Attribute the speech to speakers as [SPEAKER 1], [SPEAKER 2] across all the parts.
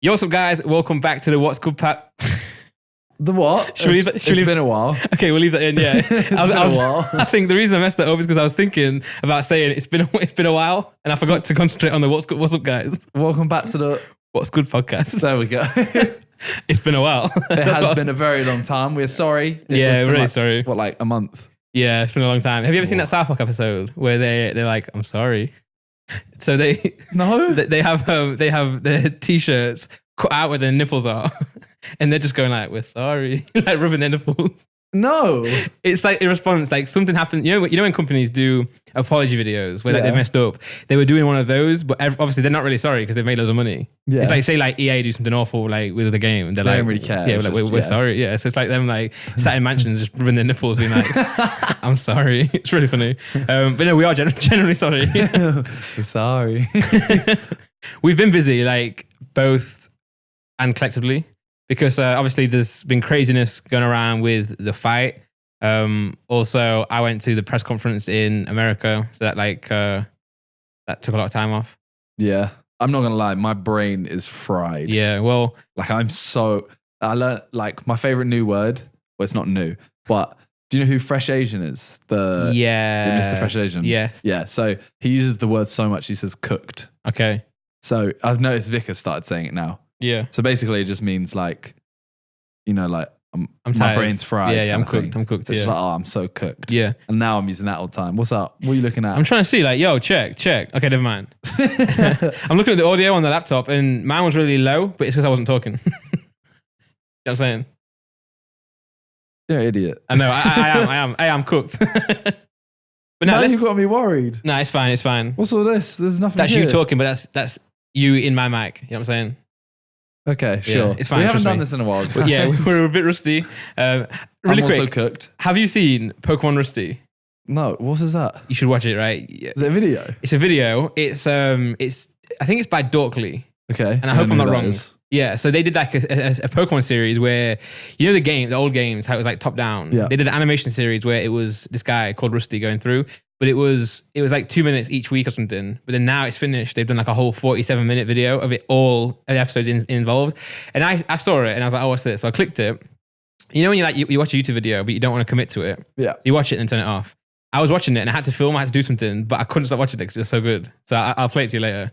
[SPEAKER 1] Yo, what's up, guys? Welcome back to the What's Good Pat.
[SPEAKER 2] The what? It's been a while.
[SPEAKER 1] Okay, we'll leave that in. Yeah,
[SPEAKER 2] It's been a while.
[SPEAKER 1] I think the reason I messed that up is because I was thinking about saying it's been a while, and I forgot to concentrate on the What's up, guys.
[SPEAKER 2] Welcome back to the
[SPEAKER 1] What's Good podcast.
[SPEAKER 2] There we go.
[SPEAKER 1] It's been a while.
[SPEAKER 2] It has been a very long time. We're sorry.
[SPEAKER 1] We're really sorry.
[SPEAKER 2] What, like a month?
[SPEAKER 1] Yeah, it's been a long time. Have you ever seen that South Park episode where they're like, "I'm sorry"? So they have their t-shirts cut out where their nipples are, and they're just going like, "We're sorry," like rubbing their nipples.
[SPEAKER 2] No,
[SPEAKER 1] it's like a response, like something happened. You know when companies do apology videos where like, they've messed up. They were doing one of those, but obviously they're not really sorry because they've made loads of money. Yeah. It's like say like EA do something awful like with the game, and they
[SPEAKER 2] don't
[SPEAKER 1] like,
[SPEAKER 2] really care.
[SPEAKER 1] Yeah, we're sorry. Yeah, so it's like them like sat in mansions just rubbing their nipples, being like, "I'm sorry." It's really funny. But no, we are generally sorry.
[SPEAKER 2] Sorry.
[SPEAKER 1] We've been busy, like both and collectively. Because obviously there's been craziness going around with the fight. Also, I went to the press conference in America, so that took a lot of time off.
[SPEAKER 2] Yeah, I'm not gonna lie, my brain is fried.
[SPEAKER 1] Yeah, well,
[SPEAKER 2] like I learned like my favorite new word. Well, it's not new, but do you know who Fresh Asian is? The Mr. Fresh Asian.
[SPEAKER 1] Yes.
[SPEAKER 2] Yeah. So he uses the word so much he says cooked.
[SPEAKER 1] Okay.
[SPEAKER 2] So I've noticed Vic has started saying it now.
[SPEAKER 1] Yeah.
[SPEAKER 2] So basically, it just means like, you know, like
[SPEAKER 1] I'm
[SPEAKER 2] my
[SPEAKER 1] tired.
[SPEAKER 2] brain's fried.
[SPEAKER 1] Yeah, I'm cooked. I'm cooked.
[SPEAKER 2] It's
[SPEAKER 1] yeah.
[SPEAKER 2] just like, oh, I'm so cooked.
[SPEAKER 1] Yeah.
[SPEAKER 2] And now I'm using that all the time. What's up? What are you looking at?
[SPEAKER 1] I'm trying to see, like, yo, check. Okay, never mind. I'm looking at the audio on the laptop, and mine was really low, but it's because I wasn't talking. You know what I'm saying?
[SPEAKER 2] You're an idiot.
[SPEAKER 1] I know. I am cooked. But
[SPEAKER 2] now you've got me worried.
[SPEAKER 1] No, it's fine. It's fine.
[SPEAKER 2] What's all this? There's nothing.
[SPEAKER 1] That's
[SPEAKER 2] here.
[SPEAKER 1] you talking, but that's you in my mic. You know what I'm saying?
[SPEAKER 2] Okay, sure.
[SPEAKER 1] Yeah, it's fine.
[SPEAKER 2] We haven't done this in a while.
[SPEAKER 1] But yeah, we're a bit rusty. Really
[SPEAKER 2] I'm
[SPEAKER 1] quick.
[SPEAKER 2] also cooked.
[SPEAKER 1] Have you seen Pokemon Rusty?
[SPEAKER 2] No, what is that?
[SPEAKER 1] You should watch it, right? Yeah.
[SPEAKER 2] Is it a video?
[SPEAKER 1] It's a video. It's I think it's by Dorkly.
[SPEAKER 2] Okay.
[SPEAKER 1] And I hope I'm not wrong.
[SPEAKER 2] Is.
[SPEAKER 1] Yeah, so they did like a Pokemon series where, you know the old games, how it was like top down.
[SPEAKER 2] Yeah.
[SPEAKER 1] They did an animation series where it was this guy called Rusty going through, but it was like 2 minutes each week or something. But then now it's finished. They've done like a whole 47-minute video of it all, the episodes involved. And I saw it and I was like, oh, what's this? So I clicked it. You know when you watch a YouTube video, but you don't want to commit to it?
[SPEAKER 2] Yeah.
[SPEAKER 1] You watch it and turn it off. I was watching it and I had to film, I had to do something, but I couldn't stop watching it because it was so good. So I'll play it to you later.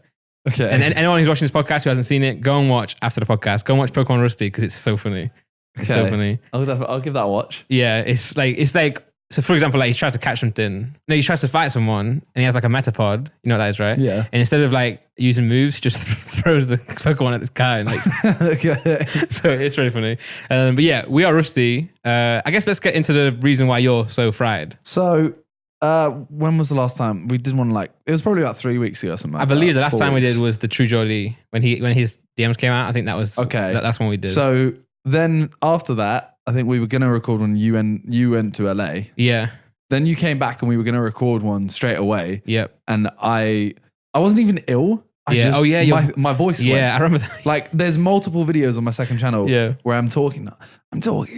[SPEAKER 2] Okay.
[SPEAKER 1] And anyone who's watching this podcast who hasn't seen it, go and watch after the podcast. Go and watch Pokemon Rusty because it's so funny. It's so funny.
[SPEAKER 2] I'll give that a watch.
[SPEAKER 1] Yeah, it's like so. For example, like he tries to catch something. No, he tries to fight someone, and he has like a Metapod. You know what that is, right?
[SPEAKER 2] Yeah.
[SPEAKER 1] And instead of like using moves, he just throws the Pokemon at this guy. And like,
[SPEAKER 2] Okay.
[SPEAKER 1] So it's really funny. But yeah, we are Rusty. I guess let's get into the reason why you're so fried.
[SPEAKER 2] So. When was the last time we did one? Like it was probably about 3 weeks ago or something.
[SPEAKER 1] I believe the last time we did was the True Jolly when his DMs came out. I think that was
[SPEAKER 2] okay.
[SPEAKER 1] That's when we did.
[SPEAKER 2] So then after that, I think we were gonna record when you went to LA.
[SPEAKER 1] Yeah.
[SPEAKER 2] Then you came back and we were gonna record one straight away.
[SPEAKER 1] Yep.
[SPEAKER 2] And I wasn't even ill. My voice.
[SPEAKER 1] Yeah, I remember that.
[SPEAKER 2] Like there's multiple videos on my second channel where I'm talking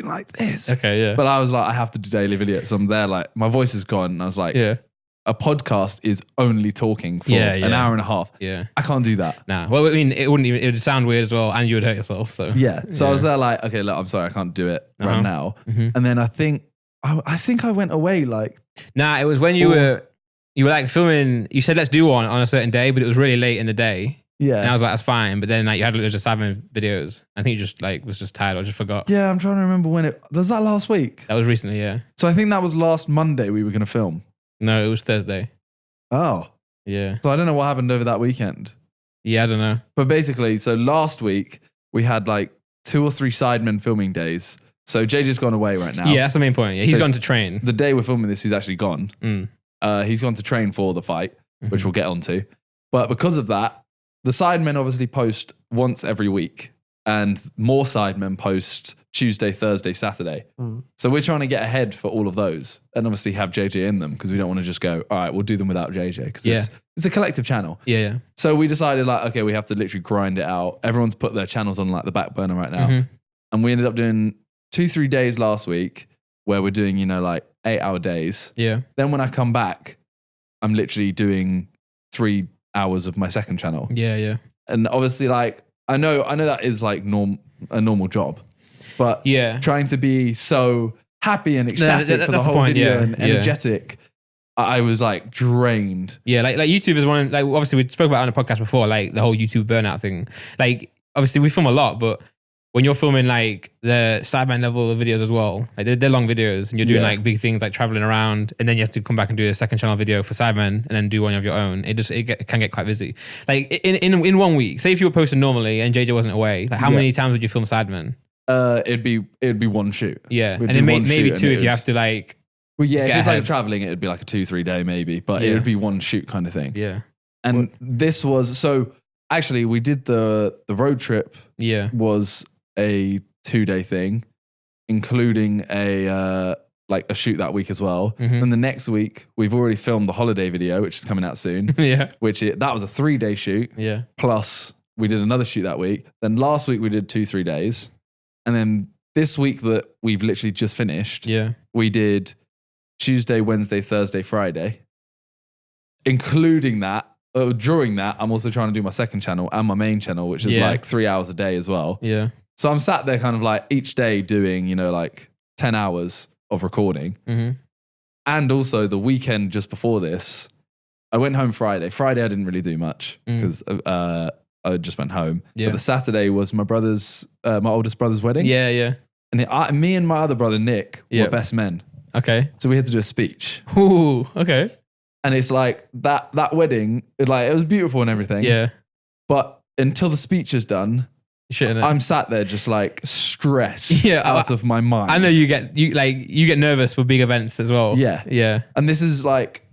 [SPEAKER 2] like this.
[SPEAKER 1] Okay, yeah.
[SPEAKER 2] But I was like, I have to do daily videos. So I'm there like my voice is gone. And I was like, a podcast is only talking for an hour and a half.
[SPEAKER 1] Yeah.
[SPEAKER 2] I can't do that.
[SPEAKER 1] Nah. Well, I mean, it would sound weird as well and you would hurt yourself. So
[SPEAKER 2] yeah. So I was there like, okay, look, I'm sorry, I can't do it right now. Mm-hmm. And then I think I went away like.
[SPEAKER 1] Nah, it was when you were like filming, you said let's do one on a certain day, but it was really late in the day.
[SPEAKER 2] Yeah.
[SPEAKER 1] And I was like, that's fine. But then like you had just 7 videos. I think you just like was just tired or just forgot.
[SPEAKER 2] Yeah, I'm trying to remember when was that last week?
[SPEAKER 1] That was recently, yeah.
[SPEAKER 2] So I think that was last Monday we were going to film.
[SPEAKER 1] No, it was Thursday.
[SPEAKER 2] Oh.
[SPEAKER 1] Yeah.
[SPEAKER 2] So I don't know what happened over that weekend.
[SPEAKER 1] Yeah, I don't know.
[SPEAKER 2] But basically, so last week we had like 2 or 3 Sidemen filming days. So JJ's gone away right now.
[SPEAKER 1] Yeah, that's the main point. Yeah, he's gone to train.
[SPEAKER 2] The day we're filming this, he's actually gone. He's gone to train for the fight, which we'll get onto. But because of that, the Sidemen obviously post once every week, and more Sidemen post Tuesday, Thursday, Saturday. So we're trying to get ahead for all of those, and obviously have JJ in them because we don't want to just go, all right, we'll do them without JJ because it's a collective channel.
[SPEAKER 1] Yeah.
[SPEAKER 2] So we decided like, okay, we have to literally grind it out. Everyone's put their channels on like the back burner right now, and we ended up doing 2-3 days last week where we're doing like 8-hour days.
[SPEAKER 1] Yeah.
[SPEAKER 2] Then when I come back, I'm literally doing 3 hours of my second channel.
[SPEAKER 1] Yeah, yeah.
[SPEAKER 2] And obviously, like, I know that is like a normal job, but trying to be so happy and ecstatic for the whole video and energetic, I was like drained.
[SPEAKER 1] Yeah, like YouTube is one. Like obviously we spoke about it on the podcast before, like the whole YouTube burnout thing. Like obviously we film a lot, but when you're filming like the Sideman level of videos as well, like they're long videos, and you're doing like big things like traveling around, and then you have to come back and do a second channel video for Sidemen, and then do one of your own. It can get quite busy. Like in 1 week, say if you were posting normally and JJ wasn't away, like how many times would you film Sidemen?
[SPEAKER 2] It'd be one shoot.
[SPEAKER 1] Yeah, and then maybe two if you have to like.
[SPEAKER 2] Well, yeah, if it's like traveling, it'd be like a 2-3 day maybe, but it would be one shoot kind of thing.
[SPEAKER 1] Yeah,
[SPEAKER 2] and this was so. Actually, we did the road trip.
[SPEAKER 1] Yeah,
[SPEAKER 2] was a 2-day thing, including a shoot that week as well. And the next week, we've already filmed the holiday video, which is coming out soon.
[SPEAKER 1] That
[SPEAKER 2] was a 3-day shoot.
[SPEAKER 1] Yeah.
[SPEAKER 2] Plus, we did another shoot that week. Then last week we did 2-3 days, and then this week that we've literally just finished.
[SPEAKER 1] Yeah.
[SPEAKER 2] We did Tuesday, Wednesday, Thursday, Friday, including that. During that, I'm also trying to do my second channel and my main channel, which is like 3 hours a day as well.
[SPEAKER 1] Yeah.
[SPEAKER 2] So I'm sat there kind of like each day doing, like 10 hours of recording. And also the weekend just before this, I went home Friday. Friday, I didn't really do much because I just went home.
[SPEAKER 1] Yeah.
[SPEAKER 2] But the Saturday was my oldest brother's wedding.
[SPEAKER 1] Yeah, yeah.
[SPEAKER 2] And me and my other brother, Nick, were best men.
[SPEAKER 1] Okay.
[SPEAKER 2] So we had to do a speech.
[SPEAKER 1] Ooh, okay.
[SPEAKER 2] And it's like that wedding, it was beautiful and everything.
[SPEAKER 1] Yeah.
[SPEAKER 2] But until the speech is done, I'm sat there just like stressed out of my mind.
[SPEAKER 1] I know you get nervous for big events as well.
[SPEAKER 2] Yeah.
[SPEAKER 1] Yeah.
[SPEAKER 2] And this is like,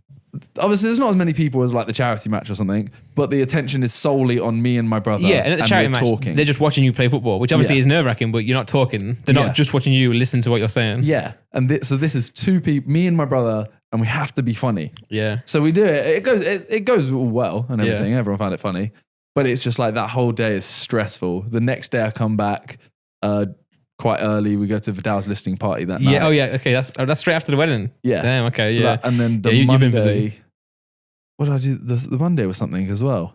[SPEAKER 2] obviously there's not as many people as like the charity match or something, but the attention is solely on me and my brother.
[SPEAKER 1] Yeah, and at the charity match, they're just watching you play football, which obviously is nerve-wracking, but you're not talking. They're not just watching you listen to what you're saying.
[SPEAKER 2] Yeah. And so this is two people, me and my brother, and we have to be funny.
[SPEAKER 1] Yeah.
[SPEAKER 2] So we do it. It goes all well and everything. Yeah. Everyone found it funny. But it's just like that whole day is stressful. The next day I come back quite early. We go to Vidal's listening party that night.
[SPEAKER 1] Yeah. Oh, yeah. Okay. That's straight after the wedding.
[SPEAKER 2] Yeah.
[SPEAKER 1] Damn. Okay.
[SPEAKER 2] So
[SPEAKER 1] yeah.
[SPEAKER 2] And then the Monday. What did I do? The Monday was something as well.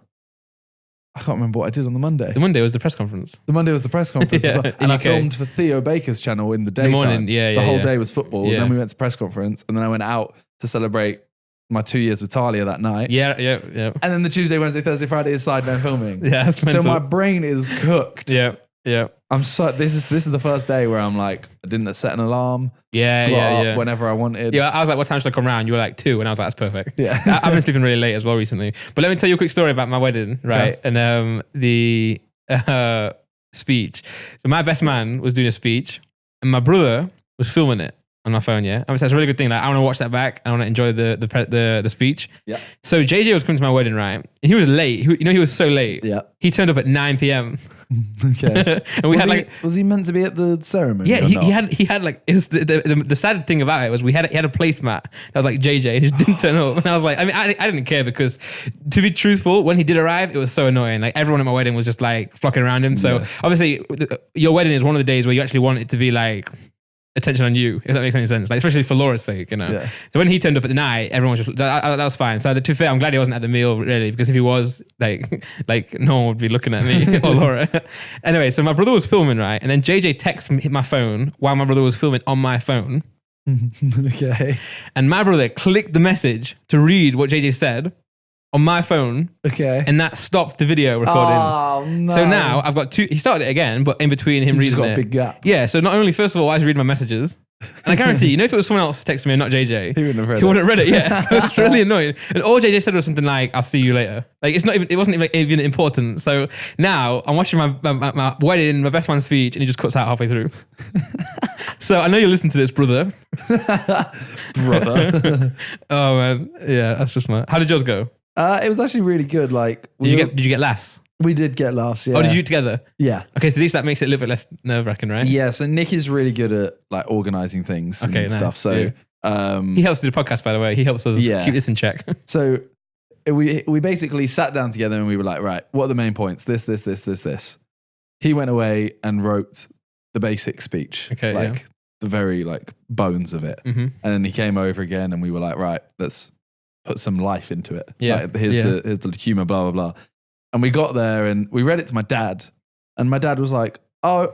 [SPEAKER 2] I can't remember what I did on the Monday.
[SPEAKER 1] The Monday was the press conference.
[SPEAKER 2] The Monday was the press conference as well. And I filmed for Theo Baker's channel in the daytime.
[SPEAKER 1] The morning. Yeah.
[SPEAKER 2] The whole day was football. Then we went to press conference, and then I went out to celebrate my 2 years with Talia that night.
[SPEAKER 1] Yeah.
[SPEAKER 2] And then the Tuesday, Wednesday, Thursday, Friday is Sideman filming.
[SPEAKER 1] Yeah, that's mental.
[SPEAKER 2] So my brain is cooked.
[SPEAKER 1] Yeah.
[SPEAKER 2] This is the first day where I'm like, I didn't set an alarm.
[SPEAKER 1] Yeah.
[SPEAKER 2] Whenever I wanted.
[SPEAKER 1] Yeah, I was like, what time should I come around? You were like 2, and I was like, that's perfect.
[SPEAKER 2] Yeah.
[SPEAKER 1] I've been sleeping really late as well recently. But let me tell you a quick story about my wedding, right? Yeah. And the speech. So my best man was doing a speech, and my brother was filming it on my phone. Yeah, I mean, that's a really good thing. Like, I want to watch that back. I want to enjoy the speech.
[SPEAKER 2] Yeah.
[SPEAKER 1] So JJ was coming to my wedding, right? And he was late. He was so late.
[SPEAKER 2] Yeah.
[SPEAKER 1] He turned up at 9 p.m.
[SPEAKER 2] Okay.
[SPEAKER 1] And we
[SPEAKER 2] was he meant to be at the ceremony?
[SPEAKER 1] Yeah, he had like, it was the sad thing about it was he had a placemat that was like JJ, and he just didn't turn up. And I was like, I mean, I didn't care because, to be truthful, when he did arrive, it was so annoying. Like, everyone at my wedding was just like flocking around him. So obviously your wedding is one of the days where you actually want it to be like attention on you, if that makes any sense, like especially for Laura's sake, Yeah. So when he turned up at the night, everyone was just that was fine. So to be fair, I'm glad he wasn't at the meal really, because if he was, like no one would be looking at me or Laura. Anyway, so my brother was filming, right, and then JJ texted me my phone while my brother was filming on my phone.
[SPEAKER 2] Okay.
[SPEAKER 1] And my brother clicked the message to read what JJ said on my phone.
[SPEAKER 2] Okay.
[SPEAKER 1] And that stopped the video recording.
[SPEAKER 2] Oh, no.
[SPEAKER 1] So now I've got he started it again, but in between him reading
[SPEAKER 2] got
[SPEAKER 1] it.
[SPEAKER 2] A big gap.
[SPEAKER 1] Yeah. So not only, first of all, I was reading my messages. And I guarantee, if it was someone else texting me and not JJ,
[SPEAKER 2] he wouldn't have
[SPEAKER 1] read it. Yeah. So it's really annoying. And all JJ said was something like, I'll see you later. Like, it wasn't even important. So now I'm watching my wedding, my best man's speech, and he just cuts out halfway through. So I know you listen to this, brother.
[SPEAKER 2] Brother.
[SPEAKER 1] Oh man. Yeah, that's just how did yours go?
[SPEAKER 2] It was actually really good. Like,
[SPEAKER 1] did you get laughs?
[SPEAKER 2] We did get laughs. Yeah.
[SPEAKER 1] Oh, did you together?
[SPEAKER 2] Yeah.
[SPEAKER 1] Okay, so at least that makes it a little bit less nerve-wracking, right?
[SPEAKER 2] Yeah. So Nick is really good at like organizing things and stuff. So
[SPEAKER 1] he helps do the podcast, by the way. He helps us keep this in check.
[SPEAKER 2] So we basically sat down together and we were like, right, what are the main points? This. He went away and wrote the basic speech.
[SPEAKER 1] Okay.
[SPEAKER 2] Like the very like bones of it.
[SPEAKER 1] Mm-hmm.
[SPEAKER 2] And then he came over again and we were like, right, let's put some life into it.
[SPEAKER 1] Yeah.
[SPEAKER 2] Like, here's the humor, blah, blah, blah. And we got there and we read it to my dad. And my dad was like, oh,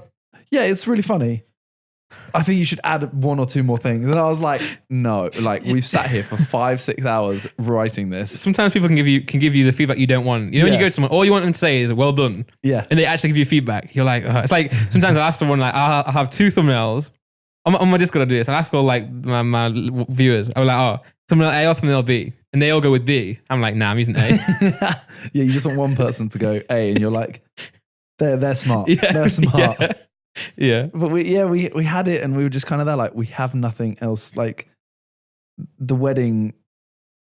[SPEAKER 2] yeah, it's really funny. I think you should add 1 or 2 more things. And I was like, no, like we've sat here for 5-6 hours writing this.
[SPEAKER 1] Sometimes people can give you the feedback you don't want. You know, when you go to someone, all you want them to say is well done.
[SPEAKER 2] Yeah.
[SPEAKER 1] And they actually give you feedback. You're like, it's like sometimes I'll ask someone like, I'll have 2 thumbnails. On my Discord I do this. I'll ask all like my viewers. I'm like, oh, thumbnail A or thumbnail B. And they all go with B. I'm like, nah, I'm using A.
[SPEAKER 2] Yeah, you just want one person to go A and you're like, they're smart. Yeah. They're smart.
[SPEAKER 1] Yeah. Yeah.
[SPEAKER 2] But we had it and we were just kind of there like, we have nothing else. Like the wedding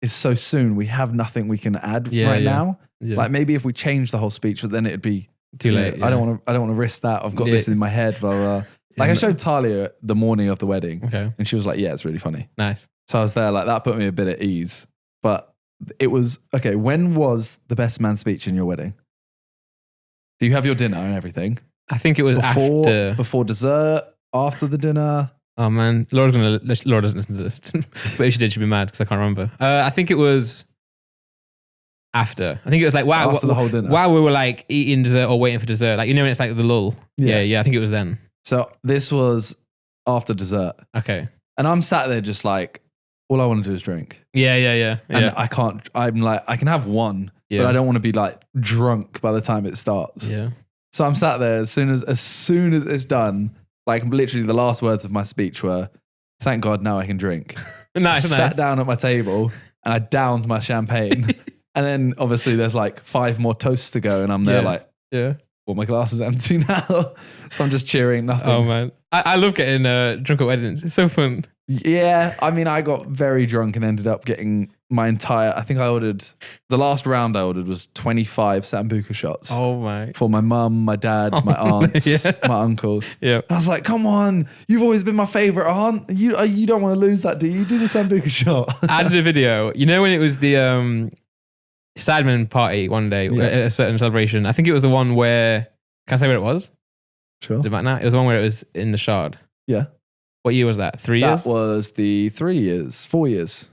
[SPEAKER 2] is so soon. We have nothing we can add now. Yeah. Like maybe if we change the whole speech, but then it'd be
[SPEAKER 1] too late.
[SPEAKER 2] I don't want to risk that. I've got this in my head. Blah, blah. Like I showed Talia the morning of the wedding and she was like, yeah, it's really funny.
[SPEAKER 1] Nice.
[SPEAKER 2] So I was there like that put me a bit at ease, but it was, okay. When was the best man speech in your wedding? Do you have your dinner and everything?
[SPEAKER 1] I think it was
[SPEAKER 2] before dessert, after the dinner.
[SPEAKER 1] Oh man, Laura doesn't listen to this, but if she did, she'd be mad because I can't remember. I think it was after. I think it was like
[SPEAKER 2] after the whole dinner.
[SPEAKER 1] While we were like eating dessert or waiting for dessert, like when it's like the lull. Yeah. I think it was then.
[SPEAKER 2] So this was after dessert.
[SPEAKER 1] Okay.
[SPEAKER 2] And I'm sat there just like, all I want to do is drink.
[SPEAKER 1] Yeah.
[SPEAKER 2] And I can't. I'm like, I can have one, but I don't want to be like drunk by the time it starts.
[SPEAKER 1] Yeah.
[SPEAKER 2] So I'm sat there as soon as it's done, like literally the last words of my speech were, thank God now I can drink.
[SPEAKER 1] Nice.
[SPEAKER 2] Sat down at my table and I downed my champagne. And then obviously there's like 5 more toasts to go and I'm there like, well, my glass is empty now. So I'm just cheering nothing.
[SPEAKER 1] Oh man. I love getting drunk at weddings. It's so fun.
[SPEAKER 2] Yeah. I mean, I got very drunk and ended up getting I think I ordered, the last round I ordered was 25 Sambuca shots.
[SPEAKER 1] Oh my.
[SPEAKER 2] For my mum, my dad, my aunts, my uncle.
[SPEAKER 1] Yeah.
[SPEAKER 2] I was like, come on, you've always been my favorite aunt. You don't want to lose that, do you? Do the Sambuca shot.
[SPEAKER 1] I did a video. You know when it was the Sidemen party one day, at a certain celebration? I think it was the one where, can I say what it was?
[SPEAKER 2] Sure.
[SPEAKER 1] Does it matter now? It was the one where it was in the Shard.
[SPEAKER 2] Yeah.
[SPEAKER 1] What year was that? 3 years?
[SPEAKER 2] That was the 3 years, 4 years.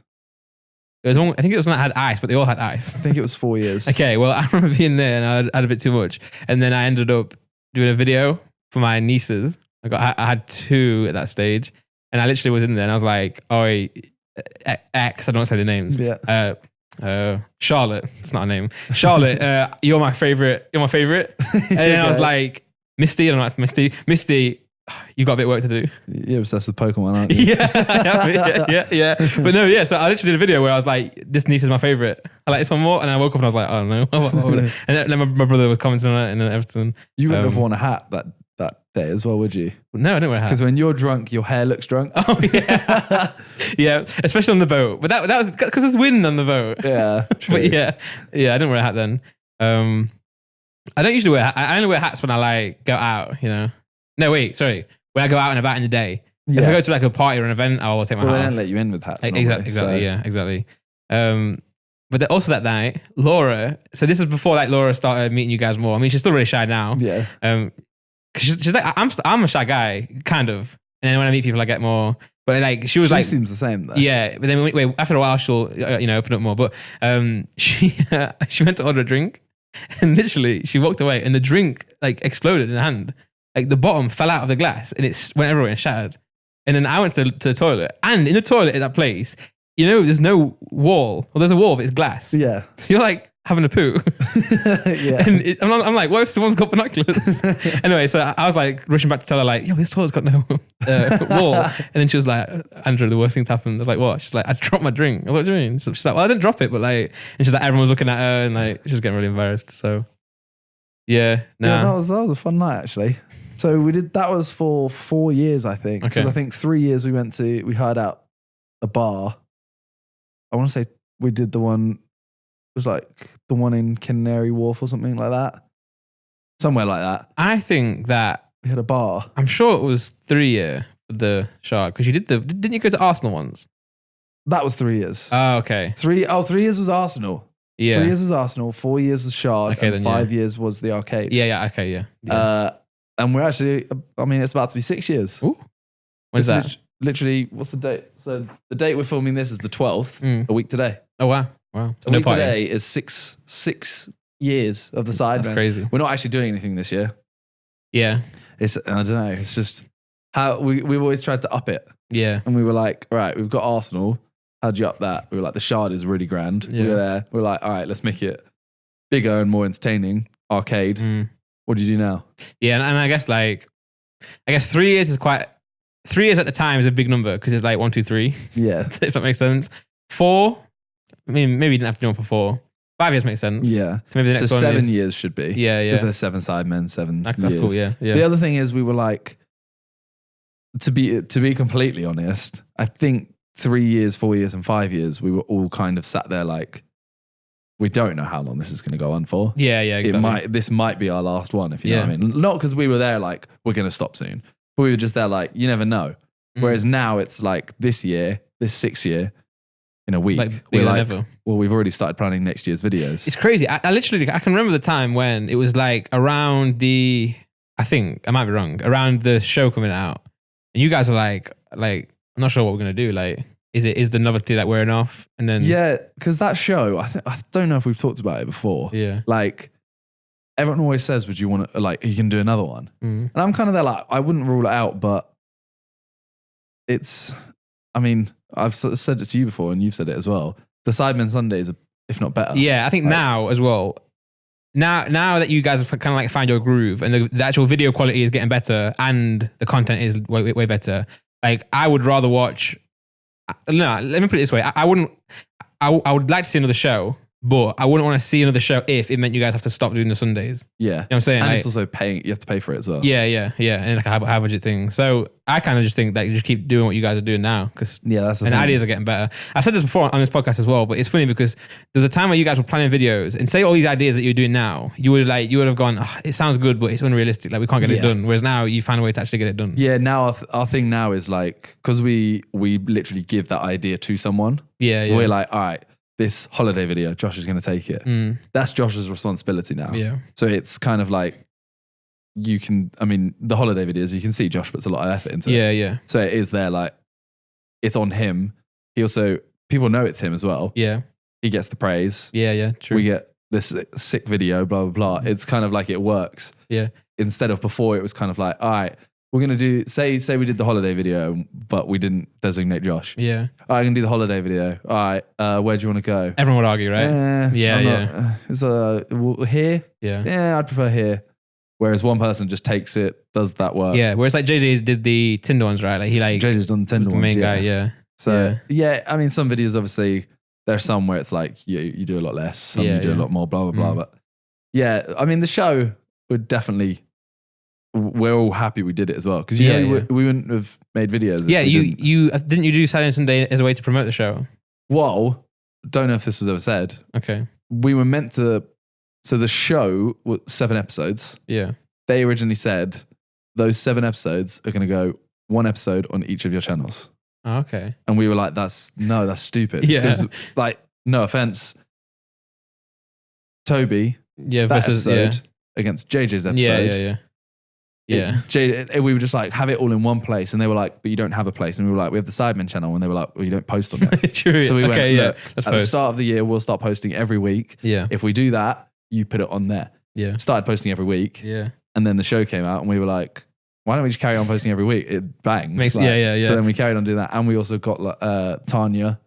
[SPEAKER 1] It was one, I think it was one that had ice, but they all had ice.
[SPEAKER 2] I think it was 4 years.
[SPEAKER 1] Okay, well, I remember being there and I had a bit too much. And then I ended up doing a video for my nieces. I had 2 at that stage. And I literally was in there and I was like, oh, X, I don't say the names.
[SPEAKER 2] Yeah.
[SPEAKER 1] Charlotte, it's not a name. Charlotte, you're my favorite. And then I was like, Misty, I don't know, it's Misty. Misty, you've got a bit of work to do.
[SPEAKER 2] You're obsessed with Pokemon, aren't you?
[SPEAKER 1] Yeah. But no, so I literally did a video where I was like, this niece is my favorite. I like this one more. And I woke up and I was like, oh no. And then my brother was commenting on it and then everything.
[SPEAKER 2] You wouldn't have worn a hat that day as well, would you?
[SPEAKER 1] No, I didn't wear a hat.
[SPEAKER 2] Because when you're drunk, your hair looks drunk.
[SPEAKER 1] Oh yeah. Yeah, especially on the boat. But that was because there's wind on the boat.
[SPEAKER 2] Yeah, true.
[SPEAKER 1] But yeah, I didn't wear a hat then. I don't usually wear I only wear hats when I like go out, you know. No, wait, sorry. When I go out and about in the day. If I go to like a party or an event, I'll take my hat off.
[SPEAKER 2] They don't let you in with hats.
[SPEAKER 1] Exactly. But then also that night, Laura, so this is before like Laura started meeting you guys more. I mean, she's still really shy now.
[SPEAKER 2] Yeah.
[SPEAKER 1] She's like, I'm a shy guy, kind of. And then when I meet people, I get more. But like, she seems
[SPEAKER 2] the same though.
[SPEAKER 1] Yeah. But then after a while, she'll, open up more. But she went to order a drink and literally she walked away and the drink like exploded in her hand. Like the bottom fell out of the glass and it went everywhere and shattered. And then I went to the toilet, and in the toilet at that place, there's no wall. Well, there's a wall, but it's glass.
[SPEAKER 2] Yeah.
[SPEAKER 1] So you're like having a poo.
[SPEAKER 2] Yeah.
[SPEAKER 1] And I'm like, what if someone's got binoculars? Anyway, so I was like rushing back to tell her like, yo, this toilet's got no wall. And then she was like, Andrew, the worst thing's happened. I was like, what? She's like, I dropped my drink. I was like, what do you mean? She's like, well, I didn't drop it, but like, and she's like, everyone was looking at her and like, she was getting really embarrassed. So yeah,
[SPEAKER 2] that was a fun night actually. So that was for 4 years, I think. Because I think 3 years we hired out a bar. I want to say we did the one, it was like the one in Canary Wharf or something like that. Somewhere like that.
[SPEAKER 1] I think that
[SPEAKER 2] we had a bar.
[SPEAKER 1] I'm sure it was 3 year for the Shark. Because didn't you go to Arsenal once?
[SPEAKER 2] That was 3 years.
[SPEAKER 1] Oh, okay.
[SPEAKER 2] 3 years was Arsenal.
[SPEAKER 1] Yeah.
[SPEAKER 2] 3 years was Arsenal, 4 years was Shard, and 5 years was the arcade.
[SPEAKER 1] Yeah, okay, yeah.
[SPEAKER 2] And we're actually, it's about to be 6 years.
[SPEAKER 1] Ooh. When's that?
[SPEAKER 2] Literally, what's the date? So the date we're filming this is the 12th, a week today.
[SPEAKER 1] Oh, wow. So
[SPEAKER 2] a week today is six years of the side.
[SPEAKER 1] That's crazy.
[SPEAKER 2] We're not actually doing anything this year.
[SPEAKER 1] Yeah.
[SPEAKER 2] I don't know. It's just how we've always tried to up it.
[SPEAKER 1] Yeah.
[SPEAKER 2] And we were like, all right, we've got Arsenal. How'd you up that? We were like, the Shard is really grand.
[SPEAKER 1] Yeah.
[SPEAKER 2] We were there. We were like, all right, let's make it bigger and more entertaining. Arcade. What do you do now?
[SPEAKER 1] Yeah, and I guess 3 years is 3 years at the time is a big number because it's like 1, 2, 3.
[SPEAKER 2] Yeah.
[SPEAKER 1] If that makes sense. 4, I mean, maybe you didn't have to do one for 4. 5 years makes sense.
[SPEAKER 2] Yeah.
[SPEAKER 1] So maybe the next
[SPEAKER 2] so
[SPEAKER 1] one
[SPEAKER 2] 7
[SPEAKER 1] is,
[SPEAKER 2] years should be.
[SPEAKER 1] Yeah, yeah.
[SPEAKER 2] Because there's 7 sidemen, 7
[SPEAKER 1] That's
[SPEAKER 2] years.
[SPEAKER 1] cool, yeah.
[SPEAKER 2] The other thing is we were like, to be completely honest, I think 3 years, 4 years, and 5 years, we were all kind of sat there like, we don't know how long this is going to go on for.
[SPEAKER 1] Yeah, exactly.
[SPEAKER 2] This might be our last one, if you know what I mean. Not because we were there like, we're going to stop soon. But we were just there like, you never know. Whereas now it's like this 6th year, in a week, we're like, well, we've already started planning next year's videos.
[SPEAKER 1] It's crazy. I literally, I can remember the time when it was like around I think, I might be wrong, around the show coming out. And you guys are like, I'm not sure what we're going to do. Like, is the novelty like wearing off? And then
[SPEAKER 2] yeah, because that show, I don't know if we've talked about it before.
[SPEAKER 1] Yeah,
[SPEAKER 2] like everyone always says, would you want to you can do another one? And I'm kind of there like, I wouldn't rule it out, but I mean, I've said it to you before, and you've said it as well. The Sidemen Sundays are, if not better.
[SPEAKER 1] Yeah, I think now as well. Now that you guys have kind of like find your groove, and the actual video quality is getting better, and the content is way better. Like, I would rather watch. No, let me put it this way. I wouldn't. I would like to see another show, but I wouldn't want to see another show if it meant you guys have to stop doing the Sundays.
[SPEAKER 2] Yeah,
[SPEAKER 1] you know what I'm saying.
[SPEAKER 2] And
[SPEAKER 1] like,
[SPEAKER 2] it's also paying. You have to pay for it as well.
[SPEAKER 1] Yeah, and like a high budget thing. So I kind of just think that you just keep doing what you guys are doing now, because
[SPEAKER 2] that's the thing.
[SPEAKER 1] Ideas are getting better. I've said this before on this podcast as well, but it's funny because there's a time where you guys were planning videos, and say all these ideas that you're doing now, you would have gone, oh, it sounds good, but it's unrealistic. Like, we can't get it done. Whereas now you find a way to actually get it done.
[SPEAKER 2] Yeah. Now our thing now is like, because we literally give that idea to someone.
[SPEAKER 1] Yeah.
[SPEAKER 2] We're like, all right, this holiday video, Josh is going to take it. That's Josh's responsibility now.
[SPEAKER 1] Yeah.
[SPEAKER 2] So it's kind of like, the holiday videos, you can see Josh puts a lot of effort into it.
[SPEAKER 1] Yeah.
[SPEAKER 2] So it is there, like, it's on him. He also, people know it's him as well.
[SPEAKER 1] Yeah.
[SPEAKER 2] He gets the praise.
[SPEAKER 1] Yeah, true.
[SPEAKER 2] We get this sick video, blah, blah, blah. It's kind of like it works.
[SPEAKER 1] Yeah.
[SPEAKER 2] Instead of before, it was kind of like, all right, we're going to do, say we did the holiday video, but we didn't designate Josh.
[SPEAKER 1] Yeah.
[SPEAKER 2] All right, I can do the holiday video. All right, where do you want to go?
[SPEAKER 1] Everyone would argue, right?
[SPEAKER 2] Yeah. It's here?
[SPEAKER 1] Yeah.
[SPEAKER 2] I'd prefer here. Whereas one person just takes it, does that work.
[SPEAKER 1] Yeah, whereas like JJ did the Tinder ones, right? Like, he
[SPEAKER 2] JJ's done the Tinder ones,
[SPEAKER 1] the main guy, yeah.
[SPEAKER 2] So, I mean, some videos, obviously, there's some where it's like, you do a lot less, some you do a lot more, blah, blah, blah. But yeah, I mean, the show would definitely, we're all happy we did it as well. Because we wouldn't have made videos.
[SPEAKER 1] Yeah, you didn't you do Saturday and Sunday as a way to promote the show?
[SPEAKER 2] Well, don't know if this was ever said.
[SPEAKER 1] Okay.
[SPEAKER 2] We were meant to, so the show was 7 episodes.
[SPEAKER 1] Yeah.
[SPEAKER 2] They originally said those 7 episodes are going to go 1 episode on each of your channels.
[SPEAKER 1] Oh, okay.
[SPEAKER 2] And we were like, that's stupid.
[SPEAKER 1] Yeah.
[SPEAKER 2] Because, like, no offense, Toby,
[SPEAKER 1] versus
[SPEAKER 2] episode against JJ's episode.
[SPEAKER 1] Yeah.
[SPEAKER 2] We were just like, have it all in one place. And they were like, but you don't have a place. And we were like, we have the Sidemen channel. And they were like, well, you don't post on it.
[SPEAKER 1] True.
[SPEAKER 2] So we went, look,
[SPEAKER 1] let's
[SPEAKER 2] at the start of the year, we'll start posting every week.
[SPEAKER 1] Yeah.
[SPEAKER 2] If we do that, you put it on there.
[SPEAKER 1] Yeah.
[SPEAKER 2] Started posting every week.
[SPEAKER 1] Yeah.
[SPEAKER 2] And then the show came out and we were like, why don't we just carry on posting every week? It bangs.
[SPEAKER 1] Yeah.
[SPEAKER 2] So then we carried on doing that. And we also got Tanya,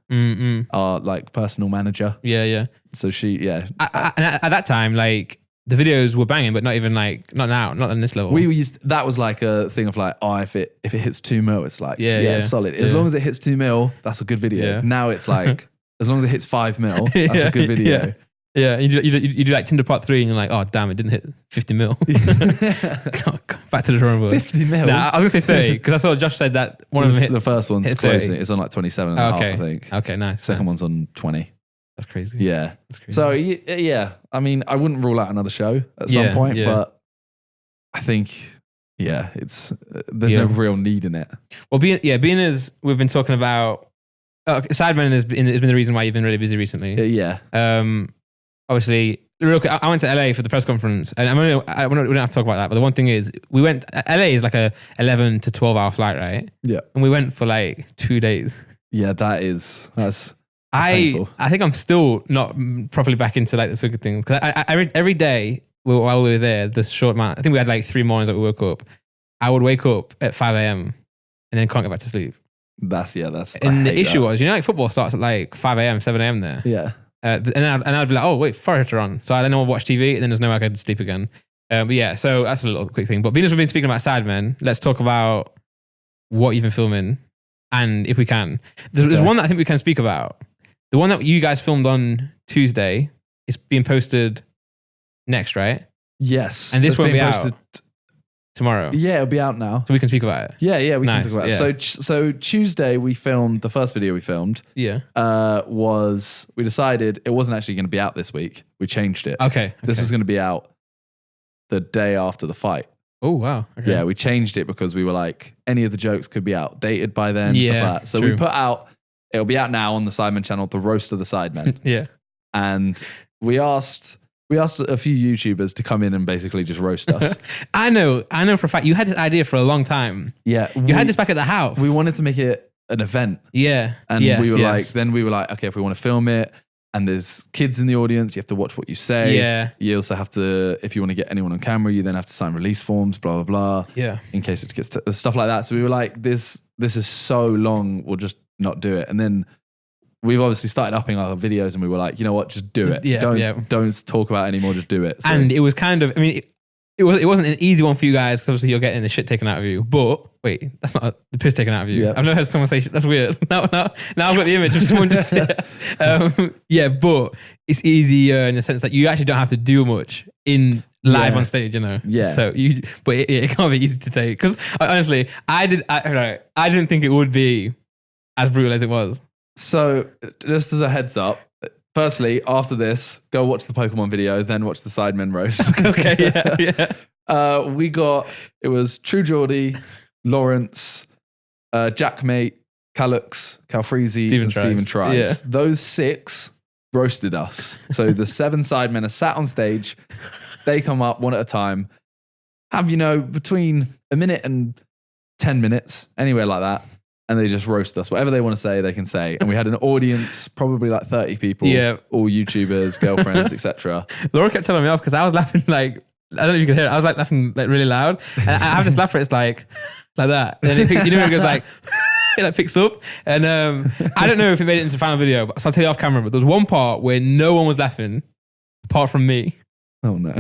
[SPEAKER 2] our like personal manager.
[SPEAKER 1] Yeah.
[SPEAKER 2] So she,
[SPEAKER 1] and at that time, like, the videos were banging, but not even like, not now, not on this level.
[SPEAKER 2] That was like a thing of like, oh, if it hits 2 mil, it's like, it's solid. As
[SPEAKER 1] Yeah.
[SPEAKER 2] long as it hits 2 mil, that's a good video.
[SPEAKER 1] Yeah.
[SPEAKER 2] Now it's like, as long as it hits 5 mil, that's a good video.
[SPEAKER 1] Yeah, you do like Tinder Part 3 and you're like, oh damn, it didn't hit 50 mil. Back to the drawing board.
[SPEAKER 2] 50 mil?
[SPEAKER 1] Nah, I was going to say 30 because I saw Josh said that one of them hit.
[SPEAKER 2] The first one's
[SPEAKER 1] hit
[SPEAKER 2] close.
[SPEAKER 1] 30.
[SPEAKER 2] It's on like 27 and a half, I think.
[SPEAKER 1] Okay, nice.
[SPEAKER 2] Second one's on 20.
[SPEAKER 1] That's crazy.
[SPEAKER 2] Yeah.
[SPEAKER 1] That's crazy.
[SPEAKER 2] So yeah, I mean, I wouldn't rule out another show at some point, but I think, it's there's no real need in it.
[SPEAKER 1] Well, being as we've been talking about, Sidemen has been the reason why you've been really busy recently.
[SPEAKER 2] Yeah.
[SPEAKER 1] Obviously, real quick, I went to LA for the press conference, and we don't have to talk about that. But the one thing is, we went. LA is like a 11 to 12 hour flight, right?
[SPEAKER 2] Yeah.
[SPEAKER 1] And we went for like 2 days.
[SPEAKER 2] Yeah, that's painful.
[SPEAKER 1] I think I'm still not properly back into like the swing of things because every day while we were there, the short amount, I think we had like 3 mornings that we woke up. I would wake up at 5 a.m. and then can't get back to sleep.
[SPEAKER 2] That's.
[SPEAKER 1] And the issue was, like football starts at like 5 a.m., 7 a.m. there.
[SPEAKER 2] Yeah.
[SPEAKER 1] And I'd be like, oh, wait, Forest are on. So I then I would watch TV and then there's no way I could sleep again. But yeah, so that's a little quick thing. But being as we've been speaking about Sidemen, let's talk about what you've been filming. And if we can, there's one that I think we can speak about. The one that you guys filmed on Tuesday is being posted next, right?
[SPEAKER 2] Yes.
[SPEAKER 1] And this won't be out tomorrow.
[SPEAKER 2] Yeah, it'll be out now.
[SPEAKER 1] So we can speak about it.
[SPEAKER 2] Yeah, we can talk about it. So Tuesday we filmed, the first video we filmed was, we decided it wasn't actually going to be out this week. We changed it.
[SPEAKER 1] Okay.
[SPEAKER 2] This was going to be out the day after the fight.
[SPEAKER 1] Oh, wow. Okay.
[SPEAKER 2] Yeah, we changed it because we were like, any of the jokes could be outdated by then. Stuff like that. So we put out, it'll be out now on the Sidemen channel, the roast of the Sidemen.
[SPEAKER 1] Yeah.
[SPEAKER 2] And we asked a few YouTubers to come in and basically just roast us.
[SPEAKER 1] I know for a fact you had this idea for a long time.
[SPEAKER 2] Yeah.
[SPEAKER 1] You had this back at the house.
[SPEAKER 2] We wanted to make it an event.
[SPEAKER 1] Yeah.
[SPEAKER 2] And we were like, okay, if we want to film it and there's kids in the audience, you have to watch what you say.
[SPEAKER 1] Yeah.
[SPEAKER 2] You also have to, if you want to get anyone on camera, you then have to sign release forms, blah, blah, blah.
[SPEAKER 1] Yeah.
[SPEAKER 2] In case it gets stuff like that. So we were like, this is so long, we'll just not do it. And then we've obviously started upping our videos and we were like, you know what, just do it. Don't talk about it anymore, just do it. So,
[SPEAKER 1] and it was kind of, I mean, it wasn't an easy one for you guys because obviously you're getting the shit taken out of you. But wait, that's not the piss taken out of you.
[SPEAKER 2] Yeah.
[SPEAKER 1] I've never heard someone say shit. That's weird. Now I've got the image of someone just but it's easier in the sense that you actually don't have to do much in live on stage, you know.
[SPEAKER 2] Yeah.
[SPEAKER 1] So it can't be easy to take because honestly, I didn't think it would be as brutal as it was. So
[SPEAKER 2] just as a heads up, firstly, after this, go watch the Pokemon video, then watch the Sidemen roast.
[SPEAKER 1] Okay, yeah.
[SPEAKER 2] It was True Geordie, Lawrence, Jackmate, Calux, Calfreezy, and Stephen Tries.
[SPEAKER 1] Yeah.
[SPEAKER 2] Those 6 roasted us. So the 7 Sidemen are sat on stage. They come up one at a time, have, between a minute and 10 minutes, anywhere like that. And they just roast us. Whatever they want to say, they can say. And we had an audience, probably like 30 people, all YouTubers, girlfriends, etc.
[SPEAKER 1] Laura kept telling me off because I was laughing like, I don't know if you can hear it. I was like laughing like really loud. And I have this laugh where it's like that. And it when it goes like, it picks up. And I don't know if it made it into the final video, so I'll tell you off camera. But there was one part where no one was laughing apart from me.
[SPEAKER 2] Oh no.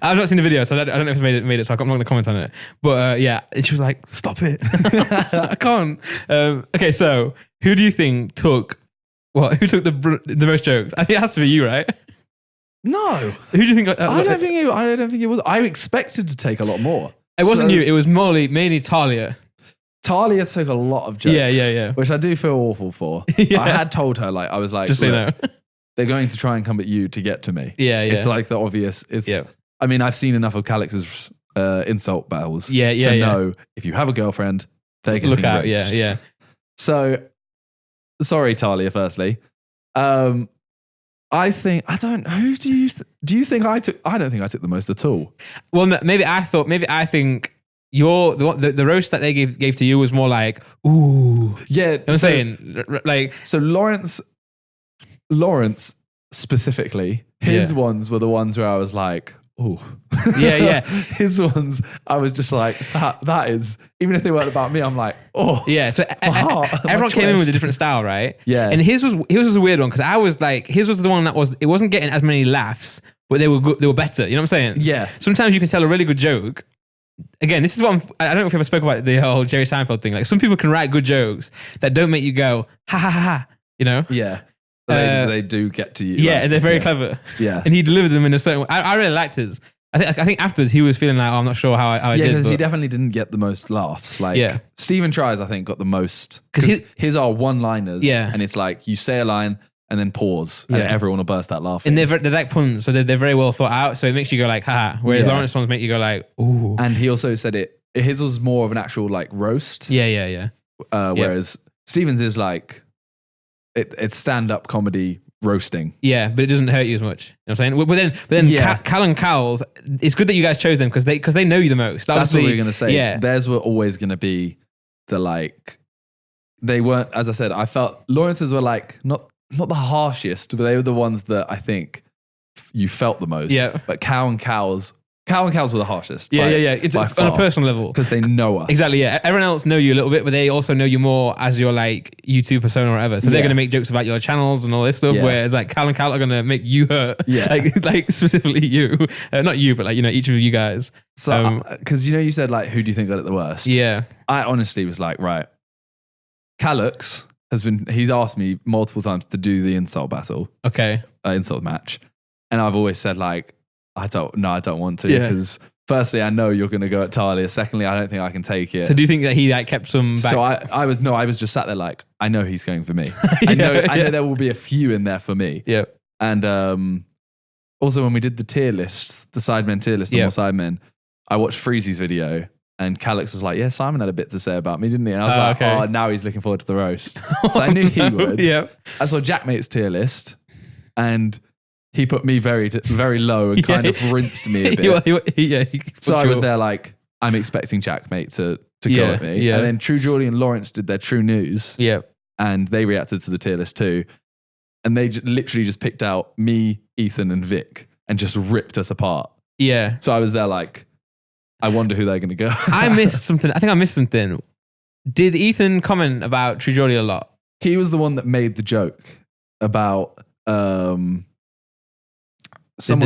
[SPEAKER 1] I've not seen the video, so I don't know if it's made it, so I'm not going to comment on it. But and she was like, stop it. I can't. Okay, so who do you think took the most jokes? I think it has to be you, right?
[SPEAKER 2] No.
[SPEAKER 1] Who do you think?
[SPEAKER 2] I don't think it was. I expected to take a lot more.
[SPEAKER 1] It wasn't you, it was mainly Talia.
[SPEAKER 2] Talia took a lot of jokes.
[SPEAKER 1] Yeah.
[SPEAKER 2] Which I do feel awful for.
[SPEAKER 1] Yeah.
[SPEAKER 2] I had told her, I was like,
[SPEAKER 1] just so you know.
[SPEAKER 2] They're going to try and come at you to get to me.
[SPEAKER 1] Yeah.
[SPEAKER 2] It's like the obvious. I mean, I've seen enough of Calyx's insult battles to know if you have a girlfriend, they can
[SPEAKER 1] look out. Yeah.
[SPEAKER 2] So, sorry, Talia. Firstly, I don't know. Who do you think I took? I don't think I took the most at all.
[SPEAKER 1] Well, maybe I think the roast that they gave to you was more like, ooh.
[SPEAKER 2] Yeah,
[SPEAKER 1] you know what I'm saying, like,
[SPEAKER 2] so Lawrence specifically, his ones were the ones where I was like, oh.
[SPEAKER 1] Yeah.
[SPEAKER 2] His ones, I was just like, that is, even if they weren't about me, I'm like, oh.
[SPEAKER 1] Yeah, so everyone came in with a different style, right?
[SPEAKER 2] Yeah.
[SPEAKER 1] And his was a weird one because I was like, his was the one that it wasn't getting as many laughs, but they were good, they were better. You know what I'm saying?
[SPEAKER 2] Yeah.
[SPEAKER 1] Sometimes you can tell a really good joke. Again, this is what I don't know if we ever spoke about the whole Jerry Seinfeld thing. Like some people can write good jokes that don't make you go, ha ha ha ha, you know?
[SPEAKER 2] Yeah. They do get to you.
[SPEAKER 1] Yeah, and they're very clever.
[SPEAKER 2] Yeah.
[SPEAKER 1] And he delivered them in a certain way. I really liked his. I think afterwards he was feeling like, oh, I'm not sure how I did.
[SPEAKER 2] Yeah, because he definitely didn't get the most laughs. Like, Stephen Tries, I think, got the most. Because his are one-liners.
[SPEAKER 1] Yeah.
[SPEAKER 2] And it's like, you say a line and then pause. And everyone will burst out laughing.
[SPEAKER 1] And they're like puns, so they're very well thought out. So it makes you go like, haha. Whereas Lawrence ones make you go like, ooh.
[SPEAKER 2] And he also said his was more of an actual like roast.
[SPEAKER 1] Yeah.
[SPEAKER 2] Whereas Stephen's is like, it's stand-up comedy roasting.
[SPEAKER 1] Yeah, but it doesn't hurt you as much. You know what I'm saying? But then Cal and Cal's, it's good that you guys chose them because they know you the most.
[SPEAKER 2] That's what we were going to say.
[SPEAKER 1] Yeah.
[SPEAKER 2] Theirs were always going to be the like, they weren't, as I said, I felt Lawrence's were like, not the harshest, but they were the ones that I think you felt the most.
[SPEAKER 1] Yeah.
[SPEAKER 2] But Cow and Cows were the harshest.
[SPEAKER 1] Yeah. It's
[SPEAKER 2] by
[SPEAKER 1] on
[SPEAKER 2] far,
[SPEAKER 1] a personal level.
[SPEAKER 2] because they know us.
[SPEAKER 1] Exactly, yeah. Everyone else know you a little bit, but they also know you more as your like YouTube persona or whatever. So they're going to make jokes about your channels and all this stuff, whereas like Cal and Cal are going to make you hurt.
[SPEAKER 2] Yeah.
[SPEAKER 1] like specifically you. Not you, but like, each of you guys.
[SPEAKER 2] So, because you said like, who do you think got it the worst?
[SPEAKER 1] Yeah.
[SPEAKER 2] I honestly was like, right, Calux he's asked me multiple times to do the insult battle.
[SPEAKER 1] Okay.
[SPEAKER 2] Insult match. And I've always said like, I don't want to,
[SPEAKER 1] Yeah.
[SPEAKER 2] because firstly, I know you're going to go at Talia. Secondly, I don't think I can take it.
[SPEAKER 1] So do you think that he like kept some back?
[SPEAKER 2] So I was just sat there like, I know he's going for me. I know there will be a few in there for me.
[SPEAKER 1] Yeah.
[SPEAKER 2] And also when we did the tier list, the Sidemen tier list, the more Sidemen, I watched Freezy's video and Calix was like, yeah, Simon had a bit to say about me, didn't he? And I was like,
[SPEAKER 1] okay.
[SPEAKER 2] oh, now he's looking forward to the roast. So I knew he would.
[SPEAKER 1] Yeah.
[SPEAKER 2] I saw Jackmate's tier list and he put me very, very low and kind of rinsed me a bit. So I was there like, I'm expecting Jackmate to go at me.
[SPEAKER 1] Yeah.
[SPEAKER 2] And then True Geordie and Lawrence did their True News.
[SPEAKER 1] Yeah.
[SPEAKER 2] And they reacted to the tier list too. And they literally just picked out me, Ethan, and Vic and just ripped us apart.
[SPEAKER 1] Yeah.
[SPEAKER 2] So I was there like, I wonder who they're going to go.
[SPEAKER 1] I missed something. I think I missed something. Did Ethan comment about True Geordie a lot?
[SPEAKER 2] He was the one that made the joke about someone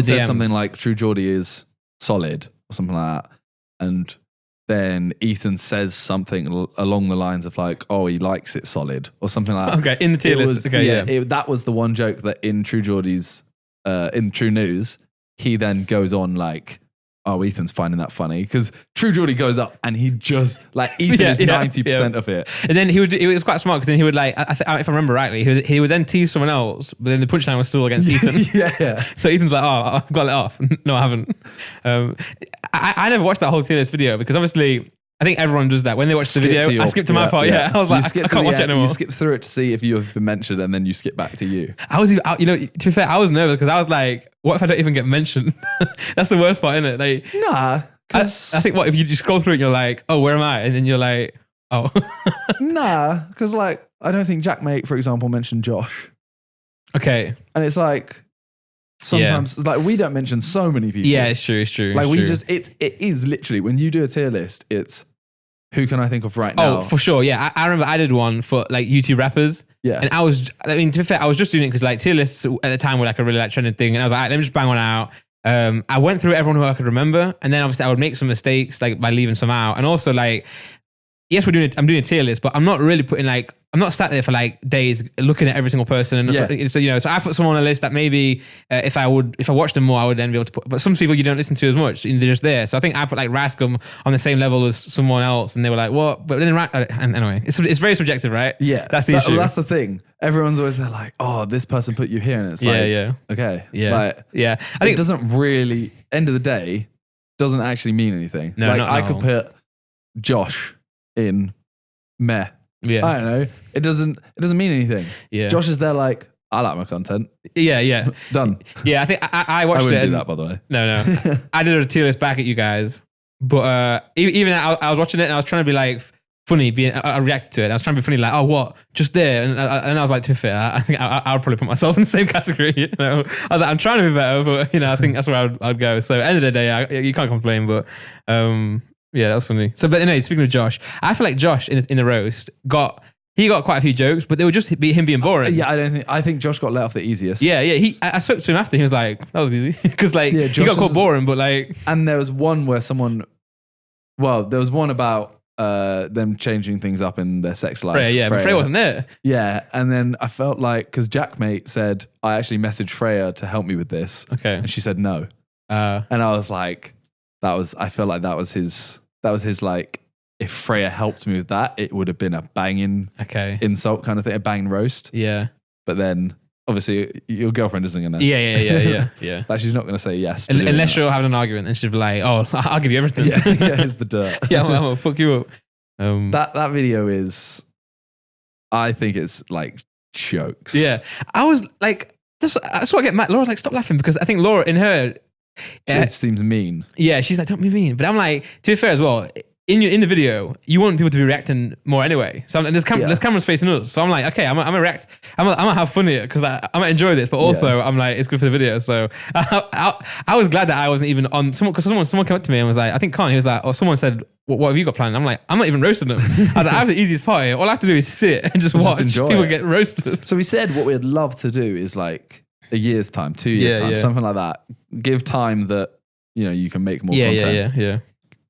[SPEAKER 2] said something like True Geordie is solid or something like that. And then Ethan says something along the lines of like, oh, he likes it solid or something like that.
[SPEAKER 1] Okay, in the tier list. Okay,
[SPEAKER 2] that was the one joke that in True Geordie's, in True News, he then goes on like, oh, Ethan's finding that funny, because True Geordie goes up and he just like Ethan is 90% of it,
[SPEAKER 1] and then it was quite smart because then he would like, if I remember rightly, he would then tease someone else, but then the punchline was still against Ethan.
[SPEAKER 2] Yeah.
[SPEAKER 1] So Ethan's like, oh, I've got it off. No, I haven't. I never watched that whole tier list video because obviously I think everyone does that when they watch the video. I skipped to my part. Yeah, I was like, I can't watch it anymore.
[SPEAKER 2] You skip through it to see if you have been mentioned, and then you skip back to you.
[SPEAKER 1] I was, to be fair, I was nervous because I was like, what if I don't even get mentioned? That's the worst part, isn't it? Like,
[SPEAKER 2] nah,
[SPEAKER 1] I think if you just scroll through it, you're like, oh, where am I? And then you're like, oh,
[SPEAKER 2] nah, because like I don't think Jackmate, for example, mentioned Josh.
[SPEAKER 1] Okay,
[SPEAKER 2] and it's like sometimes like we don't mention so many people.
[SPEAKER 1] Yeah, it's true.
[SPEAKER 2] Like it is literally when you do a tier list, it's who can I think of right now?
[SPEAKER 1] Oh, for sure. Yeah. I remember I did one for like YouTube rappers.
[SPEAKER 2] Yeah.
[SPEAKER 1] And to be fair, I was just doing it because like tier lists at the time were like a really like trending thing. And I was like, let me just bang one out. I went through everyone who I could remember. And then obviously I would make some mistakes like by leaving some out. And also like, yes, I'm doing a tier list, but I'm not really putting like, I'm not sat there for like days looking at every single person. And so, so I put someone on a list that maybe if I watched them more, I would then be able to put, but some people you don't listen to as much, they're just there. So I think I put like Rascom on the same level as someone else and they were like, what? But then, and anyway, it's very subjective, right?
[SPEAKER 2] Yeah.
[SPEAKER 1] That's the issue.
[SPEAKER 2] That's the thing. Everyone's always there like, oh, this person put you here. And it's like, okay.
[SPEAKER 1] Yeah.
[SPEAKER 2] Like,
[SPEAKER 1] I
[SPEAKER 2] it
[SPEAKER 1] think
[SPEAKER 2] doesn't really, end of the day, doesn't actually mean anything.
[SPEAKER 1] No,
[SPEAKER 2] like I could put Josh in meh.
[SPEAKER 1] Yeah.
[SPEAKER 2] I don't know. It doesn't mean anything.
[SPEAKER 1] Yeah.
[SPEAKER 2] Josh is there like, I like my content.
[SPEAKER 1] Yeah.
[SPEAKER 2] Done.
[SPEAKER 1] Yeah, I think I watched it.
[SPEAKER 2] I wouldn't do that, by the way.
[SPEAKER 1] No. I did a tier list back at you guys. But even I was watching it and I was trying to be like funny, I reacted to it. I was trying to be funny, like, oh, what? Just there. And I was like, to be fair, I think I would probably put myself in the same category. I was like, I'm trying to be better, but I think that's where I'd go. So end of the day, you can't complain, but yeah, that was funny. So, but anyway, speaking of Josh, I feel like Josh in the roast got quite a few jokes, but they were just him being boring.
[SPEAKER 2] I think Josh got let off the easiest.
[SPEAKER 1] Yeah. I spoke to him after. He was like, that was easy because like he got called boring, but like.
[SPEAKER 2] And there was one where there was one about them changing things up in their sex life.
[SPEAKER 1] Freya, but Freya wasn't there.
[SPEAKER 2] Yeah, and then I felt like because Jackmate said I actually messaged Freya to help me with this.
[SPEAKER 1] Okay,
[SPEAKER 2] and she said no, and I was like. I felt like that was his like, if Freya helped me with that, it would have been a banging insult kind of thing, a banging roast.
[SPEAKER 1] Yeah.
[SPEAKER 2] But then obviously your girlfriend isn't going to.
[SPEAKER 1] Yeah.
[SPEAKER 2] Like she's not going to say yes.
[SPEAKER 1] Unless you're having an argument and she'll be like, oh, I'll give you everything.
[SPEAKER 2] Yeah, here's the dirt.
[SPEAKER 1] Yeah, I'm going to fuck you up.
[SPEAKER 2] That video is, I think it's like jokes.
[SPEAKER 1] Yeah. I was like, that's what I get mad. Laura's like, stop laughing because I think Laura in her,
[SPEAKER 2] it seems mean.
[SPEAKER 1] Yeah, she's like, don't be mean. But I'm like, to be fair as well, in the video, you want people to be reacting more anyway. So there's cameras facing us. So I'm like, okay, I'm gonna react. I'm gonna have fun here because I'm gonna enjoy this. But also, I'm like, it's good for the video. So I was glad that I wasn't even on. Because someone came up to me and was like, I think Con. He was like, or someone said, what have you got planned? I'm like, I'm not even roasting them. I was like, I have the easiest part here. All I have to do is sit and just watch people get roasted.
[SPEAKER 2] So we said what we'd love to do is like a year's time, 2 years time, something like that. Give time that you can make more content.
[SPEAKER 1] Yeah.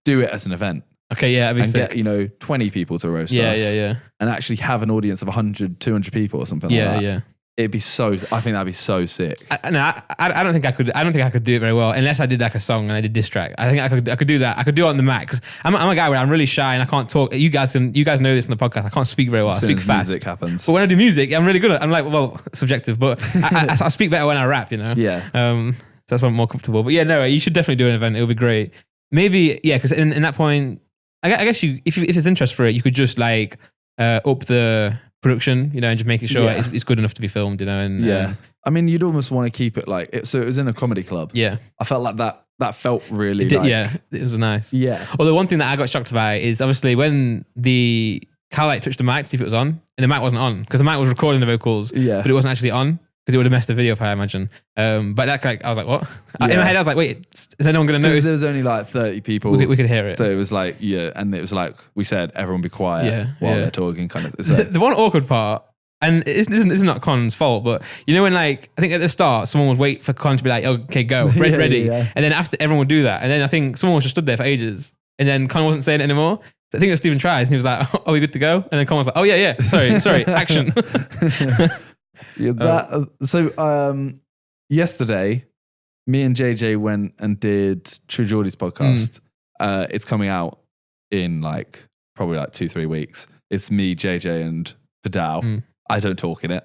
[SPEAKER 2] Do it as an event.
[SPEAKER 1] Okay, yeah,
[SPEAKER 2] and get 20 people to roast us.
[SPEAKER 1] Yeah.
[SPEAKER 2] And actually have an audience of 100, 200 people or something like that.
[SPEAKER 1] Yeah.
[SPEAKER 2] It'd be so. I think that'd be so sick.
[SPEAKER 1] I don't think I could. I don't think I could do it very well unless I did like a song and I did diss track. I think I could do that. I could do it on the mic because I'm a guy where I'm really shy and I can't talk. You guys know this in the podcast. I can't speak very well. I speak fast.
[SPEAKER 2] Music happens.
[SPEAKER 1] But when I do music, I'm really good at. I'm like, well, subjective, but I speak better when I rap.
[SPEAKER 2] Yeah.
[SPEAKER 1] So that's why I'm more comfortable. But yeah, no, you should definitely do an event. It would be great. Maybe because in that point. I guess if there's interest for it, you could just like up the production, and just make it sure it's good enough to be filmed, and
[SPEAKER 2] I mean, you'd almost want to keep it like it. So it was in a comedy club.
[SPEAKER 1] Yeah,
[SPEAKER 2] I felt like that felt really.
[SPEAKER 1] It was nice.
[SPEAKER 2] Yeah.
[SPEAKER 1] Although one thing that I got shocked by is obviously when Carl like touched the mic to see if it was on, and the mic wasn't on because the mic was recording the vocals, but it wasn't actually on. Because it would have messed the video up, I imagine. But that I was like, what? In my head, I was like, wait, is anyone going to notice?
[SPEAKER 2] There was only like 30 people.
[SPEAKER 1] We could hear it.
[SPEAKER 2] So it was like, and it was like, we said, everyone be quiet while they're talking kind of.
[SPEAKER 1] The one awkward part, and it's not Con's fault, but when like, I think at the start, someone would wait for Con to be like, okay, go, ready. And then after everyone would do that. And then I think someone was just stood there for ages. And then Con wasn't saying it anymore. So I think it was Stephen Tries, and he was like, are we good to go? And then Con was like, oh yeah, sorry, action.
[SPEAKER 2] Yesterday, me and JJ went and did True Geordie's podcast. It's coming out in probably 2-3 weeks. It's me, JJ, and Vidal. I don't talk in it.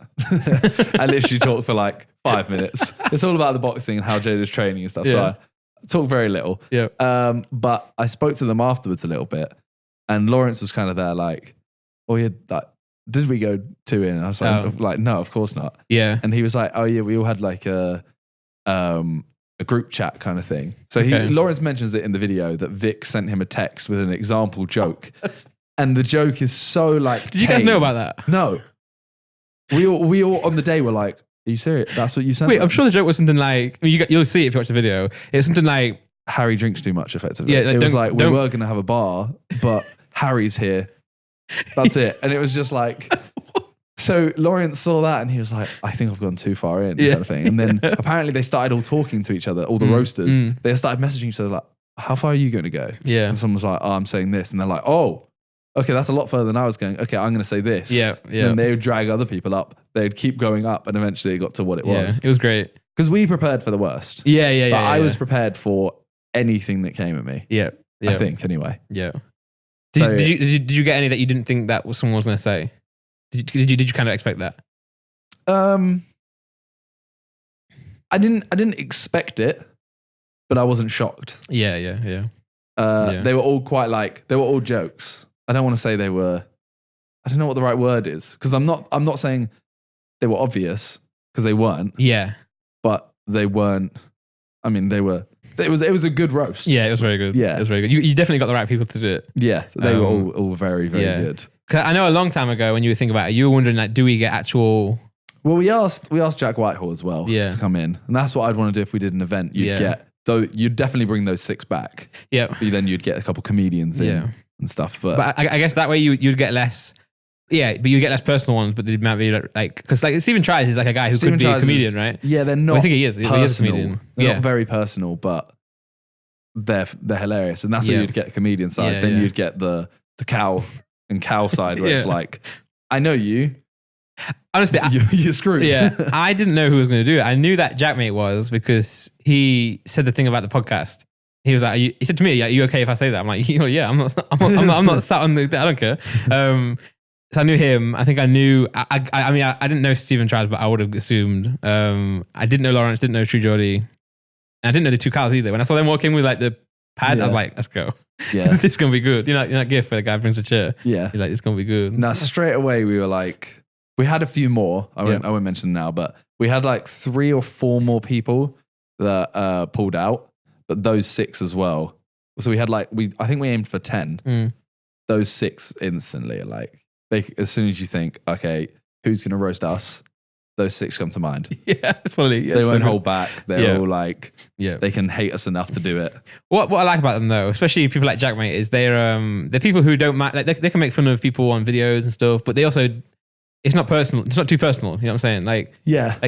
[SPEAKER 2] I literally talk for 5 minutes. It's all about the boxing and how JJ's training and stuff. So I talk very little.
[SPEAKER 1] Yeah.
[SPEAKER 2] But I spoke to them afterwards a little bit, and Lawrence was kind of there did we go 2 in? And I was like, no, of course not.
[SPEAKER 1] Yeah.
[SPEAKER 2] And he was like, oh yeah, we all had a group chat kind of thing. So Lawrence mentions it in the video that Vic sent him a text with an example joke. And the joke is so
[SPEAKER 1] Did you guys know about that?
[SPEAKER 2] No. We all on the day were like, are you serious? That's what you sent?
[SPEAKER 1] Wait, I'm sure the joke was something like, you'll see it if you watch the video. It's something like,
[SPEAKER 2] Harry drinks too much effectively.
[SPEAKER 1] Yeah,
[SPEAKER 2] it was we were going to have a bar, but Harry's here. That's it. And it was just so Lawrence saw that and he was like, I think I've gone too far in, kind of thing. And then apparently they started all talking to each other, all the roasters. They started messaging each other like, how far are you going to go?
[SPEAKER 1] Yeah.
[SPEAKER 2] And someone was like, oh, I'm saying this. And they're like, oh, okay, that's a lot further than I was going. Okay, I'm going to say this.
[SPEAKER 1] Yeah.
[SPEAKER 2] And they would drag other people up. They'd keep going up and eventually it got to what it was.
[SPEAKER 1] It was great.
[SPEAKER 2] Because we prepared for the worst.
[SPEAKER 1] Yeah.
[SPEAKER 2] I was prepared for anything that came at me.
[SPEAKER 1] Yeah.
[SPEAKER 2] I think anyway.
[SPEAKER 1] Yeah. Did you get any that you didn't think that someone was going to say? Did you kind of expect that?
[SPEAKER 2] I didn't expect it, but I wasn't shocked.
[SPEAKER 1] Yeah.
[SPEAKER 2] They were all they were all jokes. I don't want to say they were. I don't know what the right word is because I'm not saying they were obvious because they weren't.
[SPEAKER 1] Yeah,
[SPEAKER 2] but they weren't. I mean, they were. It was a good roast.
[SPEAKER 1] Yeah, it was very good.
[SPEAKER 2] Yeah,
[SPEAKER 1] it was very good. You definitely got the right people to do it.
[SPEAKER 2] Yeah, they were all very, very good.
[SPEAKER 1] Cause I know a long time ago when you were thinking about it, you were wondering do we get actual?
[SPEAKER 2] Well, we asked Jack Whitehall as well to come in, and that's what I'd want to do if we did an event. You'd definitely bring those 6 back.
[SPEAKER 1] Yeah,
[SPEAKER 2] but then you'd get a couple comedians in and stuff. But
[SPEAKER 1] I guess that way you'd get less. Yeah, but you get less personal ones, but they might be because Stephen Tries is a guy who could be a comedian, right?
[SPEAKER 2] Yeah, they're not.
[SPEAKER 1] Well, I think he is. He is a comedian.
[SPEAKER 2] They're not very personal, but they're hilarious, and that's where you'd get comedian side. Then you'd get the cow and cow side where it's I know you.
[SPEAKER 1] Honestly,
[SPEAKER 2] you're screwed.
[SPEAKER 1] Yeah, I didn't know who was going to do it. I knew that Jackmate was because he said the thing about the podcast. He was like, he said to me, "Are you okay if I say that?" I'm like, yeah, I'm not sat on the. I don't care. So I knew him. I think I knew. I mean, I didn't know Stephen Tries, but I would have assumed. I didn't know Lawrence. Didn't know True Geordie. And I didn't know the 2 cows either. When I saw them walking with the pad, I was like, "Let's go.
[SPEAKER 2] Yeah,
[SPEAKER 1] this is gonna be good." You know that gif where the guy brings a chair.
[SPEAKER 2] Yeah,
[SPEAKER 1] he's like, "It's gonna be good."
[SPEAKER 2] Now straight away we were like, we had a few more. I won't mention them now, but we had 3 or 4 more people that pulled out. But those 6 as well So we had like I think we aimed for 10. Those 6 instantly are like as soon as you think, okay, who's gonna roast us? Those 6 come to mind.
[SPEAKER 1] Yeah, fully. Yeah,
[SPEAKER 2] they won't hold back. They're all like,
[SPEAKER 1] yeah,
[SPEAKER 2] they can hate us enough to do it.
[SPEAKER 1] What I like about them though, especially people like Jack, mate, is they're people who don't like they can make fun of people on videos and stuff, but they also, it's not personal. It's not too personal. You know what I'm saying? Like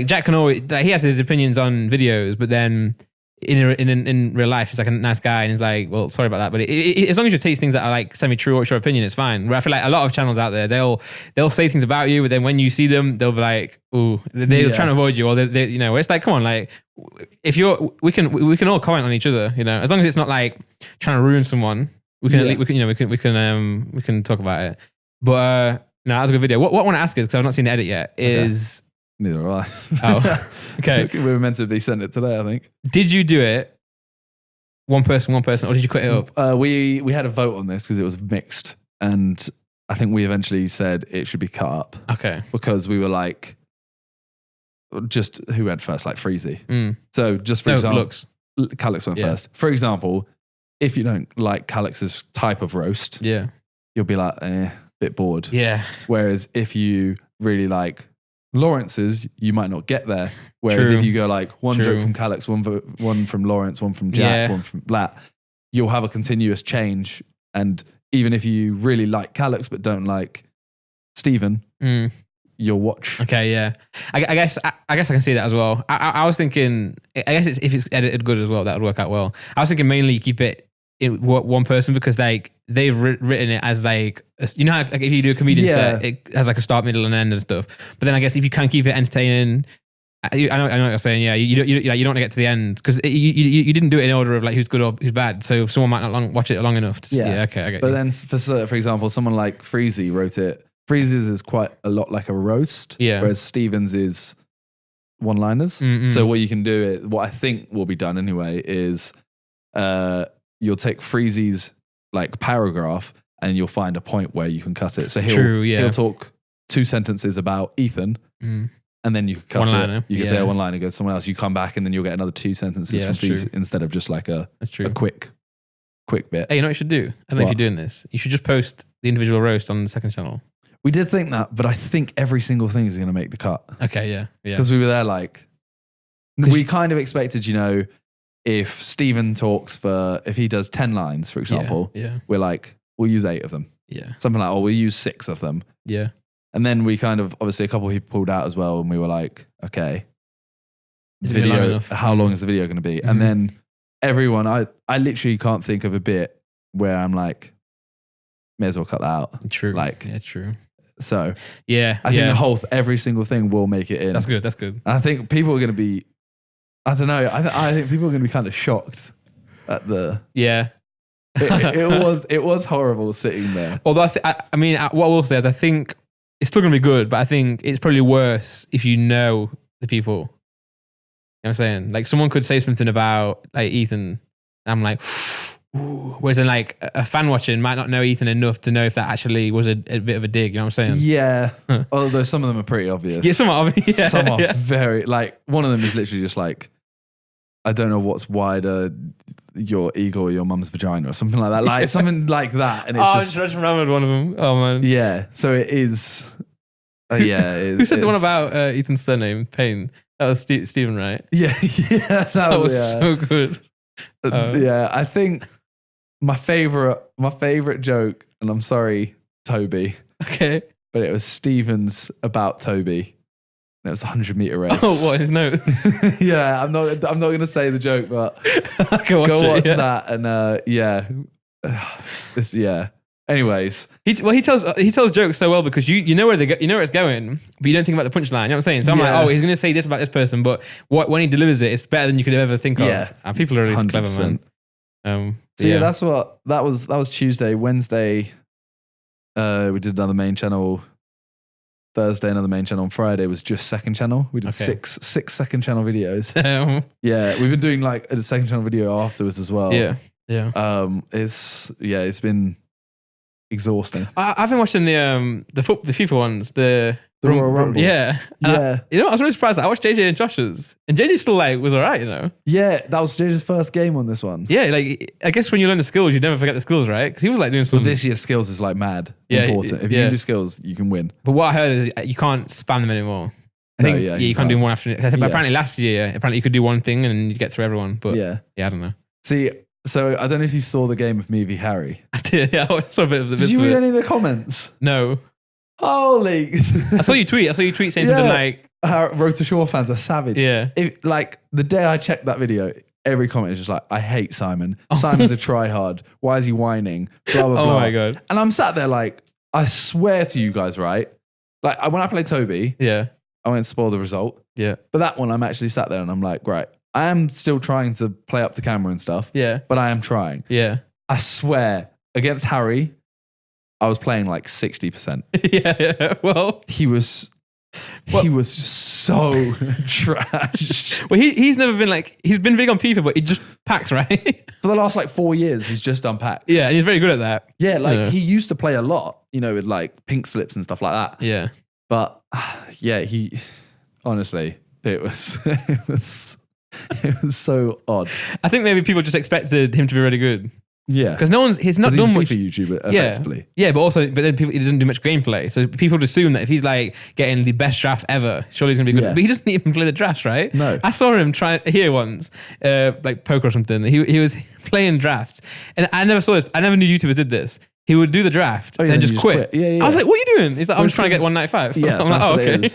[SPEAKER 1] Jack can always, like, he has his opinions on videos, but then in real life, he's like a nice guy, and he's like, well, sorry about that, but as long as you take things that are like semi-true or it's your opinion, it's fine. Where I feel like a lot of channels out there, they'll say things about you, but then when you see them, they'll be like, ooh, they're trying to avoid you, or they you know, it's like, come on, like, if we can all comment on each other, you know, as long as it's not like trying to ruin someone, we can talk about it. But no, that was a good video. What I want to ask is, because I've not seen the edit yet, is
[SPEAKER 2] neither have I.
[SPEAKER 1] Oh, okay.
[SPEAKER 2] We were meant to be sent it today, I think.
[SPEAKER 1] Did you do it one person, or did you cut it up?
[SPEAKER 2] We had a vote on this because it was mixed, and I think we eventually said it should be cut up.
[SPEAKER 1] Okay.
[SPEAKER 2] Because we were like, just who went first, like Freezy. So just for example, Calix went first. For example, if you don't like Calix's type of roast, you'll be like, bit bored.
[SPEAKER 1] Yeah.
[SPEAKER 2] Whereas if you really like Lawrence's, you might not get there. Whereas if you go like one joke from Calix, one from Lawrence, one from Jack, one from Blatt, you'll have a continuous change. And even if you really like Calix but don't like Stephen, you'll watch.
[SPEAKER 1] Okay, yeah. I guess I can see that as well. I was thinking, I guess if it's edited good as well, that would work out well. I was thinking mainly keep it in one person, because like they've written it as like, you know how like if you do a comedian set, it has like a start, middle, and end and stuff. But then I guess if you can keep it entertaining, I know what you're saying. Yeah, you don't want to get to the end, because you didn't do it in order of like who's good or who's bad. So someone might not watch it long enough. Okay, I get
[SPEAKER 2] But
[SPEAKER 1] you.
[SPEAKER 2] then for example, someone like Freezy wrote it. Freezy's is quite a lot like a roast, whereas Stevens is one-liners. So what you can do is, what I think will be done anyway, is you'll take Freezy's like paragraph and you'll find a point where you can cut it. So he'll talk 2 sentences about Ethan, and then you can cut it. You can say a one-liner, go to someone else. You come back and then you'll get another 2 sentences from Freezy instead of just like a quick bit.
[SPEAKER 1] Hey, you know what you should do? I don't know if you're doing this. You should just post the individual roast on the second channel.
[SPEAKER 2] We did think that, but I think every single thing is going to make the cut.
[SPEAKER 1] Okay, yeah.
[SPEAKER 2] Because we were there like, we kind of expected, you know, if Stephen talks if he does 10 lines, for example, we're like, we'll use 8 of them. Yeah. Something like, we'll use 6 of them.
[SPEAKER 1] Yeah.
[SPEAKER 2] And then we kind of, obviously a couple of people pulled out as well, and we were like, okay, how long is the video going to be? And then everyone, I literally can't think of a bit where I'm like, may as well cut that out.
[SPEAKER 1] True.
[SPEAKER 2] Like,
[SPEAKER 1] yeah, true.
[SPEAKER 2] So I think every single thing will make it in.
[SPEAKER 1] That's good. And
[SPEAKER 2] I think people are going to be, I don't know. I think people are going to be kind of shocked at the.
[SPEAKER 1] Yeah.
[SPEAKER 2] It was horrible sitting there.
[SPEAKER 1] Although I mean, what I will say is I think it's still going to be good, but I think it's probably worse if you know the people. You know what I'm saying? Like someone could say something about like Ethan, and I'm like, ooh. Whereas then like a fan watching might not know Ethan enough to know if that actually was a bit of a dig. You know what I'm saying?
[SPEAKER 2] Yeah. Although some of them are pretty obvious.
[SPEAKER 1] Yeah, some are obvious. Yeah,
[SPEAKER 2] some are very, like, one of them is literally just like, I don't know what's wider, your ego or your mum's vagina or something like that. Like something like that. And it's
[SPEAKER 1] I just remembered one of them. Oh man.
[SPEAKER 2] Yeah. So it is. Who
[SPEAKER 1] said the one about Ethan's surname, Payne? That was Stephen, right?
[SPEAKER 2] Yeah. That
[SPEAKER 1] was so good.
[SPEAKER 2] Yeah. I think my favorite joke, and I'm sorry, Toby.
[SPEAKER 1] Okay.
[SPEAKER 2] But it was Stephen's about Toby. And it was the 100-meter race.
[SPEAKER 1] Oh, what, his notes?
[SPEAKER 2] Yeah, I'm not going to say the joke, but
[SPEAKER 1] go watch
[SPEAKER 2] that. And Anyways,
[SPEAKER 1] he tells jokes so well because you know where you know where it's going, but you don't think about the punchline. You know what I'm saying? So I'm like, oh, he's going to say this about this person, but when he delivers it, it's better than you could ever think of. Yeah, and people are really 100%. Clever, man.
[SPEAKER 2] That was Tuesday. Wednesday, we did another main channel. Thursday, another main channel. On Friday was just second channel. We did six second channel videos. Yeah, we've been doing like a second channel video afterwards as well.
[SPEAKER 1] Yeah.
[SPEAKER 2] It's been exhausting.
[SPEAKER 1] I've been watching the FIFA ones. The
[SPEAKER 2] The Royal Rumble.
[SPEAKER 1] Yeah. And
[SPEAKER 2] Yeah.
[SPEAKER 1] I was really surprised. I watched JJ and Josh's, and JJ still like was alright,
[SPEAKER 2] Yeah, that was JJ's first game on this one.
[SPEAKER 1] Yeah, like I guess when you learn the skills, you never forget the skills, right? Because he was like doing some.
[SPEAKER 2] But this year's skills is like mad important. If you can do skills, you can win.
[SPEAKER 1] But what I heard is you can't spam them anymore. I think you can't do one after. But apparently last year, you could do one thing and then you get through everyone. But yeah, I don't know.
[SPEAKER 2] See, so I don't know if you saw the game of me v Harry.
[SPEAKER 1] I did. Yeah, I saw a bit of the.
[SPEAKER 2] Did you read any of the comments?
[SPEAKER 1] No.
[SPEAKER 2] Holy!
[SPEAKER 1] I saw you tweet saying something like,
[SPEAKER 2] Road to Shore fans are savage.
[SPEAKER 1] Yeah.
[SPEAKER 2] Like the day I checked that video, every comment is just like, I hate Simon. Simon's a tryhard. Why is he whining? Blah, blah, blah.
[SPEAKER 1] Oh my God.
[SPEAKER 2] And I'm sat there like, I swear to you guys, right? Like when I played Toby, I won't spoil the result. Yeah. But that one, I'm actually sat there and I'm like, right, I am still trying to play up to camera and stuff. Yeah. But I am trying. Yeah. I swear, against Harry, I was playing like 60%.
[SPEAKER 1] Yeah. Well,
[SPEAKER 2] he was so trash.
[SPEAKER 1] Well, he's never been like, he's been big on FIFA, but he just packs, right?
[SPEAKER 2] For the last like 4 years, he's just done packs.
[SPEAKER 1] Yeah, and he's very good at that.
[SPEAKER 2] Yeah, like he used to play a lot, with like pink slips and stuff like that. Yeah. But he honestly, it was so odd.
[SPEAKER 1] I think maybe people just expected him to be really good.
[SPEAKER 2] Yeah,
[SPEAKER 1] because he's not done much
[SPEAKER 2] for YouTuber effectively.
[SPEAKER 1] doesn't do much gameplay, so people would assume that if he's like getting the best draft ever, surely he's gonna be good. But he doesn't even play the drafts, right?
[SPEAKER 2] No,
[SPEAKER 1] I saw him try here once, like poker or something. He was playing drafts, and I never saw this. I never knew YouTubers did this. He would do the draft and then just quit.
[SPEAKER 2] Yeah.
[SPEAKER 1] I was like, "What are you doing?" He's like, "I'm just trying to get 195."
[SPEAKER 2] Yeah,
[SPEAKER 1] I'm like, "Oh, okay."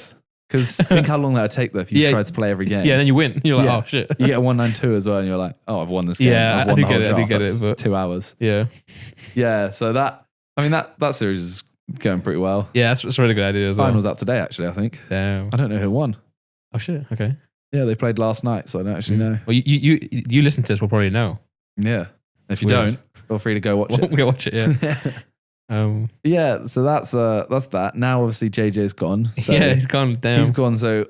[SPEAKER 2] Because think how long that would take though if you tried to play every game.
[SPEAKER 1] Yeah, then you win. You're like, "Oh shit!"
[SPEAKER 2] You get a 192 as well, and you're like, "Oh, I've won this game."
[SPEAKER 1] Yeah, I did get it. But
[SPEAKER 2] 2 hours.
[SPEAKER 1] Yeah,
[SPEAKER 2] yeah. So that series is going pretty well.
[SPEAKER 1] Yeah, that's a really good idea as well.
[SPEAKER 2] Mine was out today, actually. I think.
[SPEAKER 1] Damn.
[SPEAKER 2] I don't know who won.
[SPEAKER 1] Oh shit. Okay.
[SPEAKER 2] Yeah, they played last night, so I don't actually know.
[SPEAKER 1] Well, you listen to this, we'll probably know.
[SPEAKER 2] Yeah. If you don't, feel free to go watch it.
[SPEAKER 1] We'll go watch it. Yeah.
[SPEAKER 2] Yeah, so that's that. Now obviously JJ's gone. So
[SPEAKER 1] yeah, he's gone down.
[SPEAKER 2] He's gone. So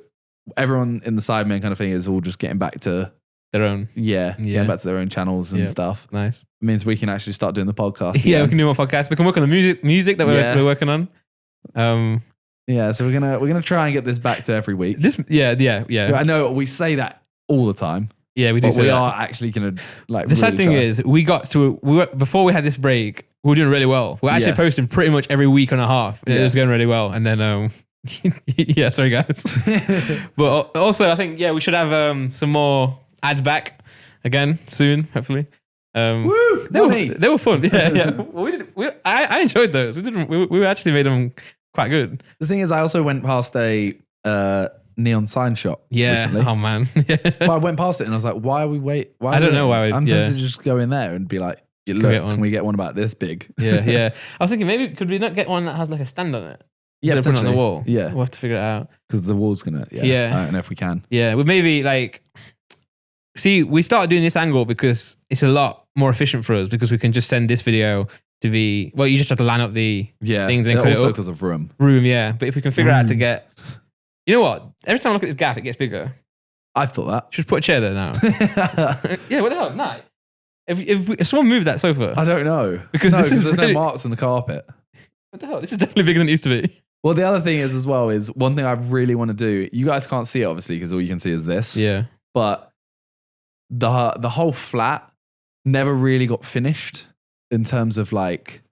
[SPEAKER 2] everyone in the Sidemen kind of thing is all just getting back to
[SPEAKER 1] their own.
[SPEAKER 2] Yeah, getting back to their own channels and stuff.
[SPEAKER 1] Nice.
[SPEAKER 2] It means we can actually start doing the podcast.
[SPEAKER 1] Yeah, we can do more podcasts. We can work on the music that we're working on.
[SPEAKER 2] Yeah, so we're gonna try and get this back to every week.
[SPEAKER 1] Yeah.
[SPEAKER 2] I know we say that all the time.
[SPEAKER 1] Yeah, we do.
[SPEAKER 2] But we are actually gonna like.
[SPEAKER 1] The sad thing is, before we had this break, we were doing really well. We're actually posting pretty much every week and a half. It was going really well, and then yeah, sorry guys. But also, I think we should have some more ads back again soon, hopefully.
[SPEAKER 2] Woo!
[SPEAKER 1] They were fun. Yeah. I enjoyed those. We actually made them quite good.
[SPEAKER 2] The thing is, I also went past a neon sign shop recently.
[SPEAKER 1] Oh man.
[SPEAKER 2] But I went past it and I was like, why are we wait?
[SPEAKER 1] I don't know why.
[SPEAKER 2] I'm tempted to just go in there and be like, look, can we get one about this big?
[SPEAKER 1] Yeah. I was thinking maybe could we not get one that has like a stand on it?
[SPEAKER 2] Yeah,
[SPEAKER 1] put it on the wall.
[SPEAKER 2] Yeah,
[SPEAKER 1] we'll have to figure it out
[SPEAKER 2] because the wall's gonna. Yeah, I don't know if we can.
[SPEAKER 1] Yeah, we maybe like. See, we started doing this angle because it's a lot more efficient for us because we can just send this video to be. Well, you just have to line up the things and
[SPEAKER 2] also because of room.
[SPEAKER 1] Yeah, but if we can figure out to get. You know what? Every time I look at this gap, it gets bigger.
[SPEAKER 2] I've thought that.
[SPEAKER 1] Should put a chair there now. Yeah, what the hell? No. If someone moved that sofa.
[SPEAKER 2] I don't know.
[SPEAKER 1] Because there's
[SPEAKER 2] no marks on the carpet.
[SPEAKER 1] What the hell? This is definitely bigger than it used to be.
[SPEAKER 2] Well, the other thing is as well is one thing I really want to do. You guys can't see it obviously because all you can see is this.
[SPEAKER 1] Yeah.
[SPEAKER 2] But the whole flat never really got finished in terms of like,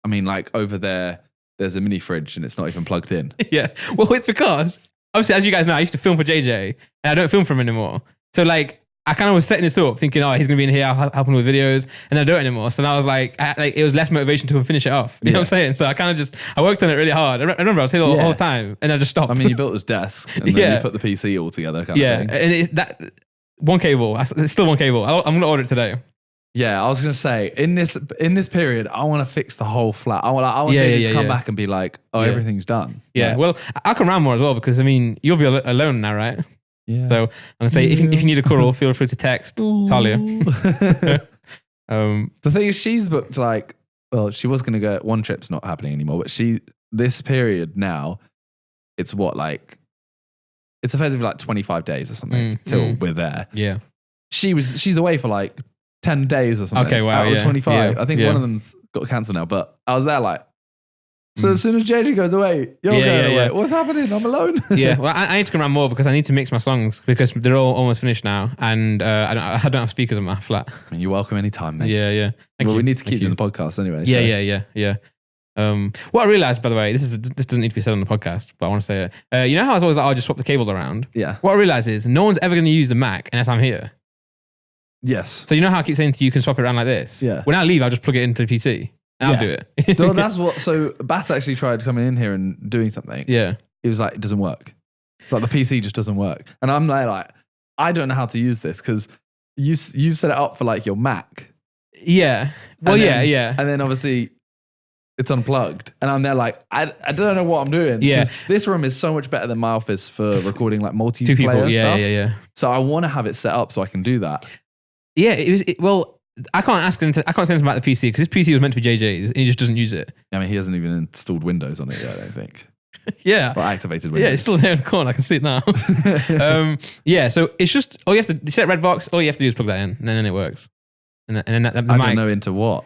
[SPEAKER 2] I mean, like over there's a mini fridge and it's not even plugged in.
[SPEAKER 1] Yeah. Well, it's because obviously, as you guys know, I used to film for JJ and I don't film for him anymore. So like, I kind of was setting this up thinking, he's going to be in here, I'll help him with videos, and I don't anymore. So now I was like, it was less motivation to finish it off. You know what I'm saying? So I kind of I worked on it really hard. I remember I was here the whole time and I just stopped.
[SPEAKER 2] I mean, you built his desk and then you put the PC all together kind of thing.
[SPEAKER 1] And that one cable, it's still one cable. I'm going to order it today.
[SPEAKER 2] Yeah, I was going to say, in this period, I want to fix the whole flat. I want JJ to come back and be like, everything's done.
[SPEAKER 1] Yeah, well, I'll come around more as well because, I mean, you'll be alone now, right?
[SPEAKER 2] Yeah.
[SPEAKER 1] So I'm gonna say if you need a cuddle, feel free to text Talia.
[SPEAKER 2] The thing is, she's booked like, well, she was gonna go. One trip's not happening anymore, but this period now, it's it's effectively like 25 days or something till we're there.
[SPEAKER 1] Yeah.
[SPEAKER 2] She's away for like 10 days or something.
[SPEAKER 1] Okay, wow.
[SPEAKER 2] Out of 25.
[SPEAKER 1] Yeah,
[SPEAKER 2] I think one of them's got cancelled now, but I was there like, So as soon as JJ goes away, you're going away. What's happening? I'm alone.
[SPEAKER 1] Yeah, well, I need to come around more because I need to mix my songs because they're all almost finished now, and I don't have speakers on my flat.
[SPEAKER 2] I mean, you're welcome anytime, mate.
[SPEAKER 1] Yeah.
[SPEAKER 2] Well, we need to keep doing the podcast anyway.
[SPEAKER 1] Yeah. What I realized, by the way, this doesn't need to be said on the podcast, but I want to say it. You know how I was always like, I'll just swap the cables around?
[SPEAKER 2] Yeah.
[SPEAKER 1] What I realized is no one's ever going to use the Mac unless I'm here.
[SPEAKER 2] Yes.
[SPEAKER 1] So you know how I keep saying to you, you can swap it around like this?
[SPEAKER 2] Yeah.
[SPEAKER 1] When I leave, I'll just plug it into the PC. And I'll do it.
[SPEAKER 2] So that's what. So Bass actually tried coming in here and doing something.
[SPEAKER 1] Yeah.
[SPEAKER 2] He was like, it doesn't work. It's like the PC just doesn't work. And I'm like, I don't know how to use this because you've set it up for like your Mac.
[SPEAKER 1] Yeah. Well, yeah.
[SPEAKER 2] And then obviously it's unplugged. And I'm there like, I don't know what I'm doing.
[SPEAKER 1] Yeah.
[SPEAKER 2] This room is so much better than my office for recording like multiplayer
[SPEAKER 1] Two people.
[SPEAKER 2] stuff.
[SPEAKER 1] Yeah.
[SPEAKER 2] So I want to have it set up so I can do that.
[SPEAKER 1] Yeah. Well, I can't say anything about the PC because this PC was meant to be JJ's and he just doesn't use it.
[SPEAKER 2] I mean, he hasn't even installed Windows on it yet, I don't think.
[SPEAKER 1] Yeah.
[SPEAKER 2] Or activated Windows.
[SPEAKER 1] Yeah, it's still there in the corner. I can see it now. So it's just, all you have to set Redbox, all you have to do is plug that in and then it works. And then the mic,
[SPEAKER 2] don't know into what.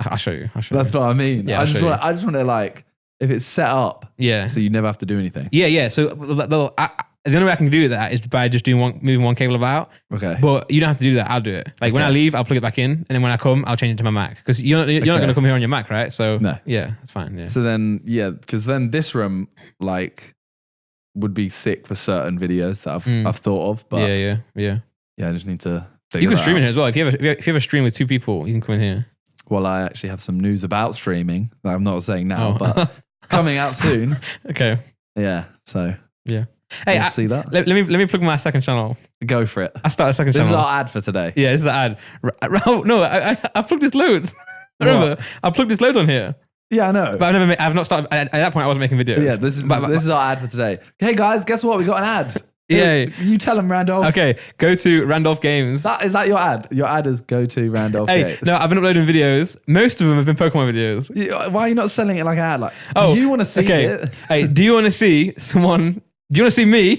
[SPEAKER 1] I'll show you.
[SPEAKER 2] That's what I mean.
[SPEAKER 1] Yeah,
[SPEAKER 2] I just want to like, if it's set up, so you never have to do anything.
[SPEAKER 1] Yeah. So the only way I can do that is by just moving one cable about.
[SPEAKER 2] Okay.
[SPEAKER 1] But you don't have to do that. I'll do it. Like when I leave, I'll plug it back in, and then when I come, I'll change it to my Mac because you're not going to come here on your Mac, right? So
[SPEAKER 2] no.
[SPEAKER 1] Yeah, it's fine. Yeah.
[SPEAKER 2] So then, because then this room like would be sick for certain videos that I've thought of. But
[SPEAKER 1] yeah.
[SPEAKER 2] I just need to.
[SPEAKER 1] You can stream in here as well. If you have a stream with two people, you can come in here.
[SPEAKER 2] Well, I actually have some news about streaming that I'm not saying now, but coming out soon.
[SPEAKER 1] Okay.
[SPEAKER 2] Yeah. So.
[SPEAKER 1] Yeah. Hey,
[SPEAKER 2] see that?
[SPEAKER 1] Let me plug my second channel.
[SPEAKER 2] Go for it.
[SPEAKER 1] I started a second channel.
[SPEAKER 2] This is our ad for today.
[SPEAKER 1] Yeah, this is the ad. No, I plugged this loads. Remember, I plugged this loads on here.
[SPEAKER 2] Yeah, I know.
[SPEAKER 1] But I've not started. At that point, I wasn't making videos.
[SPEAKER 2] Yeah, this is our ad for today. Hey guys, guess what? We got an ad.
[SPEAKER 1] Yeah.
[SPEAKER 2] You tell them, Randolph.
[SPEAKER 1] Okay, go to Randolph Games.
[SPEAKER 2] Is that your ad? Your ad is go to Randolph Games.
[SPEAKER 1] No, I've been uploading videos. Most of them have been Pokemon videos.
[SPEAKER 2] Why are you not selling it like an ad? Like, do you want to see it?
[SPEAKER 1] Hey, do you want to see someone... Do you want to see me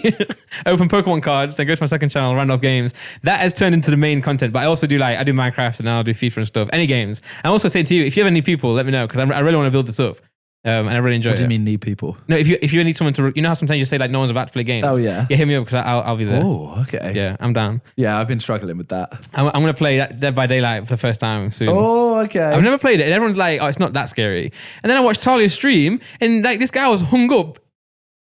[SPEAKER 1] open Pokemon cards? Then go to my second channel, Randolph Games. That has turned into the main content. But I also do I do Minecraft and I'll do FIFA and stuff. Any games. I also say to you, if you have any people, let me know because I really want to build this up. And I really enjoy it.
[SPEAKER 2] What do you mean need people?
[SPEAKER 1] No, if you need someone to, you know how sometimes you say like no one's about to play games.
[SPEAKER 2] Oh yeah.
[SPEAKER 1] Yeah, hit me up because I'll be there.
[SPEAKER 2] Oh, okay.
[SPEAKER 1] Yeah, I'm down.
[SPEAKER 2] Yeah, I've been struggling with that.
[SPEAKER 1] I'm gonna play Dead by Daylight for the first time soon.
[SPEAKER 2] Oh, okay.
[SPEAKER 1] I've never played it, and everyone's like, "Oh, it's not that scary." And then I watched Talia's stream, and like this guy was hung up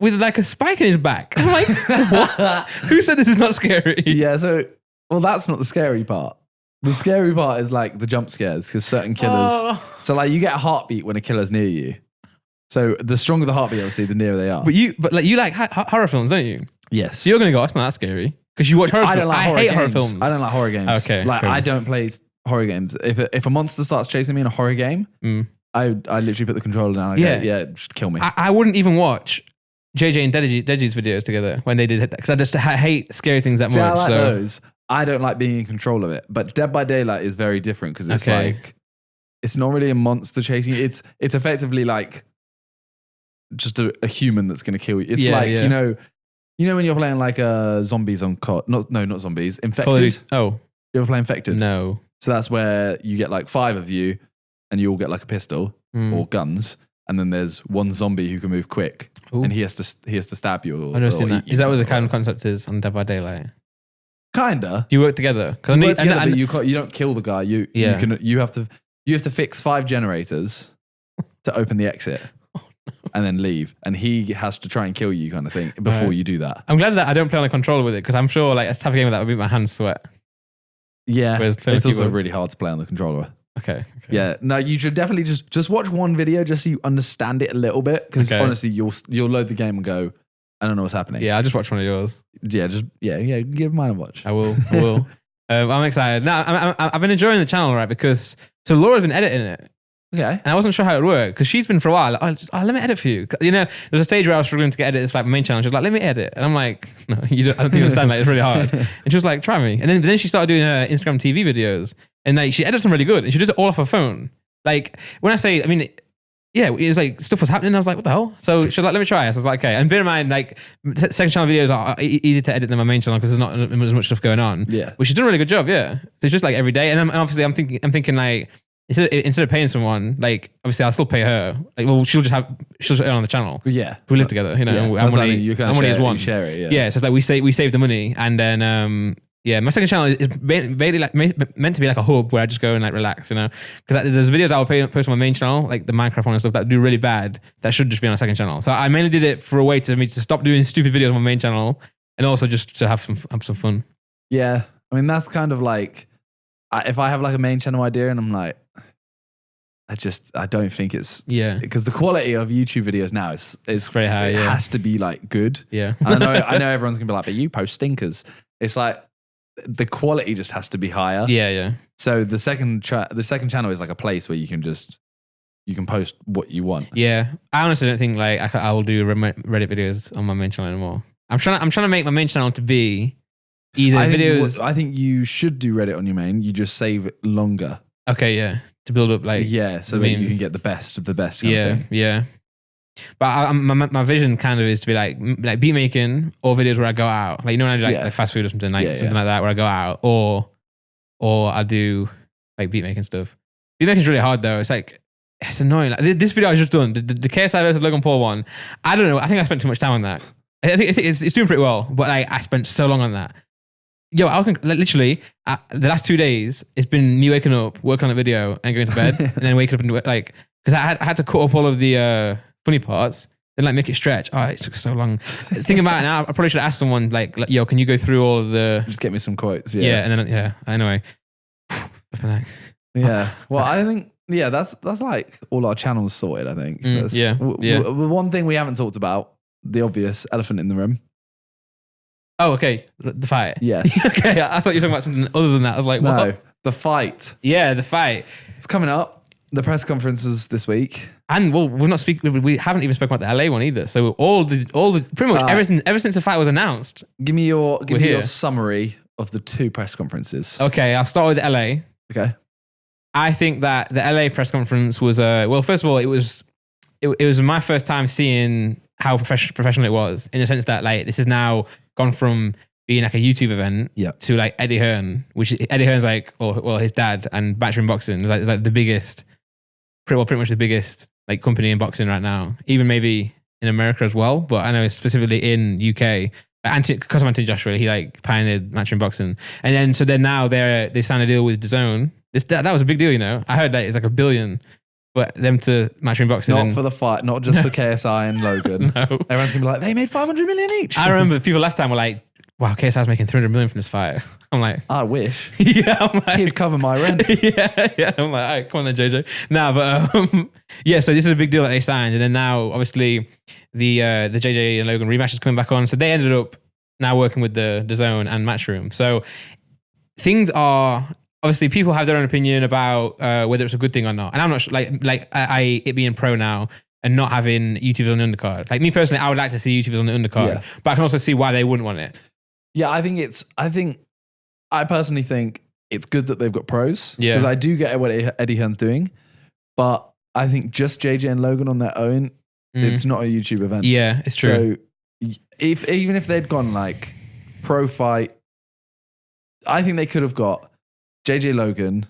[SPEAKER 1] with like a spike in his back. I'm like, what? Who said this is not scary?
[SPEAKER 2] Yeah, well, that's not the scary part. The scary part is like the jump scares because certain killers. So like you get a heartbeat when a killer's near you. So the stronger the heartbeat, obviously, the nearer they are.
[SPEAKER 1] But you like horror films, don't you?
[SPEAKER 2] Yes.
[SPEAKER 1] So you're gonna go, it's not that scary because you watch horror films. I hate horror films.
[SPEAKER 2] I don't like horror games.
[SPEAKER 1] Okay.
[SPEAKER 2] Like
[SPEAKER 1] cool.
[SPEAKER 2] I don't play horror games. If a monster starts chasing me in a horror game, I literally put the controller down. Just kill me.
[SPEAKER 1] I wouldn't even watch JJ and Deji's videos together when they did it because I just hate scary things that much.
[SPEAKER 2] I like those. I don't like being in control of it. But Dead by Daylight is very different because it's like it's not really a monster chasing you. It's effectively like just a human that's going to kill you. It's you know when you're playing like zombies on COD. Not zombies. Infected.
[SPEAKER 1] Oh,
[SPEAKER 2] you ever play Infected?
[SPEAKER 1] No.
[SPEAKER 2] So that's where you get like 5 of you, and you all get like a pistol or guns, and then there's one zombie who can move quick, and he has to stab you.
[SPEAKER 1] I've never seen that. Is that what the kind of concept is on Dead by Daylight?
[SPEAKER 2] Kinda.
[SPEAKER 1] Do you work together?
[SPEAKER 2] You work together, but you don't kill the guy. You have to fix 5 generators to open the exit. And then leave, and he has to try and kill you, kind of thing, before you do that.
[SPEAKER 1] I'm glad that I don't play on a controller with it because I'm sure like a type of game that would make my hands sweat.
[SPEAKER 2] Yeah, it's also really hard to play on the controller.
[SPEAKER 1] Okay.
[SPEAKER 2] Yeah, no, you should definitely just watch one video just so you understand it a little bit. Because honestly, you'll load the game and go, I don't know what's happening.
[SPEAKER 1] Yeah, I'll just watch one of yours.
[SPEAKER 2] Yeah, give mine a watch.
[SPEAKER 1] I will. I'm excited. Now I've been enjoying the channel, right? Because Laura's been editing it.
[SPEAKER 2] Okay.
[SPEAKER 1] And I wasn't sure how it would work because she's been for a while. Like, let me edit for you. You know, there's a stage where I was struggling to get edit. It's like my main channel. She's like, let me edit. And I'm like, no, I don't think you understand. Like, it's really hard. And she was like, try me. And then she started doing her Instagram TV videos. And like, she edits them really good. And she does it all off her phone. Like, when I say, I mean, it was like, stuff was happening. And I was like, what the hell? So she was like, let me try it. So I was like, okay. And bear in mind, like, second channel videos are easy to edit than my main channel because there's not as much stuff going on.
[SPEAKER 2] Yeah.
[SPEAKER 1] But she's done a really good job, yeah. So it's just like every day. And obviously I'm thinking like, instead of paying someone, like obviously I'll still pay her. Like, well, she'll earn on the channel.
[SPEAKER 2] Yeah,
[SPEAKER 1] we live together, you know.
[SPEAKER 2] Yeah.
[SPEAKER 1] And
[SPEAKER 2] That's what I
[SPEAKER 1] money,
[SPEAKER 2] mean. You kind
[SPEAKER 1] and
[SPEAKER 2] of
[SPEAKER 1] money is one.
[SPEAKER 2] share it. Yeah.
[SPEAKER 1] Yeah, so it's like we save the money, and then my second channel is basically like meant to be like a hub where I just go and like relax, you know. Because there's videos I'll post on my main channel, like the Minecraft one and stuff that do really bad. That should just be on a second channel. So I mainly did it for a way to stop doing stupid videos on my main channel, and also just to have some fun.
[SPEAKER 2] Yeah, I mean that's kind of like if I have like a main channel idea and I'm like, I don't think it's because the quality of YouTube videos now is
[SPEAKER 1] very high.
[SPEAKER 2] It has to be like good.
[SPEAKER 1] Yeah,
[SPEAKER 2] and I know everyone's gonna be like, but you post stinkers. It's like the quality just has to be higher.
[SPEAKER 1] Yeah.
[SPEAKER 2] So the second channel is like a place where you can post what you want.
[SPEAKER 1] Yeah, I honestly don't think like I will do Reddit videos on my main channel anymore. I'm trying to make my main channel to be either videos.
[SPEAKER 2] I think you should do Reddit on your main. You just save it longer.
[SPEAKER 1] Okay, yeah, to build up like
[SPEAKER 2] so that you can get the best of the best. Kind of thing.
[SPEAKER 1] Yeah. But my vision kind of is to be like beat making or videos where I go out, like you know when I do like fast food or something like that where I go out, or I do like beat making stuff. Beat making's really hard though. It's annoying. Like, this video I just done, the KSI versus Logan Paul one. I don't know. I think I spent too much time on that. I think it's doing pretty well, but I spent so long on that. Yo, I was literally the last 2 days. It's been me waking up, working on the video, and going to bed, and then waking up and like because I had to cut up all of the funny parts, then like make it stretch. Oh, it took so long. Thinking about it now, I probably should ask someone like, yo, can you go through all of the?
[SPEAKER 2] Just get me some quotes.
[SPEAKER 1] Yeah, and then anyway.
[SPEAKER 2] Yeah. Well, I think that's like all our channels sorted. I think. One thing we haven't talked about, the obvious elephant in the room.
[SPEAKER 1] Oh, okay. The fight.
[SPEAKER 2] Yes.
[SPEAKER 1] Okay. I thought you were talking about something other than that. I was like, what?
[SPEAKER 2] No, the fight.
[SPEAKER 1] Yeah, the fight.
[SPEAKER 2] It's coming up. The press conference was this week.
[SPEAKER 1] And well, we haven't even spoken about the LA one either. So all the pretty much everything ever since the fight was announced.
[SPEAKER 2] Give me your summary of the two press conferences.
[SPEAKER 1] Okay, I'll start with LA.
[SPEAKER 2] Okay.
[SPEAKER 1] I think that the LA press conference was well, first of all, it was my first time seeing how professional it was, in the sense that like this has now gone from being like a YouTube event to like Eddie Hearn, which Eddie Hearn's like, his dad, and Matchroom Boxing is like the biggest, pretty much the biggest like company in boxing right now, even maybe in America as well. But I know specifically in UK, because of Anthony Joshua, he like pioneered Matchroom Boxing, and then now they signed a deal with DAZN. That was a big deal, you know. I heard that it's like $1 billion. But them to Matchroom Boxing.
[SPEAKER 2] Not for the fight, not just for KSI and Logan. No. Everyone's going to be like, they made 500 million each.
[SPEAKER 1] I remember people last time were like, wow, KSI's making 300 million from this fight. I'm like,
[SPEAKER 2] I wish.
[SPEAKER 1] Yeah, I'm like,
[SPEAKER 2] he'd cover my rent.
[SPEAKER 1] Yeah. I'm like, all right, come on then, JJ. Nah, but so this is a big deal that they signed. And then now, obviously, the JJ and Logan rematch is coming back on. So they ended up now working with the DAZN and Matchroom. So things are... Obviously, people have their own opinion about whether it's a good thing or not, and I'm not sure, it being pro now and not having YouTubers on the undercard. Like me personally, I would like to see YouTubers on the undercard, but I can also see why they wouldn't want it. Yeah,
[SPEAKER 2] I personally think it's good that they've got pros
[SPEAKER 1] because
[SPEAKER 2] I do get what Eddie Hearn's doing, but I think just JJ and Logan on their own, it's not a YouTube event.
[SPEAKER 1] Yeah, it's true.
[SPEAKER 2] So even if they'd gone like pro fight, I think they could have got JJ Logan,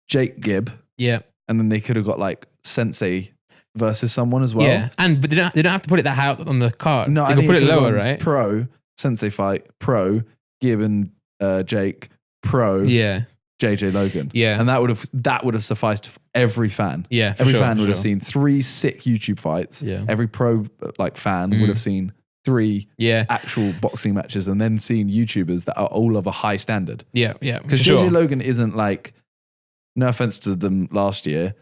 [SPEAKER 2] Jake Gibb, and then they could have got like Sensei versus someone as well.
[SPEAKER 1] Yeah, but they don't have to put it that high up on the card.
[SPEAKER 2] No,
[SPEAKER 1] they can put it lower, right?
[SPEAKER 2] Pro Sensei fight, pro Gibb and Jake, pro JJ Logan.
[SPEAKER 1] Yeah,
[SPEAKER 2] and that would have sufficed for every fan.
[SPEAKER 1] Yeah,
[SPEAKER 2] every fan would have seen 3 sick YouTube fights.
[SPEAKER 1] Yeah,
[SPEAKER 2] every pro like fan would have seen 3 actual boxing matches, and then seen YouTubers that are all of a high standard.
[SPEAKER 1] Yeah.
[SPEAKER 2] Because JJ Logan isn't like, no offense to them last year,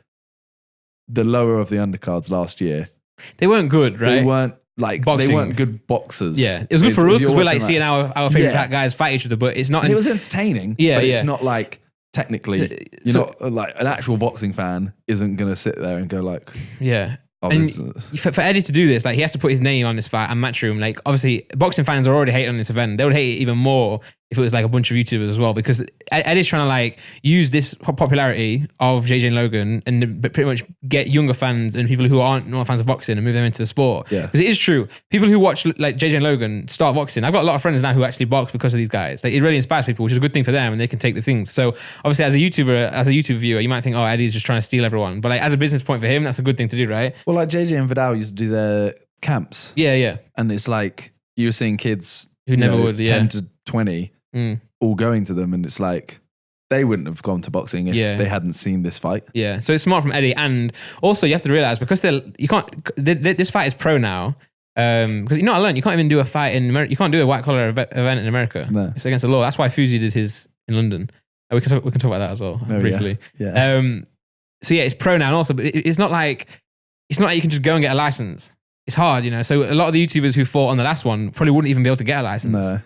[SPEAKER 2] the lower of the undercards last year.
[SPEAKER 1] They weren't good, right?
[SPEAKER 2] They weren't like boxing. They weren't good boxers.
[SPEAKER 1] Yeah, it was good for us because we're like seeing our favorite guys fight each other, but it's not.
[SPEAKER 2] And it was entertaining. Yeah, but it's not like technically. You're not like an actual boxing fan isn't gonna sit there and go like, And for Eddie to do this, like he has to put his name on this fight and Matchroom. Like obviously, boxing fans are already hating on this event. They would hate it even more
[SPEAKER 1] if it was like a bunch of YouTubers as well, because Eddie's trying to like use this popularity of JJ and Logan and pretty much get younger fans and people who aren't not fans of boxing and move them into the sport.
[SPEAKER 2] Yeah.
[SPEAKER 1] Because it is true. People who watch like JJ and Logan start boxing. I've got a lot of friends now who actually box because of these guys. Like, it really inspires people, which is a good thing for them, and they can take the things. So obviously as a YouTube viewer, you might think, oh, Eddie's just trying to steal everyone. But like as a business point for him, that's a good thing to do, right?
[SPEAKER 2] Well, like JJ and Vidal used to do their camps.
[SPEAKER 1] Yeah.
[SPEAKER 2] And it's like you were seeing kids
[SPEAKER 1] Who never would,
[SPEAKER 2] 10 to 20 all going to them, and it's like they wouldn't have gone to boxing if they hadn't seen this fight.
[SPEAKER 1] Yeah, so it's smart from Eddie, and also you have to realize because this fight is pro now. Because I learned you can't even do a fight in America. You can't do a white collar event in America.
[SPEAKER 2] No.
[SPEAKER 1] It's against the law. That's why Fuzi did his in London. We can talk about that as well briefly.
[SPEAKER 2] Yeah.
[SPEAKER 1] So yeah, it's pro now, and also, but it's not like you can just go and get a license. It's hard, So a lot of the YouTubers who fought on the last one probably wouldn't even be able to get a license.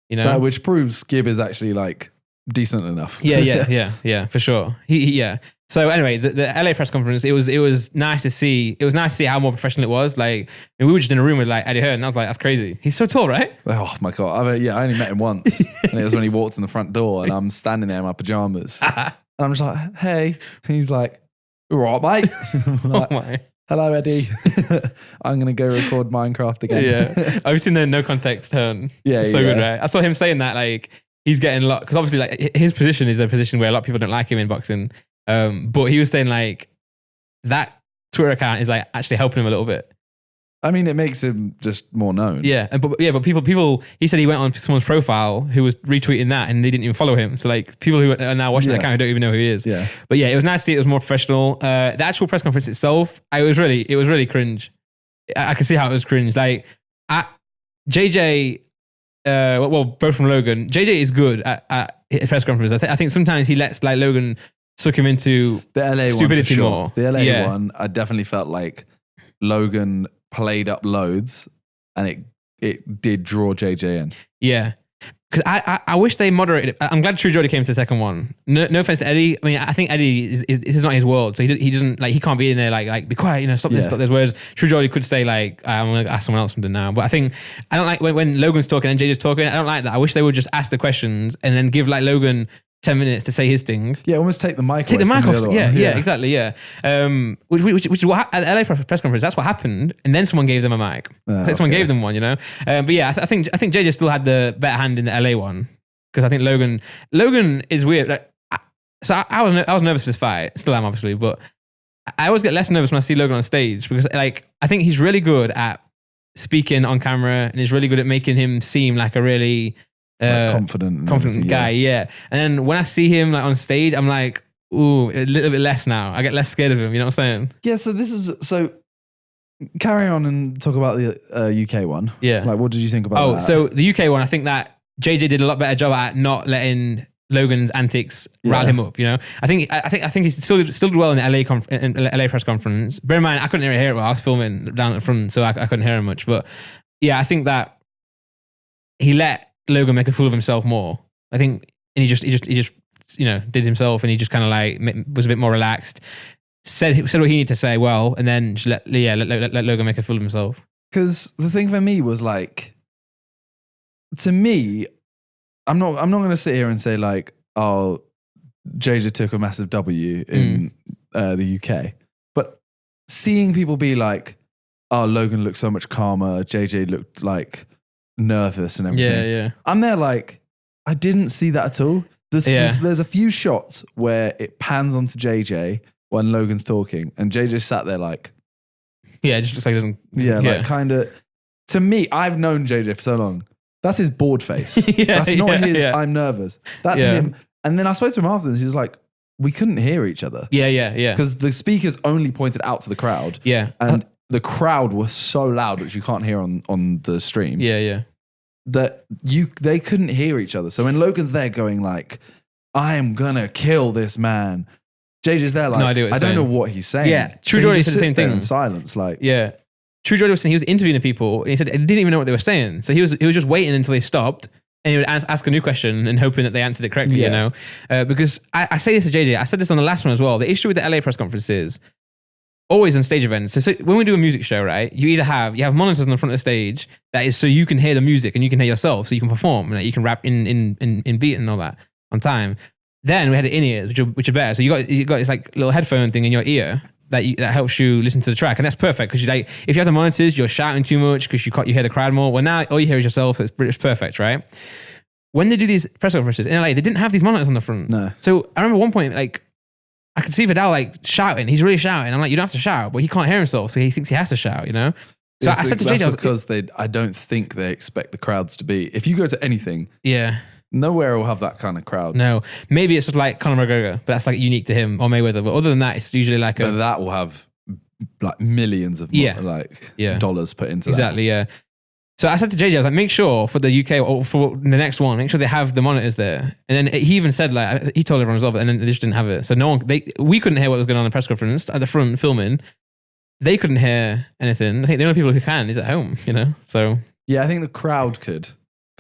[SPEAKER 2] No. Which proves Gib is actually like decent enough.
[SPEAKER 1] Yeah, for sure. Yeah. So anyway, the LA press conference, it was nice to see. It was nice to see how more professional it was. Like, we were just in a room with like Eddie Hearn, and I was like, that's crazy. He's so tall, right?
[SPEAKER 2] Oh my God. I only met him once. And it was when he walked in the front door and I'm standing there in my pajamas. And I'm just like, hey. And he's like, all right, mate. Like,
[SPEAKER 1] oh my.
[SPEAKER 2] Hello, Eddie. I'm going to go record Minecraft again.
[SPEAKER 1] Yeah. I've seen the no context Hearn.
[SPEAKER 2] Yeah.
[SPEAKER 1] So good, right? I saw him saying that, like, he's getting a lot, because obviously like his position is a position where a lot of people don't like him in boxing. But he was saying like that Twitter account is like actually helping him a little bit.
[SPEAKER 2] I mean, it makes him just more known.
[SPEAKER 1] Yeah, but people. He said he went on someone's profile who was retweeting that, and they didn't even follow him. So like people who are now watching that account who don't even know who he is.
[SPEAKER 2] Yeah.
[SPEAKER 1] But yeah, it was nice to see it was more professional. The actual press conference itself, it was really cringe. I could see how it was cringe. Like JJ, both from Logan. JJ is good at press conferences. I think sometimes he lets like Logan suck him into
[SPEAKER 2] the LA
[SPEAKER 1] stupidity
[SPEAKER 2] one
[SPEAKER 1] more.
[SPEAKER 2] The LA one, I definitely felt like Logan played up loads, and it did draw JJ in.
[SPEAKER 1] Yeah. Because I wish they moderated it. I'm glad True Geordie came to the second one. No offense to Eddie. I mean, I think Eddie this is not his world, so he doesn't like, he can't be in there like be quiet, stop this. Whereas True Geordie could say like, I'm gonna ask someone else something now. But I don't like when Logan's talking and JJ's talking. I don't like that. I wish they would just ask the questions and then give like Logan 10 minutes to say his thing.
[SPEAKER 2] Yeah, almost take the mic
[SPEAKER 1] off. Yeah, exactly. Yeah. Which is what at the LA press conference, that's what happened, and then someone gave them a mic. Someone gave them one, But yeah, I think JJ still had the better hand in the LA one, because I think Logan is weird. Like, I was nervous for this fight. Still am, obviously, but I always get less nervous when I see Logan on stage, because like I think he's really good at speaking on camera, and he's really good at making him seem like a really confident guy, yeah. And then when I see him like on stage, I'm like, ooh, a little bit less now. I get less scared of him. You know what I'm saying?
[SPEAKER 2] Yeah. So carry on and talk about the UK one.
[SPEAKER 1] Yeah.
[SPEAKER 2] Like, what did you think about that?
[SPEAKER 1] So the UK one, I think that JJ did a lot better job at not letting Logan's antics rile him up. I think he still did well in the LA press conference. Bear in mind, I couldn't really hear it well. I was filming down at the front, so I couldn't hear him much. But yeah, I think that he let Logan make a fool of himself more. I think, and he just did himself, and he just kind of like was a bit more relaxed, said what he needed to say well, and then just let Logan make a fool of himself.
[SPEAKER 2] Because the thing for me was like, to me, I'm not going to sit here and say like, oh, JJ took a massive W in the UK, but seeing people be like, oh, Logan looked so much calmer, JJ looked like nervous and everything.
[SPEAKER 1] Yeah.
[SPEAKER 2] I'm there like, I didn't see that at all. There's a few shots where it pans onto JJ when Logan's talking, and JJ sat there like,
[SPEAKER 1] yeah, it just looks like he doesn't.
[SPEAKER 2] Yeah, like kind of. To me, I've known JJ for so long. That's his bored face. That's not his. I'm nervous. That's him. And then I spoke to him afterwards. He was like, we couldn't hear each other.
[SPEAKER 1] Yeah.
[SPEAKER 2] Because the speakers only pointed out to the crowd.
[SPEAKER 1] Yeah,
[SPEAKER 2] and the crowd was so loud, which you can't hear on the stream.
[SPEAKER 1] Yeah.
[SPEAKER 2] That they couldn't hear each other. So when Logan's there going like, I am gonna kill this man, JJ's there like, no, I don't know what he's saying.
[SPEAKER 1] Yeah, True Geordie said the same thing
[SPEAKER 2] in silence, like,
[SPEAKER 1] yeah. True Geordie was saying he was interviewing the people, and he said he didn't even know what they were saying. So he was just waiting until they stopped, and he would ask a new question and hoping that they answered it correctly. Because I say this to JJ, I said this on the last one as well. The issue with the LA press conference is always on stage events. So when we do a music show, right, you have monitors on the front of the stage that is so you can hear the music and you can hear yourself, so you can perform and you can rap in beat and all that on time. Then we had the in-ears, which are better. So you got this like little headphone thing in your ear that helps you listen to the track, and that's perfect because if you have the monitors, you're shouting too much because you hear the crowd more. Well, now all you hear is yourself. So it's perfect, right? When they do these press conferences in LA, they didn't have these monitors on the front.
[SPEAKER 2] No.
[SPEAKER 1] So I remember one point, like, I could see Vidal like shouting. He's really shouting. I'm like, you don't have to shout, but he can't hear himself, so he thinks he has to shout, you know? So I said to JJ,
[SPEAKER 2] because I don't think they expect the crowds to be. If you go to anything, nowhere will have that kind of crowd.
[SPEAKER 1] No, maybe it's just like Conor McGregor, but that's like unique to him, or Mayweather. But other than that, it's usually like
[SPEAKER 2] but that will have like millions of dollars put into that.
[SPEAKER 1] Exactly, yeah. So I said to JJ, I was like, make sure for the UK or for the next one, make sure they have the monitors there. And then he even said, like, he told everyone as well, but then they just didn't have it. So we couldn't hear what was going on in the press conference at the front filming. They couldn't hear anything. I think the only people who can is at home, you know? So
[SPEAKER 2] yeah, I think the crowd could.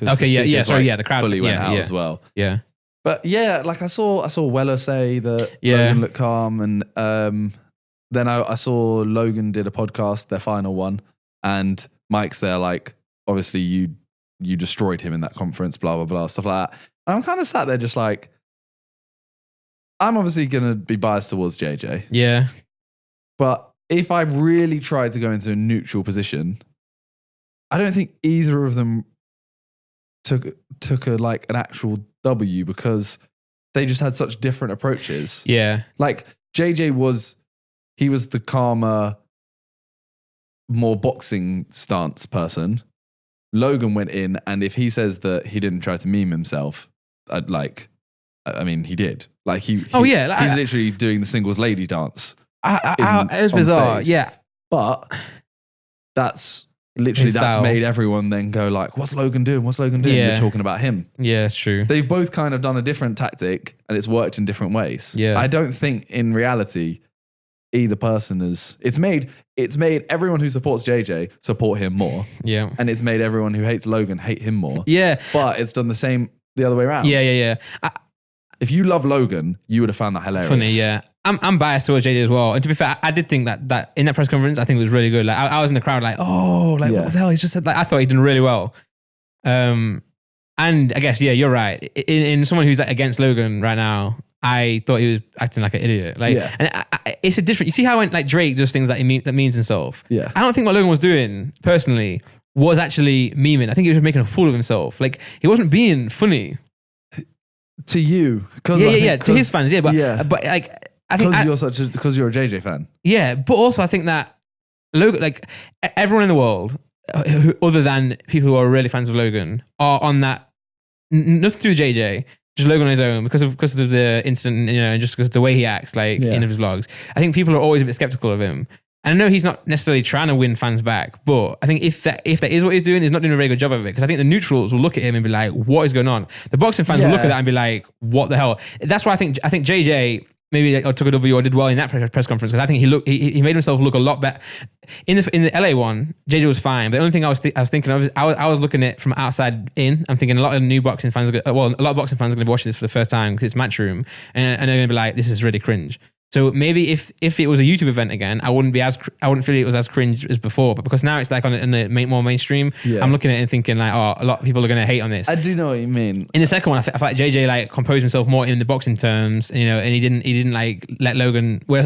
[SPEAKER 1] Okay, the crowd
[SPEAKER 2] fully went out as well.
[SPEAKER 1] Yeah.
[SPEAKER 2] But yeah, like I saw Weller say that Logan looked calm, and then I saw Logan did a podcast, their final one, and Mike's there like, obviously you destroyed him in that conference, blah, blah, blah, stuff like that. And I'm kind of sat there just like, I'm obviously going to be biased towards JJ.
[SPEAKER 1] Yeah.
[SPEAKER 2] But if I really tried to go into a neutral position, I don't think either of them took a like an actual W because they just had such different approaches.
[SPEAKER 1] Yeah.
[SPEAKER 2] Like JJ was the calmer, more boxing stance person. Logan went in, and if he says that he didn't try to meme himself, he did. Like he's literally doing the singles lady dance.
[SPEAKER 1] It was bizarre, yeah.
[SPEAKER 2] But that's made everyone then go like, "What's Logan doing? What's Logan doing?"
[SPEAKER 1] Yeah.
[SPEAKER 2] They're talking about him.
[SPEAKER 1] Yeah, it's true.
[SPEAKER 2] They've both kind of done a different tactic, and it's worked in different ways.
[SPEAKER 1] Yeah,
[SPEAKER 2] I don't think in reality either person is. It's made everyone who supports JJ support him more.
[SPEAKER 1] Yeah.
[SPEAKER 2] And it's made everyone who hates Logan hate him more.
[SPEAKER 1] Yeah.
[SPEAKER 2] But it's done the same the other way around.
[SPEAKER 1] Yeah.
[SPEAKER 2] If you love Logan, you would have found that hilarious.
[SPEAKER 1] Funny, yeah. I'm biased towards JJ as well. And to be fair, I did think that in that press conference, I think it was really good. Like I was in the crowd like, what the hell? He just said, like, I thought he did really well. And I guess, yeah, you're right. In someone who's like against Logan right now, I thought he was acting like an idiot. Like, and it's a different. You see how when like Drake does things that means himself.
[SPEAKER 2] Yeah.
[SPEAKER 1] I don't think what Logan was doing personally was actually memeing. I think he was just making a fool of himself. Like he wasn't being funny
[SPEAKER 2] to you.
[SPEAKER 1] To his fans. Yeah, but like I think
[SPEAKER 2] because you're a JJ fan.
[SPEAKER 1] Yeah, but also I think that Logan, like everyone in the world, other than people who are really fans of Logan, are on that. Nothing to do with JJ. Just Logan on his own because of the incident, you know, and just because of the way he acts, like in his vlogs. I think people are always a bit skeptical of him. And I know he's not necessarily trying to win fans back, but I think if that is what he's doing, he's not doing a very good job of it. Because I think the neutrals will look at him and be like, "What is going on?" The boxing fans will look at that and be like, "What the hell?" That's why I think JJ maybe took a W or did well in that press conference because I think he made himself look a lot better. In the LA one, JJ was fine. But the only thing I was thinking of is I was looking at it from outside in. I'm thinking a lot of new boxing fans a lot of boxing fans are going to be watching this for the first time because it's Matchroom, and they're going to be like, "This is really cringe." So maybe if it was a YouTube event again, I wouldn't feel it was as cringe as before. But because now it's like on the more mainstream, I'm looking at it and thinking like, oh, a lot of people are going to hate on this.
[SPEAKER 2] I do know what you mean.
[SPEAKER 1] In the second one, I felt like JJ like composed himself more in the boxing terms, you know, and he didn't like let Logan. Whereas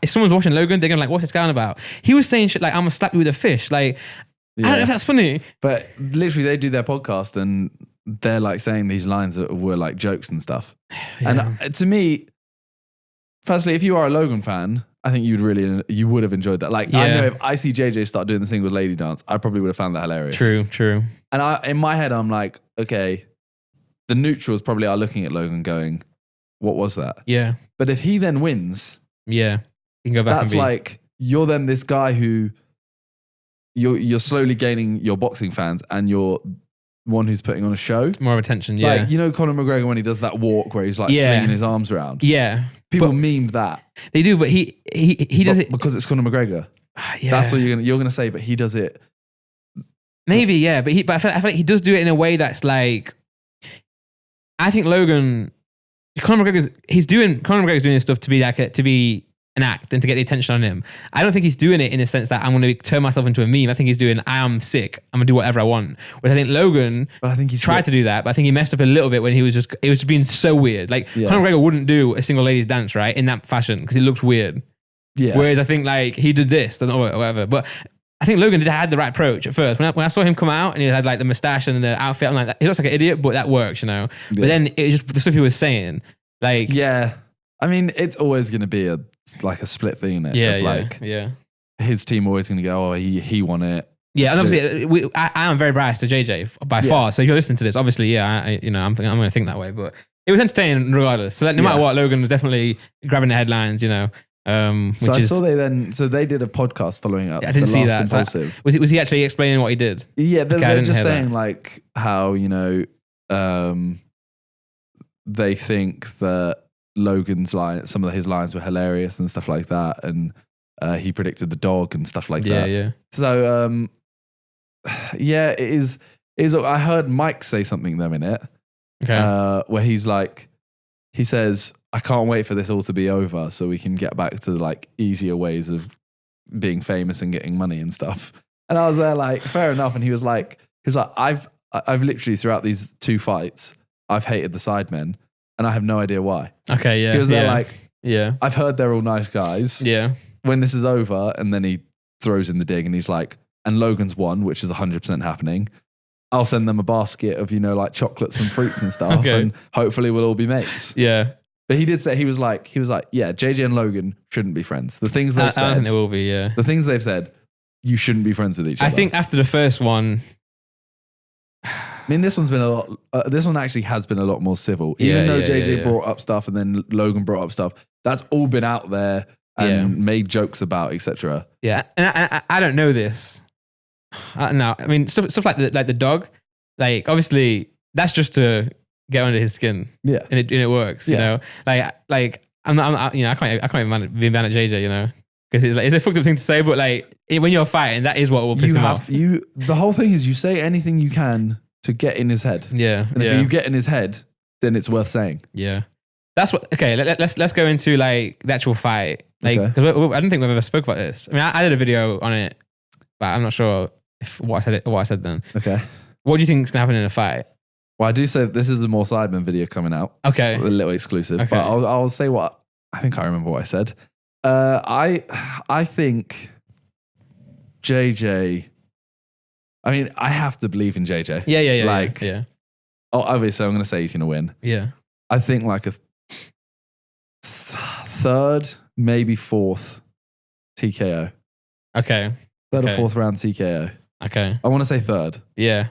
[SPEAKER 1] if someone's watching Logan, they're gonna like, what's this guy on about? He was saying shit like, "I'm gonna slap you with a fish." Like, I don't know if that's funny.
[SPEAKER 2] But literally, they do their podcast and they're like saying these lines that were like jokes and stuff. Yeah. And to me. Firstly, if you are a Logan fan, I think you would have enjoyed that. Like, I know if I see JJ start doing the singles lady dance, I probably would have found that hilarious.
[SPEAKER 1] True.
[SPEAKER 2] And in my head, I'm like, okay, the neutrals probably are looking at Logan going, "What was that?" Yeah. But if he then wins,
[SPEAKER 1] you can go back. That's
[SPEAKER 2] like you're then this guy who you're slowly gaining your boxing fans, and you're one who's putting on a show.
[SPEAKER 1] More attention, yeah.
[SPEAKER 2] Like, you know Conor McGregor when he does that walk where he's like slinging his arms around?
[SPEAKER 1] Yeah.
[SPEAKER 2] People memed that.
[SPEAKER 1] They do, but he does it...
[SPEAKER 2] Because it's Conor McGregor. Yeah. That's what you're gonna say, but he does it...
[SPEAKER 1] Maybe, yeah, but I feel like he does do it in a way that's like... I think Conor McGregor's doing this stuff to be like to be an act and to get the attention on him. I don't think he's doing it in a sense that I'm going to turn myself into a meme. I think he's doing, I am sick, I'm going to do whatever I want. Whereas I think Logan tried to do that, but I think he messed up a little bit when it was just being so weird. Like, Conor McGregor wouldn't do a single ladies dance, right, in that fashion because it looked weird. Yeah. Whereas I think like he did this, or whatever. But I think Logan had the right approach at first. When I saw him come out and he had like the mustache and the outfit, I'm like, he looks like an idiot, but that works, you know. Yeah. But then it was just the stuff he was saying, like,
[SPEAKER 2] yeah. I mean, it's always going to be a split thing, isn't it?
[SPEAKER 1] Yeah,
[SPEAKER 2] his team always going to go, oh, he won it.
[SPEAKER 1] Yeah, and obviously, I am very biased to JJ by far. So if you're listening to this, obviously, I'm going to think that way. But it was entertaining regardless. So no matter what, Logan was definitely grabbing the headlines, you know.
[SPEAKER 2] So I saw they did a podcast following up.
[SPEAKER 1] I didn't see that. So was he actually explaining what he did?
[SPEAKER 2] Yeah, they're just saying like how, you know, they think that Logan's line, some of his lines were hilarious and stuff like that, and he predicted the dog and stuff like that.
[SPEAKER 1] Yeah.
[SPEAKER 2] So it is. I heard Mike say something though in it, where he says, "I can't wait for this all to be over so we can get back to like easier ways of being famous and getting money and stuff." And I was there like, fair enough. And he was like, I've literally throughout these 2 fights, I've hated the sidemen. And I have no idea why.
[SPEAKER 1] Okay, yeah.
[SPEAKER 2] Because they're I've heard they're all nice guys.
[SPEAKER 1] Yeah.
[SPEAKER 2] When this is over, and then he throws in the dig and he's like, and Logan's won, which is 100% happening. I'll send them a basket of, you know, like chocolates and fruits and stuff. And hopefully we'll all be mates.
[SPEAKER 1] Yeah.
[SPEAKER 2] But he did say, he was like, yeah, JJ and Logan shouldn't be friends. The things they've said.
[SPEAKER 1] I don't think they will be, yeah.
[SPEAKER 2] The things they've said, you shouldn't be friends with each other.
[SPEAKER 1] I think after the first one,
[SPEAKER 2] I mean, this one's been a lot. This one actually has been a lot more civil. Even though JJ brought up stuff and then Logan brought up stuff, that's all been out there and made jokes about, etc.
[SPEAKER 1] Yeah, and I don't know this. No, I mean stuff like the dog. Like obviously that's just to get under his skin.
[SPEAKER 2] Yeah,
[SPEAKER 1] and it works. You know, like I'm not. You know, I can't even be mad at JJ. You know. Because it's a fucked up thing to say, but like when you're fighting, that is what will piss him off.
[SPEAKER 2] The whole thing is you say anything you can to get in his head.
[SPEAKER 1] Yeah.
[SPEAKER 2] And if you get in his head, then it's worth saying.
[SPEAKER 1] Yeah. That's what, okay, let's go into like the actual fight. Like, because I don't think we've ever spoke about this. I mean, I did a video on it, but I'm not sure what I said then.
[SPEAKER 2] Okay.
[SPEAKER 1] What do you think is going to happen in a fight?
[SPEAKER 2] Well, I do say this is a more Sidemen video coming out.
[SPEAKER 1] Okay.
[SPEAKER 2] A little exclusive. Okay. But I'll say what, I think I remember what I said. I think JJ, I mean, I have to believe in JJ.
[SPEAKER 1] Yeah.
[SPEAKER 2] Like,
[SPEAKER 1] yeah.
[SPEAKER 2] Oh, obviously, I'm going to say he's going to win.
[SPEAKER 1] Yeah.
[SPEAKER 2] I think like a third, maybe fourth TKO.
[SPEAKER 1] Okay.
[SPEAKER 2] Third or fourth round TKO.
[SPEAKER 1] Okay.
[SPEAKER 2] I want to say third.
[SPEAKER 1] Yeah.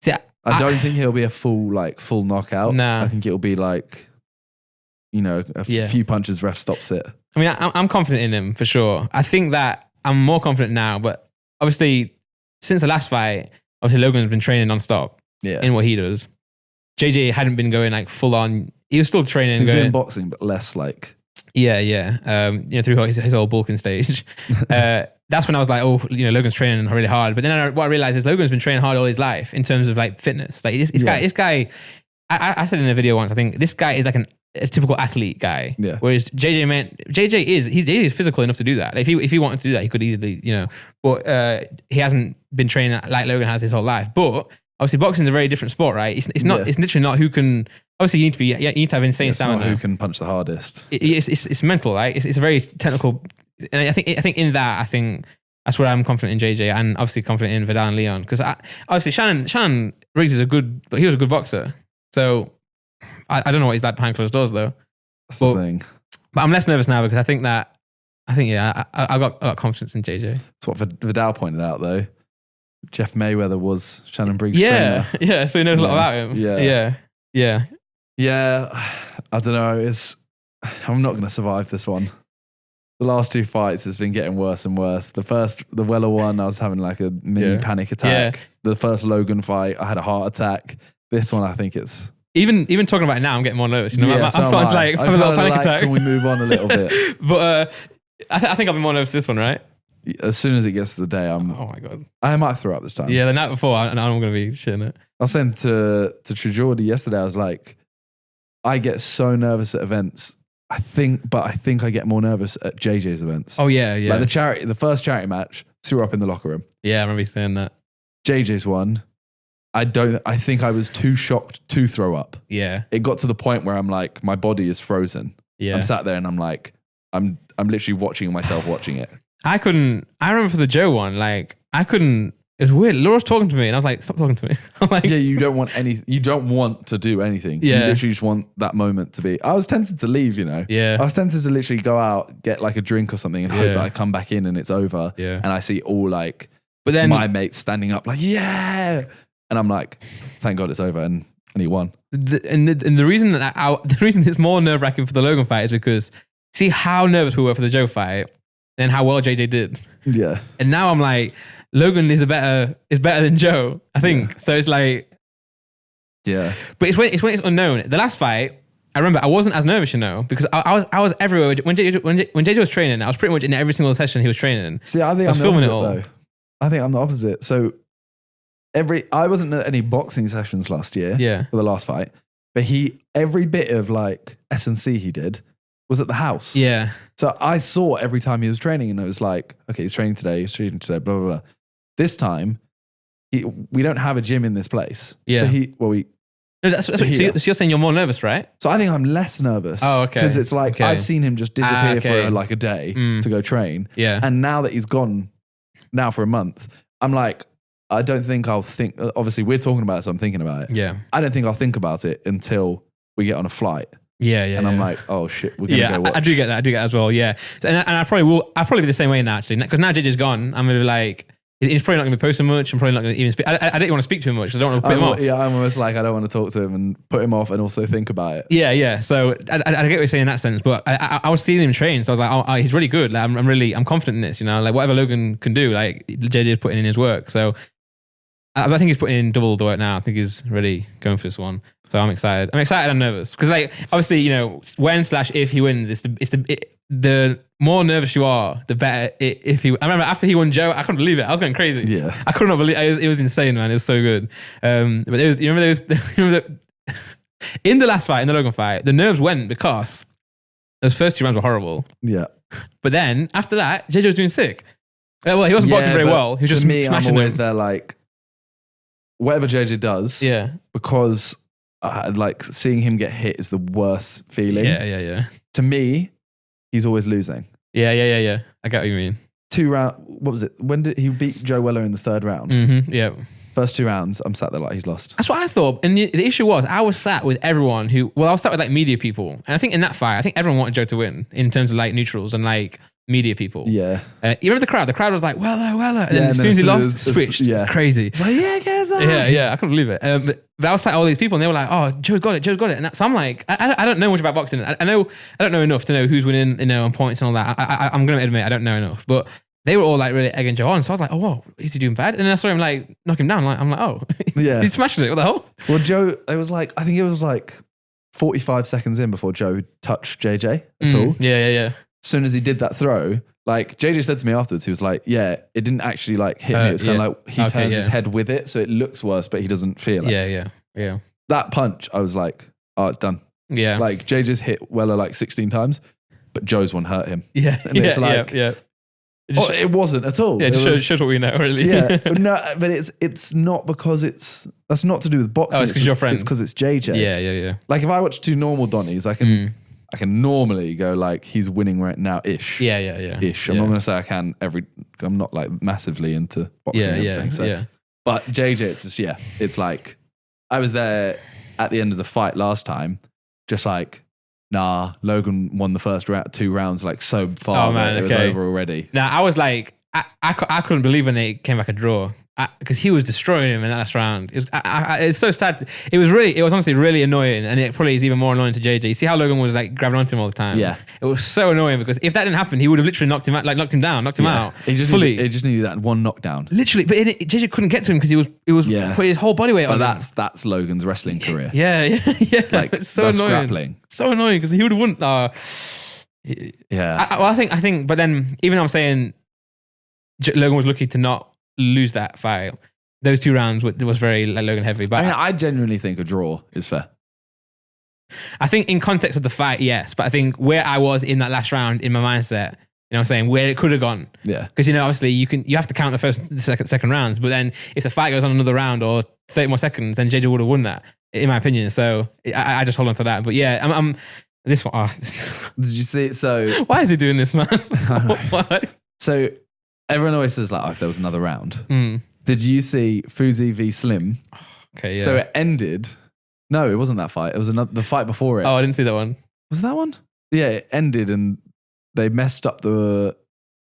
[SPEAKER 1] See,
[SPEAKER 2] I don't think he'll be a full knockout.
[SPEAKER 1] Nah.
[SPEAKER 2] I think it'll be like, you know, a few punches, ref stops it.
[SPEAKER 1] I mean, I'm confident in him for sure. I think that I'm more confident now, but obviously, since the last fight, obviously Logan's been training nonstop in what he does. JJ hadn't been going like full on. He was still training.
[SPEAKER 2] He was doing boxing, but less like.
[SPEAKER 1] Yeah. You know, through his whole bulking stage. That's when I was like, oh, you know, Logan's training really hard. But then what I realized is Logan's been training hard all his life in terms of like fitness. Like this guy, I said in a video once, I think this guy is like a typical athlete guy. Yeah. Whereas JJ is physical enough to do that. Like if he wanted to do that, he could easily, you know. But he hasn't been training like Logan has his whole life. But obviously, boxing is a very different sport, right? It's not. It's literally not who can. Obviously, you need to have insane stamina.
[SPEAKER 2] It's not who can punch the hardest.
[SPEAKER 1] It's mental, right? It's a very technical. And I think in that, I think that's where I'm confident in JJ and obviously confident in Vidal and Leon because obviously Shannon Riggs is but he was a good boxer. So I don't know what he's like behind closed doors though.
[SPEAKER 2] That's the thing.
[SPEAKER 1] But I'm less nervous now because I think I got confidence in JJ.
[SPEAKER 2] That's what Vidal pointed out though. Jeff Mayweather was Shannon Briggs' trainer.
[SPEAKER 1] Yeah, so he knows a lot about him.
[SPEAKER 2] Yeah. I don't know. I'm not going to survive this one. The last two fights, it's been getting worse and worse. The Weller one, I was having like a mini panic attack. The first Logan fight, I had a heart attack. This one, I think it's... Even talking about it now, I'm getting more nervous. You know, I'm starting to like have a little panic attack. Can we move on a little bit?
[SPEAKER 1] But I think I'll be more nervous this one, right?
[SPEAKER 2] As soon as it gets to the day,
[SPEAKER 1] oh my God.
[SPEAKER 2] I might throw up this time.
[SPEAKER 1] Yeah, the night before, I'm going to be shitting it.
[SPEAKER 2] I was saying to Trujordi yesterday, I was like, I get so nervous at events. I think I get more nervous at JJ's events.
[SPEAKER 1] Oh yeah, yeah.
[SPEAKER 2] Like the first charity match, threw up in the locker room.
[SPEAKER 1] Yeah, I remember you saying that.
[SPEAKER 2] JJ's one, I think I was too shocked to throw up.
[SPEAKER 1] Yeah.
[SPEAKER 2] It got to the point where I'm like, my body is frozen.
[SPEAKER 1] Yeah.
[SPEAKER 2] I'm sat there and I'm like, I'm literally watching myself watching it.
[SPEAKER 1] I remember for the Joe one, like, it was weird. Laura was talking to me and I was like, stop talking to me. I'm like,
[SPEAKER 2] yeah, you don't want to do anything.
[SPEAKER 1] Yeah.
[SPEAKER 2] You literally just want that moment to be. I was tempted to leave, you know.
[SPEAKER 1] Yeah.
[SPEAKER 2] I was tempted to literally go out, get like a drink or something and hope that I come back in and it's over.
[SPEAKER 1] Yeah.
[SPEAKER 2] And I see all like,
[SPEAKER 1] but then
[SPEAKER 2] my mates standing up like, yeah. And I'm like, thank God it's over. And he won.
[SPEAKER 1] The reason that the reason it's more nerve wracking for the Logan fight is because see how nervous we were for the Joe fight and how well JJ did.
[SPEAKER 2] Yeah.
[SPEAKER 1] And now I'm like, Logan is better than Joe, I think. Yeah. So it's like,
[SPEAKER 2] yeah.
[SPEAKER 1] But it's when it's unknown. The last fight, I remember I wasn't as nervous, you know, because I was everywhere when JJ was training. I was pretty much in every single session he was training.
[SPEAKER 2] See, I think I'm the opposite, though. I think I'm the opposite. So I wasn't at any boxing sessions last year.
[SPEAKER 1] Yeah.
[SPEAKER 2] For the last fight, but every bit of like S&C he did was at the house.
[SPEAKER 1] Yeah.
[SPEAKER 2] So I saw every time he was training, and it was like, okay, he's training today, blah blah blah. This time, we don't have a gym in this place.
[SPEAKER 1] Yeah.
[SPEAKER 2] So
[SPEAKER 1] that's so you're saying you're more nervous, right?
[SPEAKER 2] So I think I'm less nervous.
[SPEAKER 1] Oh, okay.
[SPEAKER 2] Because it's like I've seen him just disappear for like a day to go train.
[SPEAKER 1] Yeah.
[SPEAKER 2] And now that he's gone now for a month, I'm like, I don't think I'll think. Obviously, we're talking about it, so I'm thinking about it.
[SPEAKER 1] Yeah.
[SPEAKER 2] I don't think I'll think about it until we get on a flight.
[SPEAKER 1] Yeah, yeah.
[SPEAKER 2] And I'm like, oh shit, we're gonna go watch.
[SPEAKER 1] I do get that. I do get that as well. Yeah. And I probably will. I'll probably be the same way now, actually, because now JJ's gone. I'm gonna be like, he's probably not gonna be posting much. I'm probably not gonna even speak. I don't want to speak to him much because I don't want to put him off.
[SPEAKER 2] Yeah, I'm almost like I don't want to talk to him and put him off, and also think about it.
[SPEAKER 1] Yeah, yeah. So I get what you're saying in that sense, but I was seeing him train, so I was like, oh, he's really good. Like, I'm confident in this. You know, like whatever Logan can do, like JJ's putting in his work. So I think he's putting in double the work now. I think he's really going for this one. So I'm excited. I'm excited and nervous because, like, obviously, you know, when/if he wins, the more nervous you are, the better. If he, I remember after he won Joe, I couldn't believe it. I was going crazy.
[SPEAKER 2] Yeah,
[SPEAKER 1] I could not believe it. It was insane, man. It was so good. But you remember in the last fight, in the Logan fight, the nerves went because those first 2 rounds were horrible.
[SPEAKER 2] Yeah,
[SPEAKER 1] but then after that, JJ was doing sick. Well, he wasn't boxing very well. He was just
[SPEAKER 2] me.
[SPEAKER 1] Smashing
[SPEAKER 2] I'm always
[SPEAKER 1] him.
[SPEAKER 2] there, like whatever JJ does.
[SPEAKER 1] Yeah,
[SPEAKER 2] because. Like seeing him get hit is the worst feeling.
[SPEAKER 1] Yeah.
[SPEAKER 2] To me, he's always losing.
[SPEAKER 1] Yeah. I get what you mean.
[SPEAKER 2] 2 rounds. What was it? When did he beat Joe Weller in the 3rd round?
[SPEAKER 1] Mm-hmm, yeah.
[SPEAKER 2] First 2 rounds, I'm sat there like he's lost.
[SPEAKER 1] That's what I thought. And the issue was, I was sat with everyone I was sat with like media people. And I think in that fight, I think everyone wanted Joe to win in terms of like neutrals and like media people.
[SPEAKER 2] Yeah.
[SPEAKER 1] You remember the crowd? The crowd was like, Weller. And then as soon as he lost, switched. It's crazy.
[SPEAKER 2] It's like, yeah, KSI.
[SPEAKER 1] Yeah. I couldn't believe it. But I was like all these people and they were like, oh, Joe's got it. And so I'm like, I don't know much about boxing. I don't know enough to know who's winning, you know, on points and all that. I'm going to admit I don't know enough. But they were all like really egging Joe on. So I was like, oh, whoa, is he doing bad? And then I saw him like knock him down. I'm like, oh,
[SPEAKER 2] yeah.
[SPEAKER 1] He smashed it. What the hell?
[SPEAKER 2] Well, Joe, I think it was like 45 seconds in before Joe touched JJ at all.
[SPEAKER 1] Yeah.
[SPEAKER 2] As soon as he did that throw, like JJ said to me afterwards, he was like, yeah, it didn't actually like hit me. It's kind of like he turns his head with it. So it looks worse, but he doesn't feel it. Yeah. That punch, I was like, oh, it's done.
[SPEAKER 1] Yeah.
[SPEAKER 2] Like JJ's hit Weller like 16 times, but Joe's one hurt him.
[SPEAKER 1] Yeah.
[SPEAKER 2] And it's like, it wasn't at all.
[SPEAKER 1] Yeah, it shows what we know, really.
[SPEAKER 2] Yeah. but it's not because that's not to do with boxing.
[SPEAKER 1] Oh, it's because you're friends.
[SPEAKER 2] It's because it's JJ.
[SPEAKER 1] Yeah.
[SPEAKER 2] Like if I watch 2 normal Donnies, I can normally go like he's winning right now ish.
[SPEAKER 1] Yeah.
[SPEAKER 2] Ish. I'm not going to say I can I'm not like massively into boxing and everything. So. But JJ, it's just, it's like, I was there at the end of the fight last time, just like, nah, Logan won the first 2 rounds like so far.
[SPEAKER 1] Oh man,
[SPEAKER 2] it was over already.
[SPEAKER 1] Now I was like, I couldn't believe when it came back a draw. Because he was destroying him in that last round. It's so sad. It was honestly really annoying, and it probably is even more annoying to JJ. You see how Logan was like grabbing onto him all the time?
[SPEAKER 2] Yeah.
[SPEAKER 1] It was so annoying because if that didn't happen, he would have literally knocked him out, knocked him out.
[SPEAKER 2] It just needed that one knockdown.
[SPEAKER 1] Literally, but JJ couldn't get to him because he was putting his whole body weight on him.
[SPEAKER 2] That's Logan's wrestling career.
[SPEAKER 1] Yeah.
[SPEAKER 2] Like
[SPEAKER 1] it's so annoying.
[SPEAKER 2] Grappling.
[SPEAKER 1] So annoying because he would have won.
[SPEAKER 2] Yeah.
[SPEAKER 1] I think, but then even though I'm saying Logan was lucky to not lose that fight, those 2 rounds was very like Logan heavy. But
[SPEAKER 2] I genuinely think a draw is fair.
[SPEAKER 1] I think in context of the fight, yes. But I think where I was in that last round in my mindset, you know what I'm saying, where it could have gone.
[SPEAKER 2] Yeah.
[SPEAKER 1] Because, you know, obviously you have to count the second rounds. But then if the fight goes on another round or 30 more seconds, then JJ would have won that, in my opinion. So I just hold on to that. But yeah, I'm this one. Oh,
[SPEAKER 2] Did you see it? So
[SPEAKER 1] why is he doing this, man? What?
[SPEAKER 2] So everyone always says like, oh, if there was another round. Did you see Fuzi v Slim?
[SPEAKER 1] Okay, yeah.
[SPEAKER 2] So it ended. No, it wasn't that fight. It was the fight before it.
[SPEAKER 1] Oh, I didn't see that one.
[SPEAKER 2] Was it that one? Yeah, it ended and they messed up the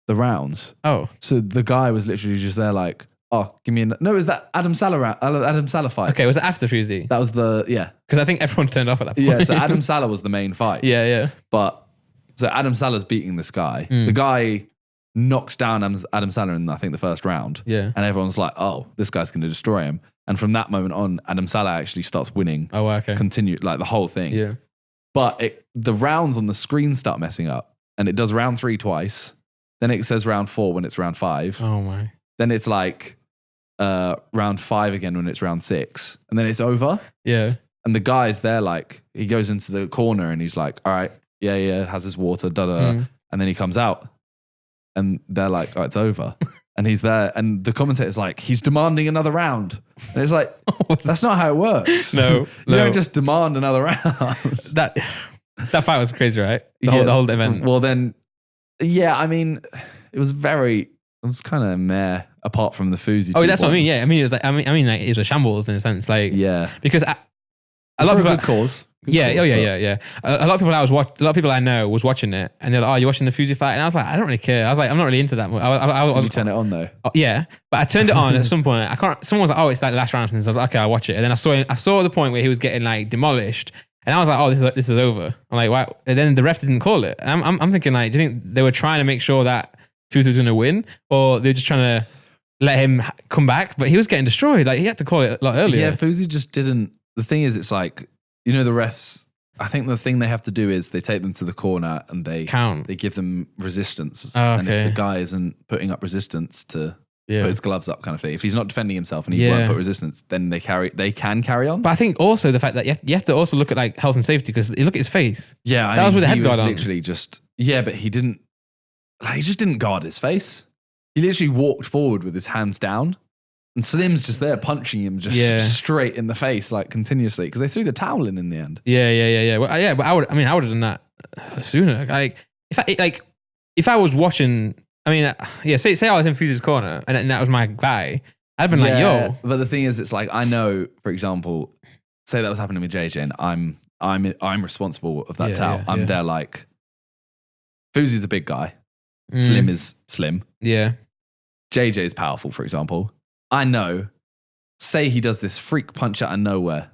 [SPEAKER 2] rounds.
[SPEAKER 1] Oh.
[SPEAKER 2] So the guy was literally just there like, oh, give me no, it was that Adam Salah fight.
[SPEAKER 1] Okay, was it after Fuzi?
[SPEAKER 2] That was yeah.
[SPEAKER 1] Because I think everyone turned off at that point.
[SPEAKER 2] Yeah, so Adam Salah was the main fight.
[SPEAKER 1] Yeah.
[SPEAKER 2] But so Adam Salah's beating this guy. The guy knocks down Adam Salah in, I think, the first round.
[SPEAKER 1] Yeah.
[SPEAKER 2] And everyone's like, oh, this guy's going to destroy him. And from that moment on, Adam Salah actually starts winning.
[SPEAKER 1] Oh, okay.
[SPEAKER 2] Continue, like the whole thing.
[SPEAKER 1] Yeah.
[SPEAKER 2] But the rounds on the screen start messing up. And it does round 3 twice. Then it says round 4 when it's round 5.
[SPEAKER 1] Oh, my.
[SPEAKER 2] Then it's like round 5 again when it's round 6. And then it's over.
[SPEAKER 1] Yeah.
[SPEAKER 2] And the guy's there like, he goes into the corner and he's like, all right, yeah, has his water, And then he comes out. And they're like, oh, it's over. And he's there. And the commentator's like, he's demanding another round. And it's like, that's not how it works.
[SPEAKER 1] No.
[SPEAKER 2] You don't just demand another round.
[SPEAKER 1] That fight was crazy, right? The whole event.
[SPEAKER 2] Well, then, yeah, I mean, it was kind of meh apart from the Fuzi.
[SPEAKER 1] Oh, that's what I mean. Yeah. I mean, it was like, like, it was a shambles in a sense. Like,
[SPEAKER 2] yeah.
[SPEAKER 1] Because a lot of people.
[SPEAKER 2] Good cause.
[SPEAKER 1] Yeah. A lot of people I know was watching it, and they're like, "Oh, you're watching the Fuzi fight?" And I was like, "I don't really care." I was like, "I'm not really into that."
[SPEAKER 2] Did you turn it on though?
[SPEAKER 1] Yeah, but I turned it on at some point. Someone was like, "Oh, it's like the last round." So I was like, "Okay, I'll watch it." And then I saw the point where he was getting like demolished, and I was like, "Oh, this is over." I'm like, "Wow!" And then the ref didn't call it. And I'm thinking like, do you think they were trying to make sure that Fuzi was going to win, or they're just trying to let him come back? But he was getting destroyed. Like he had to call it a lot earlier.
[SPEAKER 2] Yeah, Fuzi just didn't. The thing is, it's like, you know, the refs. I think the thing they have to do is they take them to the corner and they
[SPEAKER 1] count.
[SPEAKER 2] They give them resistance.
[SPEAKER 1] Oh, okay.
[SPEAKER 2] And if the guy isn't putting up resistance to put his gloves up, kind of thing. If he's not defending himself and he won't put resistance, then they can carry on.
[SPEAKER 1] But I think also the fact that you have to also look at like health and safety, because you look at his face.
[SPEAKER 2] Yeah,
[SPEAKER 1] that was with the head guard on.
[SPEAKER 2] Literally just but he just didn't guard his face. He literally walked forward with his hands down. And Slim's just there punching him straight in the face, like continuously, because they threw the towel in the end.
[SPEAKER 1] Yeah. Well, yeah, but I would have done that sooner. Like if I was watching, say I was in Fuzi's corner and that was my guy, I'd been like, yo.
[SPEAKER 2] But the thing is, it's like, I know, for example, say that was happening with JJ, and I'm responsible of that towel. I'm there like, Fuzi's a big guy, Slim is slim.
[SPEAKER 1] Yeah,
[SPEAKER 2] JJ is powerful, for example. I know, say he does this freak punch out of nowhere,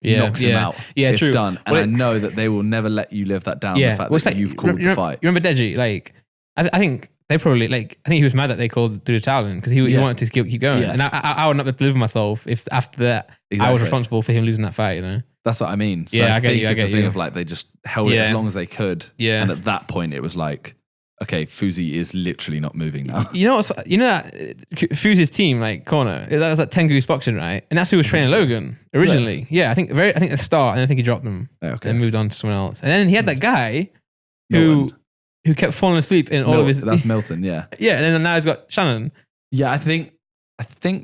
[SPEAKER 2] knocks him out, it's true. Done. And I know that they will never let you live that down, the fact that you've called the fight.
[SPEAKER 1] You remember Deji? Like, I think they probably, like, I think he was mad that they called through the towel in, because he wanted to keep going. Yeah. And I would not be able to live with myself if after that I was responsible for him losing that fight, you know?
[SPEAKER 2] That's what I mean. So
[SPEAKER 1] I get you. I get
[SPEAKER 2] it's a thing of like, they just held it as long as they could.
[SPEAKER 1] Yeah.
[SPEAKER 2] And at that point, it was like, okay, Fuzi is literally not moving now.
[SPEAKER 1] You know that Fuzi's team, like corner, that was like Tengu's boxing, right? And that's who was training Logan originally. Yeah, I think at the start, and I think he dropped them.
[SPEAKER 2] Okay.
[SPEAKER 1] And moved on to someone else. And then he had that guy who kept falling asleep in all of his.
[SPEAKER 2] That's Milton, yeah.
[SPEAKER 1] Yeah, and then now he's got Shannon.
[SPEAKER 2] Yeah, I think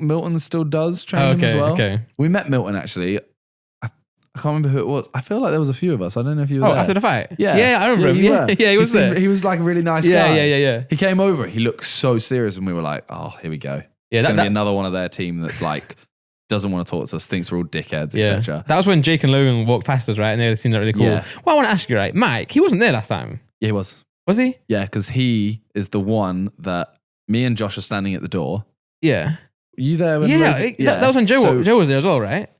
[SPEAKER 2] Milton still does train him as well.
[SPEAKER 1] Okay.
[SPEAKER 2] We met Milton actually. I can't remember who it was. I feel like there was a few of us. I don't know if you were there.
[SPEAKER 1] After the fight?
[SPEAKER 2] Yeah.
[SPEAKER 1] Yeah, I remember him. Yeah, he was there.
[SPEAKER 2] He was like a really nice guy.
[SPEAKER 1] Yeah.
[SPEAKER 2] He came over. He looked so serious and we were like, oh, here we go.
[SPEAKER 1] Yeah,
[SPEAKER 2] it's going to be another one of their team that's like, doesn't want to talk to us, thinks we're all dickheads, etc.
[SPEAKER 1] That was when Jake and Logan walked past us, right? And they seemed like really cool.
[SPEAKER 2] Yeah.
[SPEAKER 1] Well, I want to ask you, right? Mike, he wasn't there last time.
[SPEAKER 2] Yeah, he was.
[SPEAKER 1] Was he?
[SPEAKER 2] Yeah, because he is the one that me and Josh are standing at the door.
[SPEAKER 1] Yeah.
[SPEAKER 2] You there? When
[SPEAKER 1] that was when Joe was there as well, right?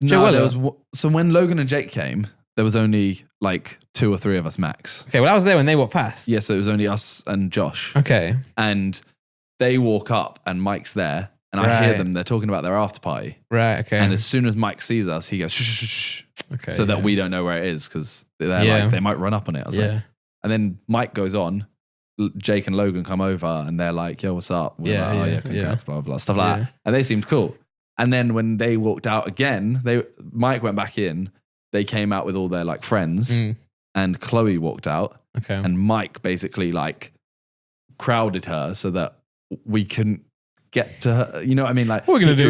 [SPEAKER 2] So when Logan and Jake came, there was only like 2 or 3 of us max.
[SPEAKER 1] Okay, well I was there when they walked past.
[SPEAKER 2] Yeah, so it was only us and Josh.
[SPEAKER 1] Okay.
[SPEAKER 2] And they walk up and Mike's there and I hear them, they're talking about their after party.
[SPEAKER 1] Right, okay.
[SPEAKER 2] And as soon as Mike sees us, he goes, shh, shh, shh,
[SPEAKER 1] okay,
[SPEAKER 2] so that we don't know where it is because they're like, they might run up on it or something. And then Mike goes on, Jake and Logan come over and they're like, yo, what's up? We're like, congrats, blah, blah, stuff like that. And they seemed cool. And then when they walked out again, Mike went back in they came out with all their like friends, and Chloe walked out.
[SPEAKER 1] Okay.
[SPEAKER 2] And Mike basically like crowded her so that we couldn't get to her. You know what I mean? Like,
[SPEAKER 1] what are we gonna do?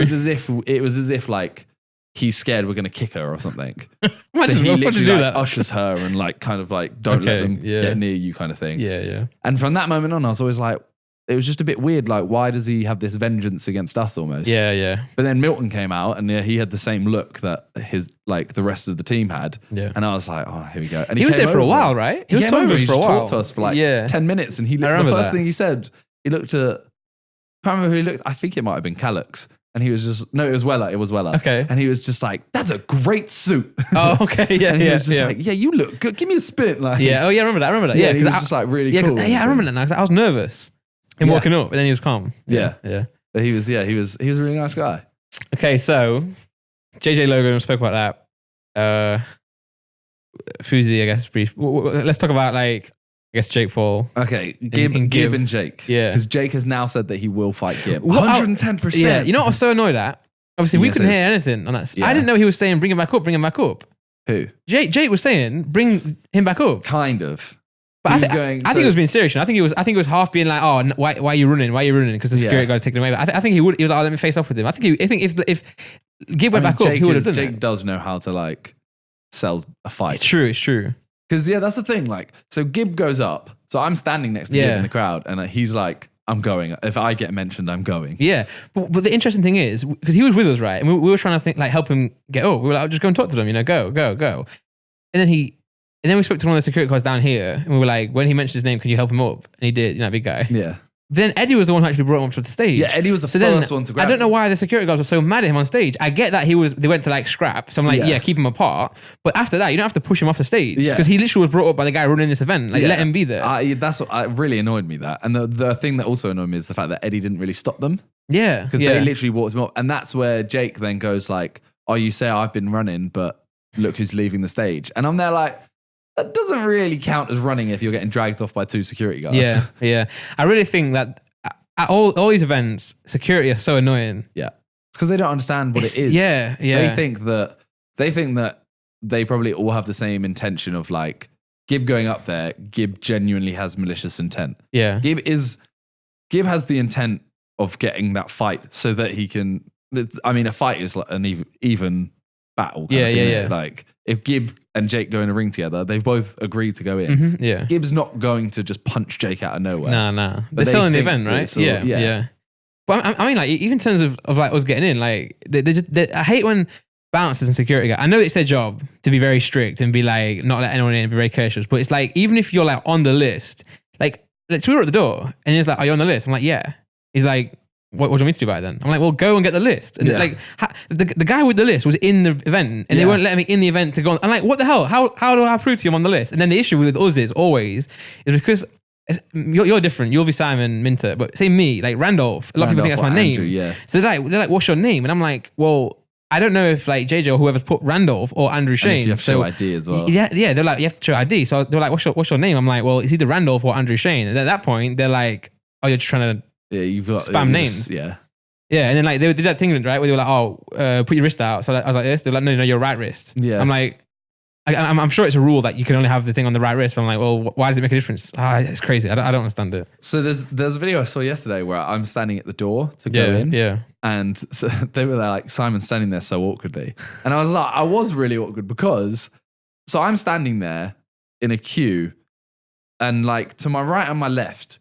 [SPEAKER 2] It was as if like he's scared we're gonna kick her or something.
[SPEAKER 1] So
[SPEAKER 2] he literally
[SPEAKER 1] do
[SPEAKER 2] like
[SPEAKER 1] that?
[SPEAKER 2] ushers her and like kind of like don't let them get near you kind of thing.
[SPEAKER 1] Yeah.
[SPEAKER 2] And from that moment on, I was always like, it was just a bit weird. Like, why does he have this vengeance against us almost?
[SPEAKER 1] Yeah.
[SPEAKER 2] But then Milton came out and he had the same look that his like the rest of the team had.
[SPEAKER 1] Yeah.
[SPEAKER 2] And I was like, oh, here we go. And
[SPEAKER 1] he was there for a while, right?
[SPEAKER 2] He came over. He just talked to us for like
[SPEAKER 1] 10
[SPEAKER 2] 10 minutes. And the first thing he said, he looked at, I can't remember who he looked. I think it might have been Calix. And he was just, no, it was Weller. It was Weller.
[SPEAKER 1] Okay.
[SPEAKER 2] And he was just like, that's a great suit.
[SPEAKER 1] Oh, okay. Yeah.
[SPEAKER 2] And he was just like, yeah, you look good. Give me a spin. Like,
[SPEAKER 1] yeah. Oh, yeah. I remember that.
[SPEAKER 2] Yeah. He was just like really cool.
[SPEAKER 1] Yeah. I remember that now because I was nervous. Him walking up, and then he was calm.
[SPEAKER 2] Yeah. But he was a really nice guy.
[SPEAKER 1] Okay, so JJ Logan spoke about that. Fuzi, I guess, brief. Let's talk about like, I guess Jake Paul.
[SPEAKER 2] Okay, Gib and Jake.
[SPEAKER 1] Yeah,
[SPEAKER 2] because Jake has now said that he will fight Gib. 110%.
[SPEAKER 1] Yeah, you know what I was so annoyed at? Obviously, we couldn't hear anything on that. Yeah. I didn't know he was saying bring him back up.
[SPEAKER 2] Who?
[SPEAKER 1] Jake was saying bring him back up.
[SPEAKER 2] Kind of.
[SPEAKER 1] But I think he was being serious. I think it was half being like, oh, why are you running? Why are you running? Because the security guard taking him away. I think he was like, oh, let me face off with him. I think if Gib went back up, he would have done it.
[SPEAKER 2] Jake does know how to like sell a fight.
[SPEAKER 1] It's true.
[SPEAKER 2] Because that's the thing. Like, so Gib goes up. So I'm standing next to Gib in the crowd, and he's like, I'm going. If I get mentioned, I'm going.
[SPEAKER 1] Yeah, but the interesting thing is because he was with us, right? And we were trying to think like help him get up. We were like, just go and talk to them, go. And then we spoke to one of the security guards down here, and we were like, when he mentioned his name, can you help him up? And he did, big guy.
[SPEAKER 2] Yeah.
[SPEAKER 1] Then Eddie was the one who actually brought him up to the stage.
[SPEAKER 2] Yeah, Eddie was the first one to grab him.
[SPEAKER 1] I don't know why the security guards were so mad at him on stage. I get that they went to like scrap. So I'm like, keep him apart. But after that, you don't have to push him off the stage. Because he literally was brought up by the guy running this event. Like, let him be there.
[SPEAKER 2] That's what really annoyed me, that. And the thing that also annoyed me is the fact that Eddie didn't really stop them.
[SPEAKER 1] Yeah.
[SPEAKER 2] Because they literally walked him up. And that's where Jake then goes like, oh, you say I've been running, but look who's leaving the stage. And I'm there like, that doesn't really count as running if you're getting dragged off by two security guards.
[SPEAKER 1] Yeah. I really think that at all these events, security are so annoying.
[SPEAKER 2] Yeah. It's because they don't understand what it is.
[SPEAKER 1] Yeah.
[SPEAKER 2] They think that they probably all have the same intention of like, Gib going up there, Gib genuinely has malicious intent.
[SPEAKER 1] Yeah.
[SPEAKER 2] Gib has the intent of getting that fight so that he can, I mean, a fight is like an even battle.
[SPEAKER 1] Yeah.
[SPEAKER 2] Like, if Gib and Jake go in a ring together, they've both agreed to go in.
[SPEAKER 1] Mm-hmm, yeah.
[SPEAKER 2] Gib's not going to just punch Jake out of nowhere.
[SPEAKER 1] Nah. They're selling the event, right? Yeah. But I mean, like, even in terms of like us getting in, like, I hate when bouncers and security guys, I know it's their job to be very strict and be like, not let anyone in and be very cautious, but it's like, even if you're like on the list, like, so we were at the door and he's like, are you on the list? I'm like, yeah. He's like, what do you want me to do about it then? I'm like, well, go and get the list. And like, the guy with the list was in the event and they won't let me in the event to go on. I'm like, what the hell? How do I prove to you I'm on the list? And then the issue with us is because you're different. You'll be Simon Minter, but say me, like Randolph. A lot of people think that's my name.
[SPEAKER 2] Andrew,
[SPEAKER 1] So they're like, what's your name? And I'm like, well, I don't know if like JJ or whoever's put Randolph or Andrew Shane.
[SPEAKER 2] And you have to show ID as well.
[SPEAKER 1] Yeah. They're like, you have to show ID. So they're like, what's your name? I'm like, well, it's either Randolph or Andrew Shane. And at that point, they're like, oh, you're just trying to
[SPEAKER 2] you've got
[SPEAKER 1] spam names. Yeah, and then like they did that thing, right, where they were like, oh, put your wrist out. So I was like this. They're like, no, your right wrist.
[SPEAKER 2] Yeah.
[SPEAKER 1] I'm like, I'm sure it's a rule that you can only have the thing on the right wrist. But I'm like, well, why does it make a difference? It's crazy. I don't understand it.
[SPEAKER 2] So there's a video I saw yesterday where I'm standing at the door to go in.
[SPEAKER 1] Yeah.
[SPEAKER 2] And so they were there like, Simon's standing there so awkwardly. And I was like, I was really awkward because, so I'm standing there in a queue and like to my right and my left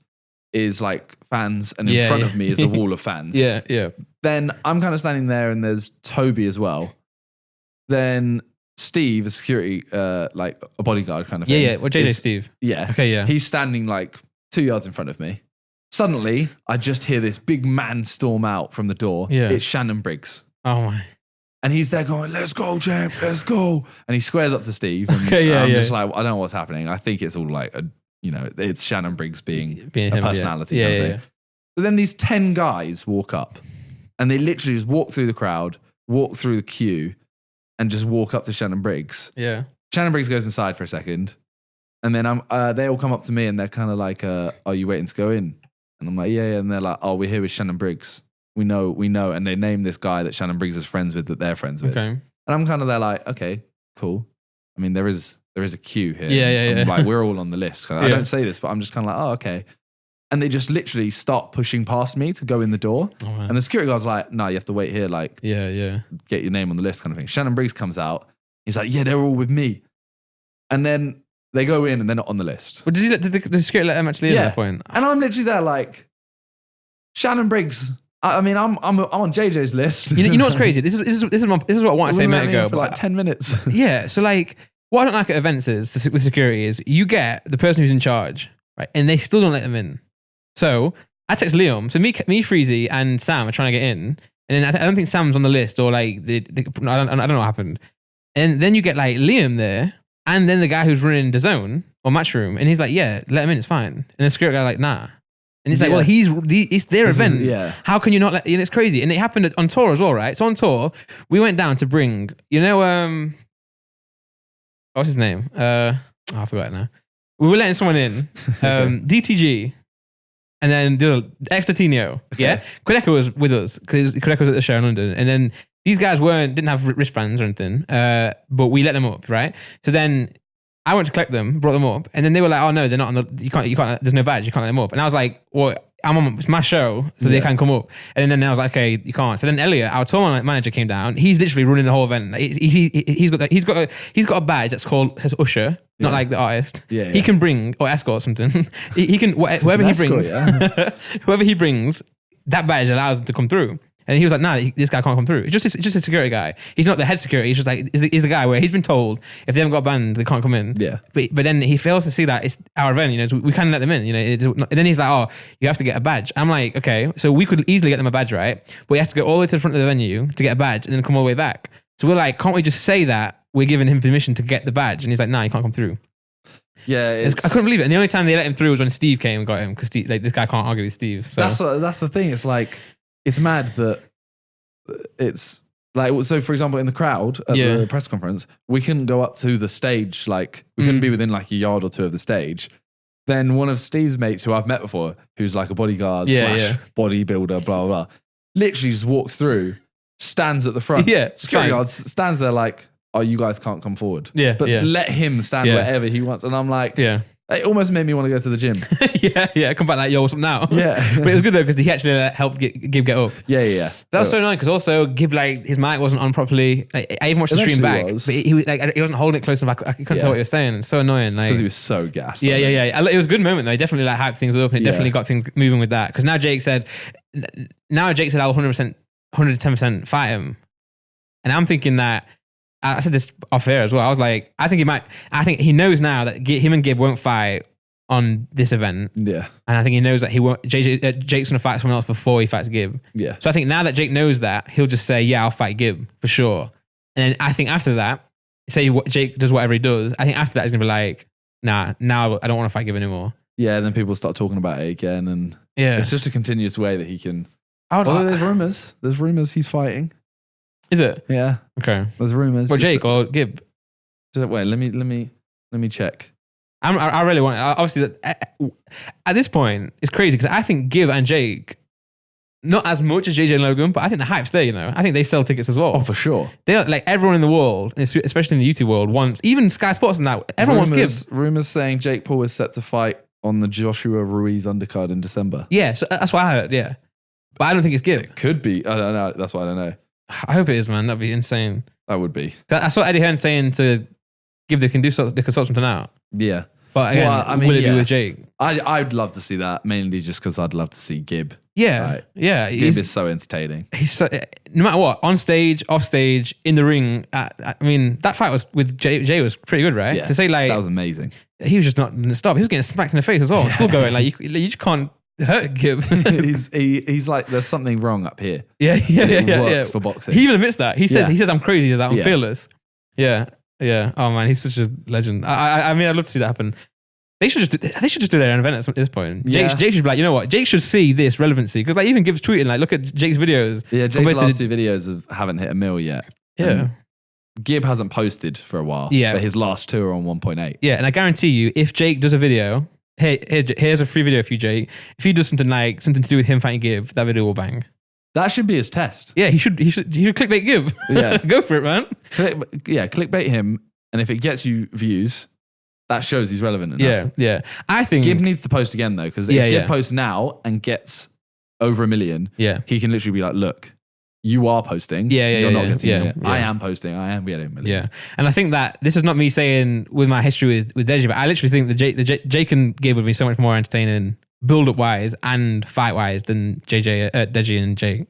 [SPEAKER 2] is like fans and in front of me is a wall of fans.
[SPEAKER 1] Yeah.
[SPEAKER 2] Then I'm kind of standing there and there's Toby as well. Then Steve, a security, like a bodyguard kind of thing.
[SPEAKER 1] Yeah. Well, JJ Steve.
[SPEAKER 2] Yeah.
[SPEAKER 1] Okay, yeah.
[SPEAKER 2] He's standing like 2 yards in front of me. Suddenly, I just hear this big man storm out from the door.
[SPEAKER 1] Yeah.
[SPEAKER 2] It's Shannon Briggs.
[SPEAKER 1] Oh my.
[SPEAKER 2] And he's there going, let's go, champ, let's go. And he squares up to Steve. And I'm just like, I don't know what's happening. I think it's all like, it's Shannon Briggs being a
[SPEAKER 1] him,
[SPEAKER 2] personality. Kind of thing. But then these 10 guys walk up and they literally just walk through the crowd, walk through the queue and just walk up to Shannon Briggs.
[SPEAKER 1] Yeah.
[SPEAKER 2] Shannon Briggs goes inside for a second. And then they all come up to me and they're kind of like, are you waiting to go in? And I'm like, yeah. And they're like, oh, we're here with Shannon Briggs. We know. And they name this guy that Shannon Briggs is friends with, that they're friends with.
[SPEAKER 1] Okay.
[SPEAKER 2] And I'm kind of there like, okay, cool. I mean, there is a queue here.
[SPEAKER 1] Yeah.
[SPEAKER 2] Like, we're all on the list. I don't say this, but I'm just kind of like, oh, okay. And they just literally start pushing past me to go in the door.
[SPEAKER 1] Oh,
[SPEAKER 2] and the security guard's like, no, you have to wait here. Like,
[SPEAKER 1] yeah.
[SPEAKER 2] Get your name on the list kind of thing. Shannon Briggs comes out. He's like, yeah, they're all with me. And then they go in and they're not on the list.
[SPEAKER 1] But did the security let him actually in at that point?
[SPEAKER 2] And I'm literally there like, Shannon Briggs. I mean, I'm on JJ's list.
[SPEAKER 1] You know what's crazy? This is what I wanted to say a minute ago.
[SPEAKER 2] For like 10 minutes.
[SPEAKER 1] Yeah. So like, what I don't like at events is with security is you get the person who's in charge, right? And they still don't let them in. So I text Liam. So me, Freezy, and Sam are trying to get in, and then I don't think Sam's on the list, or like I don't know what happened. And then you get like Liam there, and then the guy who's running the zone or Matchroom, and he's like, "Yeah, let him in, it's fine." And the security guy like, "Nah." And he's like, well, it's their event. How can you not let? And it's crazy. And it happened on tour as well, right? So on tour, we went down to bring, what's his name? I forgot it now. We were letting someone in, DTG, and then the Extra-Tino. Yeah, Quedeca was with us because Quedeca was at the show in London, and then these guys didn't have wristbands or anything, but we let them up, right? So then I went to collect them, brought them up, and then they were like, "Oh no, they're not on the. You can't. There's no badge. You can't let them up." And I was like, "Well, it's my show, so they can come up." And then I was like, "Okay, you can't." So then Elliot, our tour manager, came down. He's literally running the whole event. He's got a badge says Usher, not like the artist.
[SPEAKER 2] Yeah.
[SPEAKER 1] He can bring or escort something. he can whoever he brings, whoever he brings, that badge allows him to come through. And he was like, "Nah, this guy can't come through. It's just a security guy. He's not the head security. He's just like he's the guy where he's been told if they haven't got a band, they can't come in."
[SPEAKER 2] Yeah.
[SPEAKER 1] But then he fails to see that it's our event. So we can't let them in. And then he's like, "Oh, you have to get a badge." I'm like, "Okay, so we could easily get them a badge, right? But we have to go all the way to the front of the venue to get a badge and then come all the way back." So we're like, "Can't we just say that we're giving him permission to get the badge?" And he's like, "Nah, you can't come through."
[SPEAKER 2] Yeah,
[SPEAKER 1] I couldn't believe it. And the only time they let him through was when Steve came and got him because this guy can't argue with Steve. So
[SPEAKER 2] that's the thing. It's like it's mad that. It's like, so for example, in the crowd at the press conference, we couldn't go up to the stage, like we couldn't be within like a yard or two of the stage. Then one of Steve's mates who I've met before, who's like a bodyguard / bodybuilder, blah, blah, blah, literally just walks through, stands at the front.
[SPEAKER 1] Yeah.
[SPEAKER 2] Security guard stands there like, "Oh, you guys can't come forward."
[SPEAKER 1] Yeah.
[SPEAKER 2] But let him stand wherever he wants. And I'm like, it almost made me want to go to the gym.
[SPEAKER 1] Come back like, "Yo, what's up now?"
[SPEAKER 2] Yeah.
[SPEAKER 1] But it was good though because he actually helped Gib get up.
[SPEAKER 2] Yeah.
[SPEAKER 1] That was so annoying because also Gib, like, his mic wasn't on properly. Like, I even watched the stream back, but he was like, he wasn't holding it close enough. I couldn't tell what he was saying. It's so annoying. Like,
[SPEAKER 2] because he was so gassed.
[SPEAKER 1] Yeah. It was a good moment though. He definitely like hyped things up and it definitely got things moving with that. Because now Jake said, "I'll 110% fight him," and I'm thinking that. I said this off air as well. I was like, I think he knows now that him and Gib won't fight on this event.
[SPEAKER 2] Yeah.
[SPEAKER 1] And I think he knows that Jake's going to fight someone else before he fights Gib.
[SPEAKER 2] Yeah.
[SPEAKER 1] So I think now that Jake knows that, he'll just say, "Yeah, I'll fight Gib for sure." And then I think after that, say Jake does whatever he does, I think after that he's going to be like, "Nah, now I don't want to fight Gib anymore."
[SPEAKER 2] Yeah, and then people start talking about it again. And it's just a continuous way that he can... there's rumours. There's rumours he's fighting.
[SPEAKER 1] Is it?
[SPEAKER 2] Yeah.
[SPEAKER 1] Okay.
[SPEAKER 2] There's rumours.
[SPEAKER 1] Well, Jake or Gib?
[SPEAKER 2] Wait, let me check.
[SPEAKER 1] I really want. Obviously, at this point, it's crazy because I think Gib and Jake, not as much as JJ and Logan, but I think the hype's there. I think they sell tickets as well.
[SPEAKER 2] Oh, for sure.
[SPEAKER 1] They are like everyone in the world, especially in the YouTube world, wants even Sky Sports and that. Everyone wants Gib.
[SPEAKER 2] Rumors saying Jake Paul is set to fight on the Joshua Ruiz undercard in December.
[SPEAKER 1] Yeah, so that's what I heard. Yeah, but I don't think it's Gib.
[SPEAKER 2] It could be. I don't know. That's why I don't know.
[SPEAKER 1] I hope it is, man. That'd be insane.
[SPEAKER 2] That would be.
[SPEAKER 1] I saw Eddie Hearn saying to give the consultant out.
[SPEAKER 2] Yeah.
[SPEAKER 1] But again, will it be with Jake?
[SPEAKER 2] I'd love to see that, mainly just because I'd love to see Gib.
[SPEAKER 1] Yeah.
[SPEAKER 2] Right.
[SPEAKER 1] Yeah.
[SPEAKER 2] Gib is so entertaining.
[SPEAKER 1] He's so, no matter what, on stage, off stage, in the ring. I mean, that fight was with Jay was pretty good, right?
[SPEAKER 2] Yeah,
[SPEAKER 1] to say like...
[SPEAKER 2] That was amazing.
[SPEAKER 1] He was just not going to stop. He was getting smacked in the face as well. Still going, like, you just can't hurt Gib.
[SPEAKER 2] he's like, there's something wrong up here.
[SPEAKER 1] Yeah.
[SPEAKER 2] It works for boxing.
[SPEAKER 1] He even admits that. He says I'm crazy. He's like, I'm fearless. Yeah. Oh man, he's such a legend. I mean, I'd love to see that happen. They should just do their own event at this point. Jake should be like, you know what? Jake should see this relevancy because like even Gib's tweeting like, look at Jake's videos.
[SPEAKER 2] Yeah, Jake's last two videos haven't hit 1 mil yet.
[SPEAKER 1] Yeah.
[SPEAKER 2] And Gib hasn't posted for a while. Yeah, but his last two are on 1.8.
[SPEAKER 1] Yeah, and I guarantee you, if Jake does a video, here's a free video for you, Jake. If he does something to do with him fighting Gib, that video will bang.
[SPEAKER 2] That should be his test.
[SPEAKER 1] Yeah, he should clickbait Gib.
[SPEAKER 2] Yeah.
[SPEAKER 1] Go for it, man.
[SPEAKER 2] Clickbait him, and if it gets you views, that shows he's relevant enough.
[SPEAKER 1] Yeah. I think
[SPEAKER 2] Gib needs to post again though, because if Gib posts now and gets over 1 million, he can literally be like, look, you are posting. You're not getting it. I am posting. I am getting 1 million.
[SPEAKER 1] Yeah. And I think that this is not me saying with my history with Deji, but I literally think the Jake and Gib would be so much more entertaining build-up wise and fight-wise than Deji and Jake.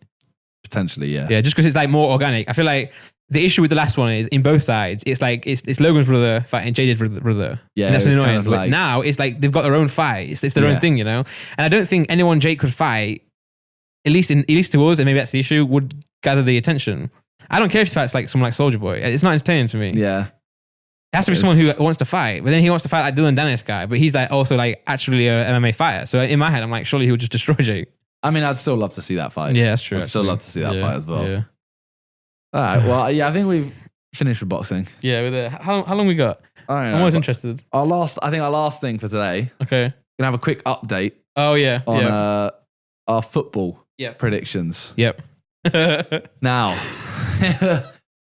[SPEAKER 2] Potentially, yeah.
[SPEAKER 1] Yeah, just because it's like more organic. I feel like the issue with the last one is in both sides, it's like it's Logan's brother fighting JJ's brother.
[SPEAKER 2] Yeah,
[SPEAKER 1] and that's annoying.
[SPEAKER 2] kind of
[SPEAKER 1] But now it's like they've got their own fight. It's their own thing, you know? And I don't think anyone Jake could fight, at least to us, and maybe that's the issue, would gather the attention. I don't care if he fights like someone like Soulja Boy. It's not entertaining to me.
[SPEAKER 2] Yeah.
[SPEAKER 1] It has to be someone who wants to fight, but then he wants to fight like Dylan Dennis guy, but he's like also like actually a MMA fighter. So in my head, I'm like, surely he would just destroy Jake.
[SPEAKER 2] I mean, I'd still love to see that fight.
[SPEAKER 1] Yeah, that's true.
[SPEAKER 2] I'd still love to see that fight as well.
[SPEAKER 1] Yeah.
[SPEAKER 2] All right. Well, yeah, I think we've finished with boxing.
[SPEAKER 1] Yeah. How long we got? I'm always interested.
[SPEAKER 2] Our last thing for today.
[SPEAKER 1] Okay.
[SPEAKER 2] Gonna have a quick update.
[SPEAKER 1] Oh yeah.
[SPEAKER 2] On our football predictions.
[SPEAKER 1] Yep.
[SPEAKER 2] Now,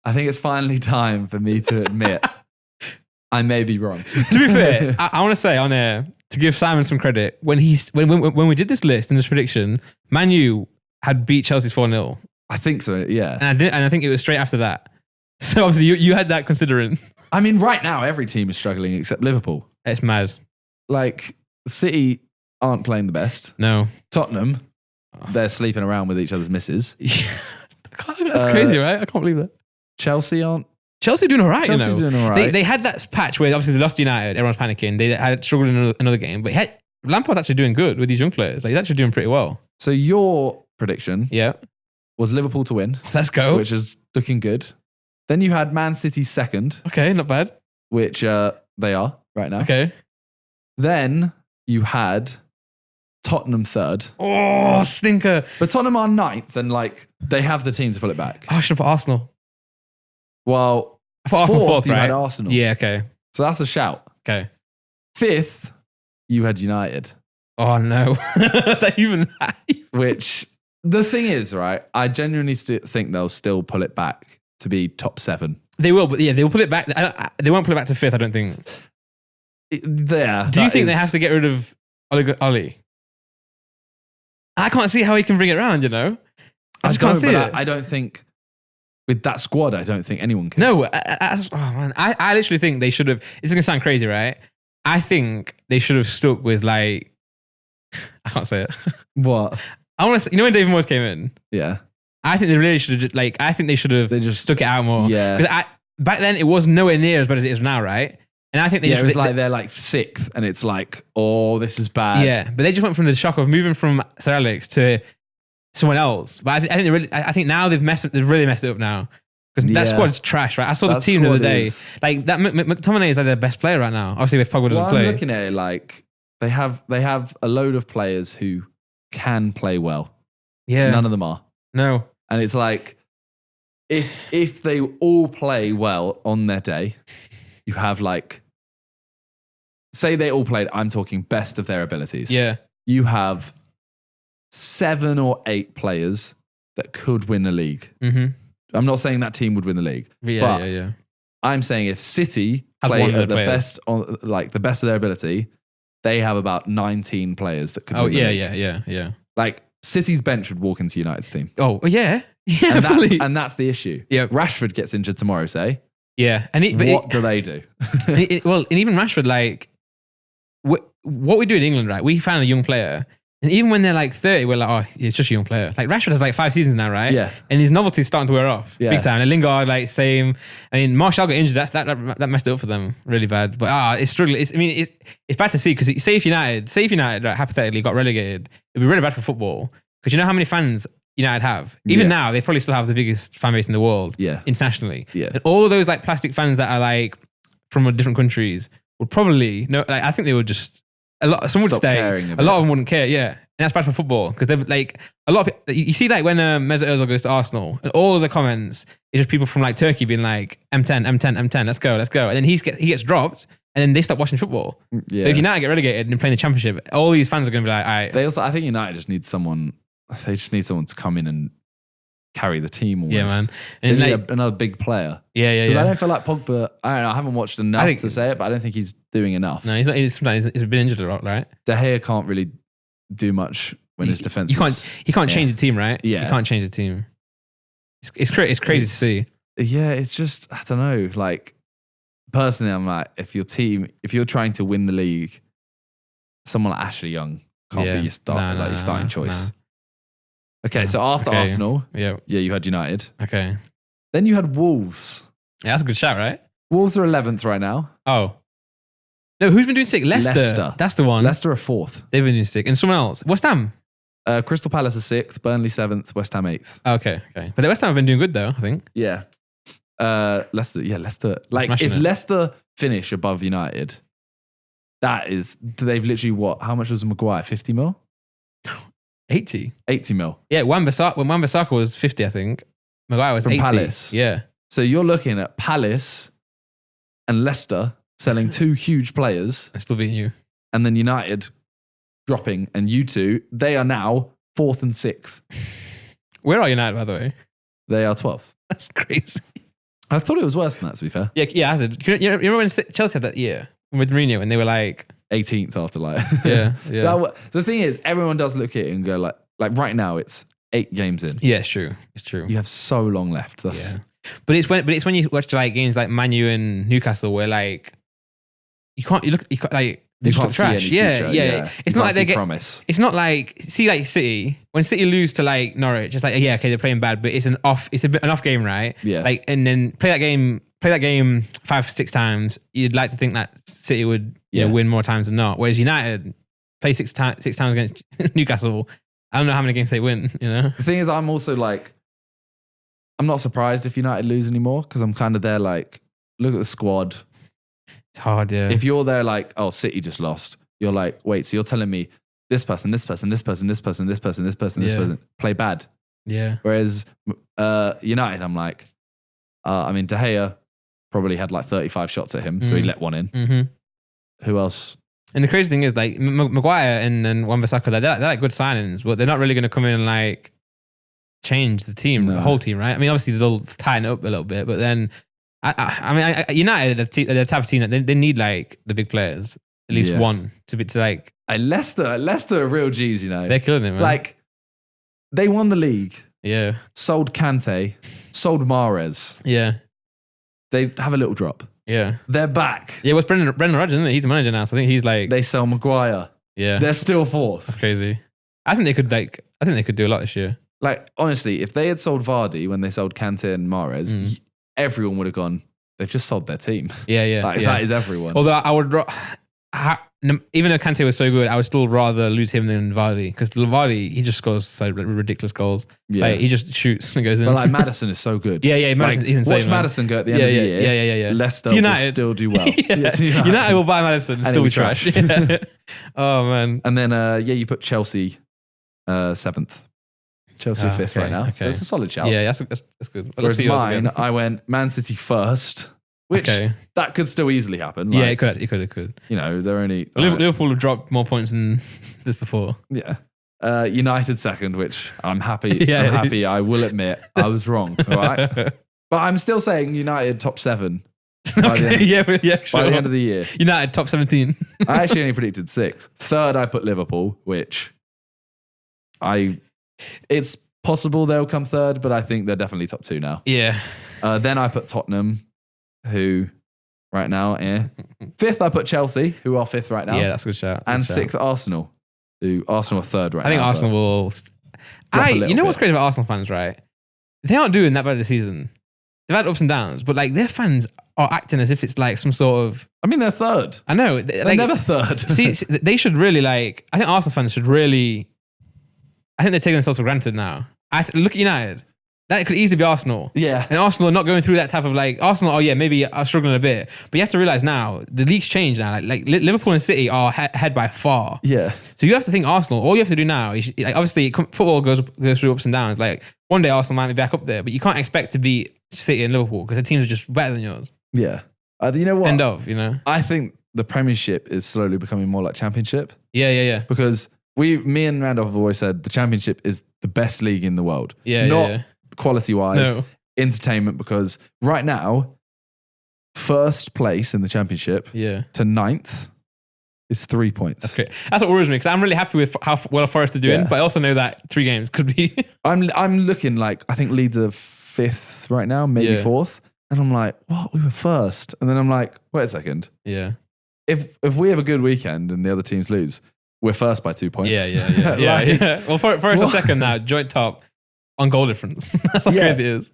[SPEAKER 2] I think it's finally time for me to admit I may be wrong.
[SPEAKER 1] To be fair, I want to say on air to give Simon some credit when we did this list and this prediction, Man U had beat Chelsea 4-0.
[SPEAKER 2] I think so. Yeah.
[SPEAKER 1] And I think it was straight after that. So obviously you had that considering.
[SPEAKER 2] I mean, right now every team is struggling except Liverpool.
[SPEAKER 1] It's mad.
[SPEAKER 2] Like City aren't playing the best.
[SPEAKER 1] No.
[SPEAKER 2] Tottenham, they're sleeping around with each other's misses.
[SPEAKER 1] That's crazy, right? I can't believe that.
[SPEAKER 2] Chelsea
[SPEAKER 1] doing all right,
[SPEAKER 2] Chelsea doing all right.
[SPEAKER 1] They had that patch where obviously they lost United, everyone's panicking. They had struggled in another game, but Lampard's actually doing good with these young players. Like, he's actually doing pretty well.
[SPEAKER 2] So your prediction was Liverpool to win.
[SPEAKER 1] Let's go.
[SPEAKER 2] Which is looking good. Then you had Man City second.
[SPEAKER 1] Okay, not bad.
[SPEAKER 2] Which they are right now.
[SPEAKER 1] Okay.
[SPEAKER 2] Then you had Tottenham third.
[SPEAKER 1] Oh, stinker.
[SPEAKER 2] But Tottenham are ninth and like they have the team to pull it back.
[SPEAKER 1] I should have put Arsenal.
[SPEAKER 2] Well,
[SPEAKER 1] I put Arsenal fourth,
[SPEAKER 2] you
[SPEAKER 1] right?
[SPEAKER 2] had Arsenal.
[SPEAKER 1] Yeah, okay.
[SPEAKER 2] So that's a shout.
[SPEAKER 1] Okay.
[SPEAKER 2] Fifth, you had United.
[SPEAKER 1] Oh no. Even that.
[SPEAKER 2] Which, the thing is, right, I genuinely think they'll still pull it back to be top 7.
[SPEAKER 1] They will, but they will pull it back. They won't pull it back to 5th, I don't think. Do you think they have to get rid of Oli? I can't see how he can bring it around, you know? I just can't see it.
[SPEAKER 2] I don't think, with that squad, I don't think anyone can.
[SPEAKER 1] No, I literally think they should have, it's going to sound crazy, right? I think they should have stuck with like, I can't say it.
[SPEAKER 2] What?
[SPEAKER 1] I want to say, you know when David Moyes came in?
[SPEAKER 2] Yeah.
[SPEAKER 1] I think they really should have, they just stuck it out more.
[SPEAKER 2] Yeah.
[SPEAKER 1] Because back then, it was nowhere near as bad as it is now, right? And I think
[SPEAKER 2] it was like they're like 6th and it's like, oh, this is bad.
[SPEAKER 1] Yeah, but they just went from the shock of moving from Sir Alex to someone else. But I think now they've really messed it up now. Because that squad's trash, right? I saw this team the other day. Like that McTominay is like their best player right now. Obviously, if Pogba doesn't play.
[SPEAKER 2] I'm looking at it like they have a load of players who can play well.
[SPEAKER 1] Yeah.
[SPEAKER 2] None of them are.
[SPEAKER 1] No.
[SPEAKER 2] And it's like if they all play well on their day, you have like, say they all played, I'm talking best of their abilities.
[SPEAKER 1] Yeah.
[SPEAKER 2] You have 7 or 8 players that could win the league.
[SPEAKER 1] Mm-hmm.
[SPEAKER 2] I'm not saying that team would win the league.
[SPEAKER 1] Yeah.
[SPEAKER 2] I'm saying if City play at the best on like the best of their ability, they have about 19 players that could win the league.
[SPEAKER 1] Yeah.
[SPEAKER 2] Like City's bench would walk into United's team.
[SPEAKER 1] Oh, yeah.
[SPEAKER 2] And that's the issue.
[SPEAKER 1] Yeah.
[SPEAKER 2] Rashford gets injured tomorrow, say.
[SPEAKER 1] Yeah.
[SPEAKER 2] What do they do?
[SPEAKER 1] and even Rashford, like, what we do in England, right? We find a young player. And even when they're like 30, we're like, oh, it's just a young player. Like Rashford has like 5 seasons now, right?
[SPEAKER 2] Yeah.
[SPEAKER 1] And his novelty's starting to wear off big time. And Lingard, like same. I mean, Martial got injured. That messed it up for them really bad. But it's struggling. It's bad to see because say if United, right, hypothetically got relegated, it'd be really bad for football. Because you know how many fans United have? Even now, they probably still have the biggest fan base in the world internationally.
[SPEAKER 2] Yeah.
[SPEAKER 1] And all of those like plastic fans that are like from different countries would probably, I think they would just, some would stay. A lot of them wouldn't care, yeah. And that's bad for football because they're like a lot of you see like when Mesut Ozil goes to Arsenal and all of the comments is just people from like Turkey being like M10, let's go, and then he gets dropped and then they stop watching football. Yeah. So if United get relegated and playing the Championship, all these fans are going to be like, all right.
[SPEAKER 2] I think United just need someone they just need someone to come in and carry the team almost.
[SPEAKER 1] Yeah, man.
[SPEAKER 2] They
[SPEAKER 1] And
[SPEAKER 2] need another big player.
[SPEAKER 1] Yeah.
[SPEAKER 2] Because I don't feel like Pogba, I don't know, I haven't watched enough to say it, but I don't think he's doing enough.
[SPEAKER 1] No, he's not. He's been injured a lot, right?
[SPEAKER 2] De Gea can't really do much when his defense
[SPEAKER 1] He can't change the team, right?
[SPEAKER 2] Yeah.
[SPEAKER 1] He can't change the team. It's crazy to see.
[SPEAKER 2] Yeah, it's just, I don't know. Like, personally, I'm like, if you're trying to win the league, someone like Ashley Young can't be your starting choice.
[SPEAKER 1] Nah.
[SPEAKER 2] Okay, so after Arsenal,
[SPEAKER 1] yeah,
[SPEAKER 2] you had United.
[SPEAKER 1] Okay.
[SPEAKER 2] Then you had Wolves.
[SPEAKER 1] Yeah, that's a good shout, right?
[SPEAKER 2] Wolves are 11th right now.
[SPEAKER 1] Oh. No, who's been doing sick? Leicester. That's the one.
[SPEAKER 2] Leicester are 4th.
[SPEAKER 1] They've been doing sick. And someone else. West Ham.
[SPEAKER 2] Crystal Palace are 6th, Burnley 7th, West Ham 8th.
[SPEAKER 1] Okay. But the West Ham have been doing good though, I think.
[SPEAKER 2] Yeah. Leicester. Like,
[SPEAKER 1] Smashing
[SPEAKER 2] if
[SPEAKER 1] it.
[SPEAKER 2] Leicester finish above United, they've literally how much was Maguire? 50 mil?
[SPEAKER 1] 80.
[SPEAKER 2] 80 mil.
[SPEAKER 1] Yeah, when Wan-Bissaka was 50, I think. Maguire was
[SPEAKER 2] From
[SPEAKER 1] 80.
[SPEAKER 2] Palace.
[SPEAKER 1] Yeah.
[SPEAKER 2] So you're looking at Palace and Leicester selling 2 huge players,
[SPEAKER 1] I still beating you.
[SPEAKER 2] and then United dropping, and you two, they are now 4th and 6th.
[SPEAKER 1] Where are United, by the way?
[SPEAKER 2] They are 12th.
[SPEAKER 1] That's crazy.
[SPEAKER 2] I thought it was worse than that, to be fair.
[SPEAKER 1] Yeah, I said. You remember when Chelsea had that year with Mourinho and they were like
[SPEAKER 2] 18th after
[SPEAKER 1] Yeah.
[SPEAKER 2] The thing is, everyone does look at it and go like right now it's 8 games in.
[SPEAKER 1] Yeah, it's true.
[SPEAKER 2] You have so long left.
[SPEAKER 1] Yeah. But it's when you watch like games like Man U and Newcastle where like you can't like they just look trash. Yeah. It's not like they get
[SPEAKER 2] promise.
[SPEAKER 1] It's not like like City when City lose to like Norwich. It's like okay, they're playing bad, but it's an off game, right?
[SPEAKER 2] Yeah.
[SPEAKER 1] Like and then play that game 5-6 times. You'd like to think that City would win more times than not. Whereas United play 6 times against Newcastle. I don't know how many games they win. You know.
[SPEAKER 2] The thing is, I'm also like, I'm not surprised if United lose anymore because I'm kind of there like, look at the squad.
[SPEAKER 1] It's hard, yeah.
[SPEAKER 2] If you're there like, oh, City just lost, you're like, wait, so you're telling me this person play bad?
[SPEAKER 1] Yeah.
[SPEAKER 2] Whereas United, I'm like, I mean, De Gea probably had like 35 shots at him, so he let one in.
[SPEAKER 1] Mm-hmm.
[SPEAKER 2] Who else?
[SPEAKER 1] And the crazy thing is, like, Maguire and Wan-Bissaka, they're like good signings, but they're not really going to come in and like change the team, the whole team, right? I mean, obviously they'll tighten it up a little bit, but then United are the type of team that they need like the big players, at least one to like.
[SPEAKER 2] Leicester are real G's, you know.
[SPEAKER 1] They're killing it, man.
[SPEAKER 2] Like, they won the league.
[SPEAKER 1] Yeah.
[SPEAKER 2] Sold Kante, sold Mahrez.
[SPEAKER 1] Yeah.
[SPEAKER 2] They have a little drop. Yeah. They're back.
[SPEAKER 1] Yeah, what's Brendan Rodgers, isn't it? He's the manager now, so I think he's like...
[SPEAKER 2] They sell Maguire.
[SPEAKER 1] Yeah.
[SPEAKER 2] They're still 4th.
[SPEAKER 1] That's crazy. I think they could do a lot this year.
[SPEAKER 2] Like, honestly, if they had sold Vardy when they sold Kante and Mahrez, everyone would have gone, they've just sold their team.
[SPEAKER 1] Yeah.
[SPEAKER 2] Like, that is everyone.
[SPEAKER 1] Although I would... even though Kante was so good, I would still rather lose him than Vardy because Vardy, he just scores so ridiculous goals.
[SPEAKER 2] Yeah.
[SPEAKER 1] Like, he just shoots and goes in.
[SPEAKER 2] But like Maddison is so good.
[SPEAKER 1] Yeah, Madison,
[SPEAKER 2] like,
[SPEAKER 1] he's insane.
[SPEAKER 2] Watch Maddison go at the end of the year.
[SPEAKER 1] Yeah.
[SPEAKER 2] Leicester will still do well.
[SPEAKER 1] United will buy Maddison and still be trash. Yeah. Oh man.
[SPEAKER 2] And then you put Chelsea 7th. Chelsea 5th right now. Okay. So it's a solid shout.
[SPEAKER 1] Yeah, that's good.
[SPEAKER 2] Whereas mine, I went Man City 1st. Which that could still easily happen. Like,
[SPEAKER 1] yeah, it could.
[SPEAKER 2] You know, they're only...
[SPEAKER 1] Liverpool have dropped more points than this before.
[SPEAKER 2] Yeah. United 2nd, which I'm happy. I'm happy. I will admit I was wrong. All right. But I'm still saying United top 7. By the end of the year.
[SPEAKER 1] United top 17.
[SPEAKER 2] I actually only predicted 6th. 3rd, I put Liverpool, which it's possible they'll come 3rd, but I think they're definitely top 2 now.
[SPEAKER 1] Yeah.
[SPEAKER 2] Then I put Tottenham, who right now, 5th, I put Chelsea, who are 5th right now.
[SPEAKER 1] Yeah, that's a good shout.
[SPEAKER 2] And 6th, Arsenal, who Arsenal are 3rd right now.
[SPEAKER 1] I think Arsenal will... You know what's crazy about Arsenal fans, right? They aren't doing that bad this season. They've had ups and downs, but like their fans are acting as if it's like some sort of...
[SPEAKER 2] I mean, they're 3rd.
[SPEAKER 1] I know.
[SPEAKER 2] They're like, never 3rd.
[SPEAKER 1] see, they should really like... I think Arsenal fans should really... I think they're taking themselves for granted now. Look at United. That could easily be Arsenal.
[SPEAKER 2] Yeah.
[SPEAKER 1] And Arsenal are not going through that type of like... Arsenal, maybe are struggling a bit. But you have to realise now, the league's changed now. Like Liverpool and City are ahead by far.
[SPEAKER 2] Yeah.
[SPEAKER 1] So you have to think Arsenal, all you have to do now is... Like, obviously, football goes through ups and downs. Like, one day Arsenal might be back up there, but you can't expect to beat City and Liverpool because the teams are just better than yours.
[SPEAKER 2] Yeah. You know what?
[SPEAKER 1] You know?
[SPEAKER 2] I think the Premiership is slowly becoming more like Championship.
[SPEAKER 1] Yeah.
[SPEAKER 2] Because Me and Randolph have always said the Championship is the best league in the world.
[SPEAKER 1] Yeah,
[SPEAKER 2] not quality wise,
[SPEAKER 1] No.
[SPEAKER 2] entertainment. Because right now, first place in the Championship to 9th is 3 points.
[SPEAKER 1] Okay, that's what worries me because I'm really happy with how well Forest are doing,
[SPEAKER 2] Yeah.
[SPEAKER 1] but I also know that 3 games could be.
[SPEAKER 2] I'm looking like I think Leeds are 5th right now, maybe 4th, and I'm like, what? We were first, and then I'm like, wait a second.
[SPEAKER 1] Yeah.
[SPEAKER 2] If we have a good weekend and the other teams lose, we're first by 2 points.
[SPEAKER 1] Yeah. Well, Forest are second now, joint top on goal difference. That's how crazy it is.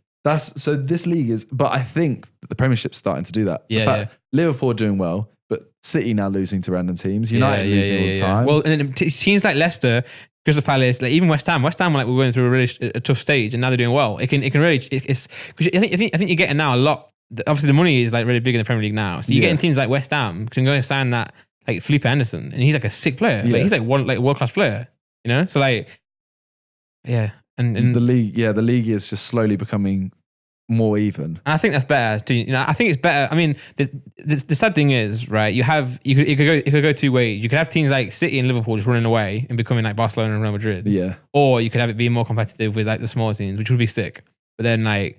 [SPEAKER 2] So this league is, but I think the Premiership's starting to do that.
[SPEAKER 1] Yeah,
[SPEAKER 2] In fact, Liverpool are doing well, but City now losing to random teams. United losing all the time.
[SPEAKER 1] Well, and teams like Leicester, Crystal Palace, like even West Ham were going through a tough stage, and now they're doing well. It can really, it's because I think you're getting now a lot. Obviously, the money is like really big in the Premier League now, so you're getting teams like West Ham can go and sign that like Felipe Anderson, and he's like a sick player. Like he's like world class player, you know. So like, and
[SPEAKER 2] the league is just slowly becoming more even.
[SPEAKER 1] And I think that's better. I think it's better. I mean, the sad thing is, right? You could go 2 ways. You could have teams like City and Liverpool just running away and becoming like Barcelona and Real Madrid.
[SPEAKER 2] Yeah.
[SPEAKER 1] Or you could have it be more competitive with like the smaller teams, which would be sick. But then like,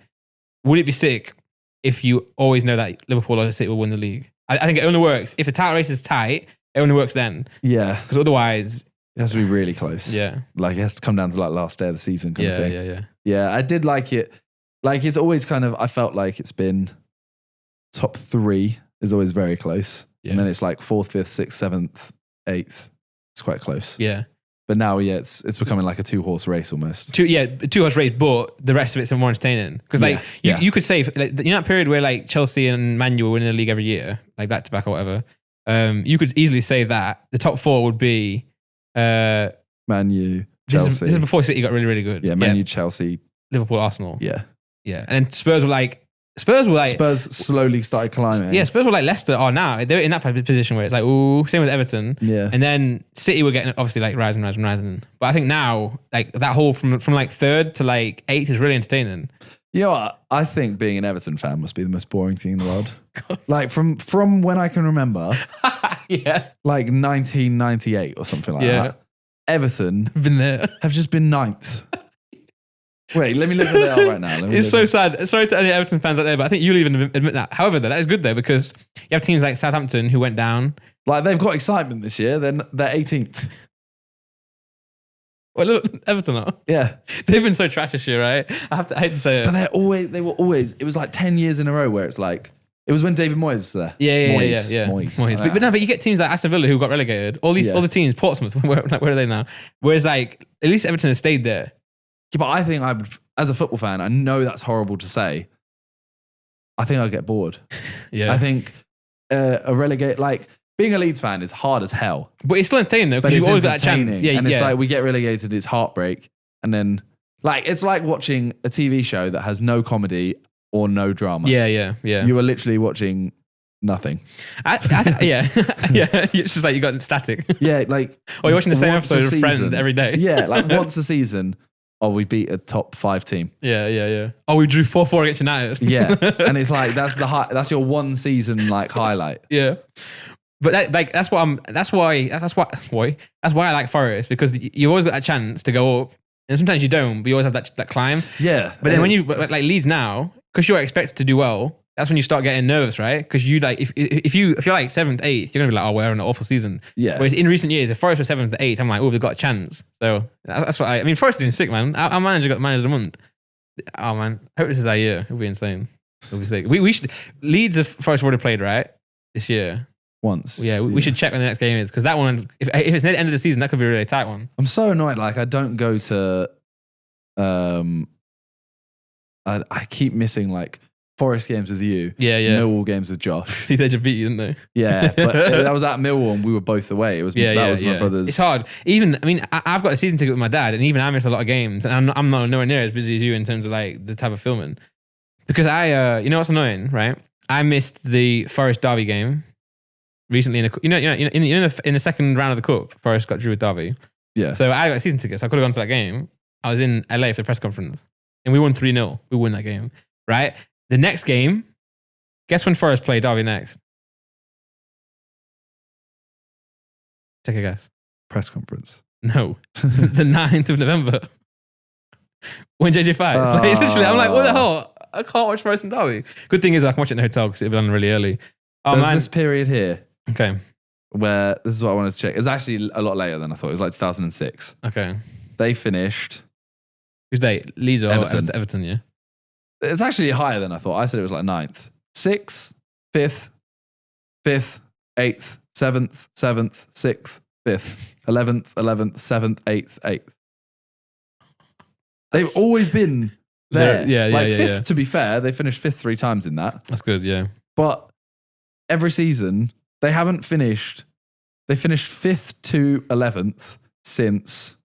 [SPEAKER 1] would it be sick if you always know that Liverpool or City will win the league? I think it only works if the title race is tight. It only works then.
[SPEAKER 2] Yeah.
[SPEAKER 1] Because otherwise,
[SPEAKER 2] it has to be really close.
[SPEAKER 1] Yeah.
[SPEAKER 2] Like it has to come down to like last day of the season kind of thing.
[SPEAKER 1] Yeah.
[SPEAKER 2] Yeah, I did like it. Like it's always kind of, I felt like it's been top 3 is always very close.
[SPEAKER 1] Yeah.
[SPEAKER 2] And then it's like 4th, 5th, 6th, 7th, 8th. It's quite close.
[SPEAKER 1] Yeah.
[SPEAKER 2] But now, it's becoming like a 2-horse race almost.
[SPEAKER 1] 2-horse race, but the rest of it's more entertaining. Because like you could say, like, you know that period where like Chelsea and Man U were winning the league every year, like back to back or whatever. You could easily say that the top 4 would be
[SPEAKER 2] Man U, Chelsea.
[SPEAKER 1] This is before City got really, really good.
[SPEAKER 2] Yeah, Man U, Chelsea,
[SPEAKER 1] Liverpool, Arsenal.
[SPEAKER 2] Yeah.
[SPEAKER 1] Yeah. And then Spurs were like
[SPEAKER 2] Spurs slowly started climbing.
[SPEAKER 1] Yeah, Spurs were like Leicester are now. They're in that position where it's like, ooh, same with Everton.
[SPEAKER 2] Yeah.
[SPEAKER 1] And then City were getting obviously like rising. But I think now, like that whole from like 3rd to like 8th is really entertaining.
[SPEAKER 2] You know what? I think being an Everton fan must be the most boring thing in the world. Like from when I can remember, like 1998 or something like that. Everton
[SPEAKER 1] been there.
[SPEAKER 2] Have just been 9th. Wait, let me look where they are right now.
[SPEAKER 1] It's so sad. Sorry to any Everton fans out there, but I think you'll even admit that. However, that is good though, because you have teams like Southampton who went down.
[SPEAKER 2] Like they've got excitement this year. They're 18th.
[SPEAKER 1] Well, look, Everton are.
[SPEAKER 2] Yeah.
[SPEAKER 1] They've been so trash this year, right? I hate to say it.
[SPEAKER 2] But they were always, it was like 10 years in a row where it's like, it was when David Moyes was there.
[SPEAKER 1] Yeah.
[SPEAKER 2] Moyes.
[SPEAKER 1] But you get teams like Aston Villa who got relegated. All these other teams, Portsmouth, where are they now? Whereas like, at least Everton has stayed there.
[SPEAKER 2] Yeah, but I think I would, as a football fan, I know that's horrible to say. I think I'd get bored.
[SPEAKER 1] Yeah.
[SPEAKER 2] I think a relegate, like being a Leeds fan is hard as hell.
[SPEAKER 1] But it's still entertaining though, because you always got that chance. Yeah,
[SPEAKER 2] and it's like we get relegated, it's heartbreak. And then like, it's like watching a TV show that has no comedy or no drama.
[SPEAKER 1] Yeah.
[SPEAKER 2] You are literally watching nothing.
[SPEAKER 1] Yeah. It's just like you got static.
[SPEAKER 2] Yeah, like.
[SPEAKER 1] Or you're watching the same episode of Friends every day.
[SPEAKER 2] Yeah, like once a season. Oh, we beat a top 5 team.
[SPEAKER 1] Yeah. Oh, we drew 4-4 against United.
[SPEAKER 2] Yeah, and it's like that's your one season like highlight.
[SPEAKER 1] Yeah, but that's why I like Forest, because you always got that chance to go up, and sometimes you don't, but you always have that climb.
[SPEAKER 2] Yeah,
[SPEAKER 1] but then when you like Leeds now, because you're expected to do well, that's when you start getting nervous, right? Because you like if you're like 7th, 8th, you're gonna be like, oh, we're having an awful season.
[SPEAKER 2] Yeah.
[SPEAKER 1] Whereas in recent years, if Forest were 7th, 8th, I'm like, oh, they've got a chance. So that's what I mean. Forest are doing sick, man. Our manager got manager of the month. Oh man, I hope this is our year. It'll be insane. It'll be sick. We should Leeds of Forest already played right this year.
[SPEAKER 2] Once.
[SPEAKER 1] Yeah, we should check when the next game is, because that one, if it's near the end of the season, that could be a really tight one.
[SPEAKER 2] I'm so annoyed. Like I don't go to. I keep missing like Forest games with you.
[SPEAKER 1] Yeah.
[SPEAKER 2] Millwall games with Josh.
[SPEAKER 1] See, they just beat you, didn't they?
[SPEAKER 2] Yeah, but that was at Millwall and we were both away. It was that was my brother's.
[SPEAKER 1] It's hard. Even, I mean, I've got a season ticket with my dad, and even I miss a lot of games, and I'm not nowhere near as busy as you in terms of like the type of filming. Because you know what's annoying, right? I missed the Forest Derby game recently in the second round of the cup. Forest got drew with Derby.
[SPEAKER 2] Yeah.
[SPEAKER 1] So I got a season ticket, so I could have gone to that game. I was in LA for the press conference, and we won 3-0. We won that game, right? The next game, guess when Forest play Derby next? Take a guess.
[SPEAKER 2] Press conference.
[SPEAKER 1] No, the 9th of November. When JJ fights. Like, literally, I'm like, what the hell? I can't watch Forest and Derby. Good thing is I can watch it in the hotel because it'll be on really early. Oh,
[SPEAKER 2] There's
[SPEAKER 1] man.
[SPEAKER 2] this period here.
[SPEAKER 1] Okay.
[SPEAKER 2] Where this is what I wanted to check. It's actually a lot later than I thought. It was like 2006.
[SPEAKER 1] Okay.
[SPEAKER 2] They finished.
[SPEAKER 1] Who's they? Leeds or
[SPEAKER 2] Everton.
[SPEAKER 1] Everton, yeah.
[SPEAKER 2] It's actually higher than I thought. I said it was like 9th. 6th, 5th, 5th, 8th, 7th, 7th, 6th, 5th, 11th, 11th, 7th, 8th, 8th. They've always been there.
[SPEAKER 1] Yeah,
[SPEAKER 2] like
[SPEAKER 1] yeah,
[SPEAKER 2] 5th,
[SPEAKER 1] yeah.
[SPEAKER 2] to be fair, they finished 5th 3 times in that.
[SPEAKER 1] That's good, yeah.
[SPEAKER 2] But every season, they haven't finished. They finished 5th to 11th since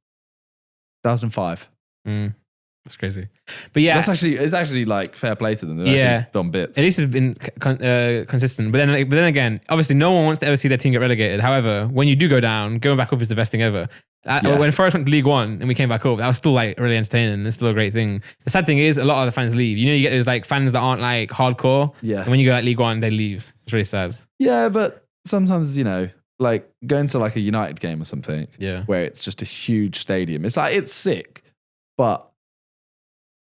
[SPEAKER 2] 2005.
[SPEAKER 1] That's crazy. But yeah.
[SPEAKER 2] It's actually like fair play to them. They've actually done bits.
[SPEAKER 1] At least it's been consistent. But then again, obviously no one wants to ever see their team get relegated. However, when you do go down, going back up is the best thing ever. When Forest went to League One and we came back up, that was still like really entertaining and it's still a great thing. The sad thing is a lot of the fans leave. You know, you get those like fans that aren't like hardcore.
[SPEAKER 2] Yeah.
[SPEAKER 1] And when you go like League One, they leave. It's really sad.
[SPEAKER 2] Yeah, but sometimes, you know, like going to like a United game or something, where it's just a huge stadium. It's like, it's sick. But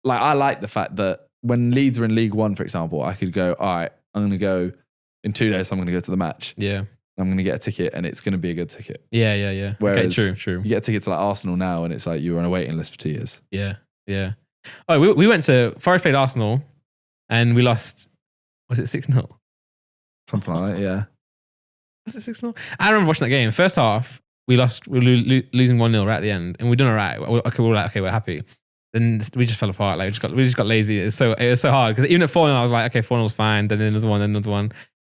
[SPEAKER 2] like, I like the fact that when Leeds were in League One, for example, I could go, all right, I'm going to go in 2 days. I'm going to go to the match.
[SPEAKER 1] Yeah.
[SPEAKER 2] I'm going to get a ticket and it's going to be a good ticket.
[SPEAKER 1] Yeah.
[SPEAKER 2] Whereas
[SPEAKER 1] okay, true.
[SPEAKER 2] You get a ticket to like Arsenal now and it's like you were on a waiting list for 2 years.
[SPEAKER 1] Yeah. Oh, we went to Forest played Arsenal and we lost, was it 6-0?
[SPEAKER 2] Something like that, yeah.
[SPEAKER 1] Was it 6-0? I remember watching that game. First half, we lost, we were losing 1-0 right at the end and we'd done all right. Okay, we were like, okay, we're happy. Then we just fell apart. Like we just got lazy. It was so hard because even at 4-0, I was like, okay, 4-0's fine. Then another one.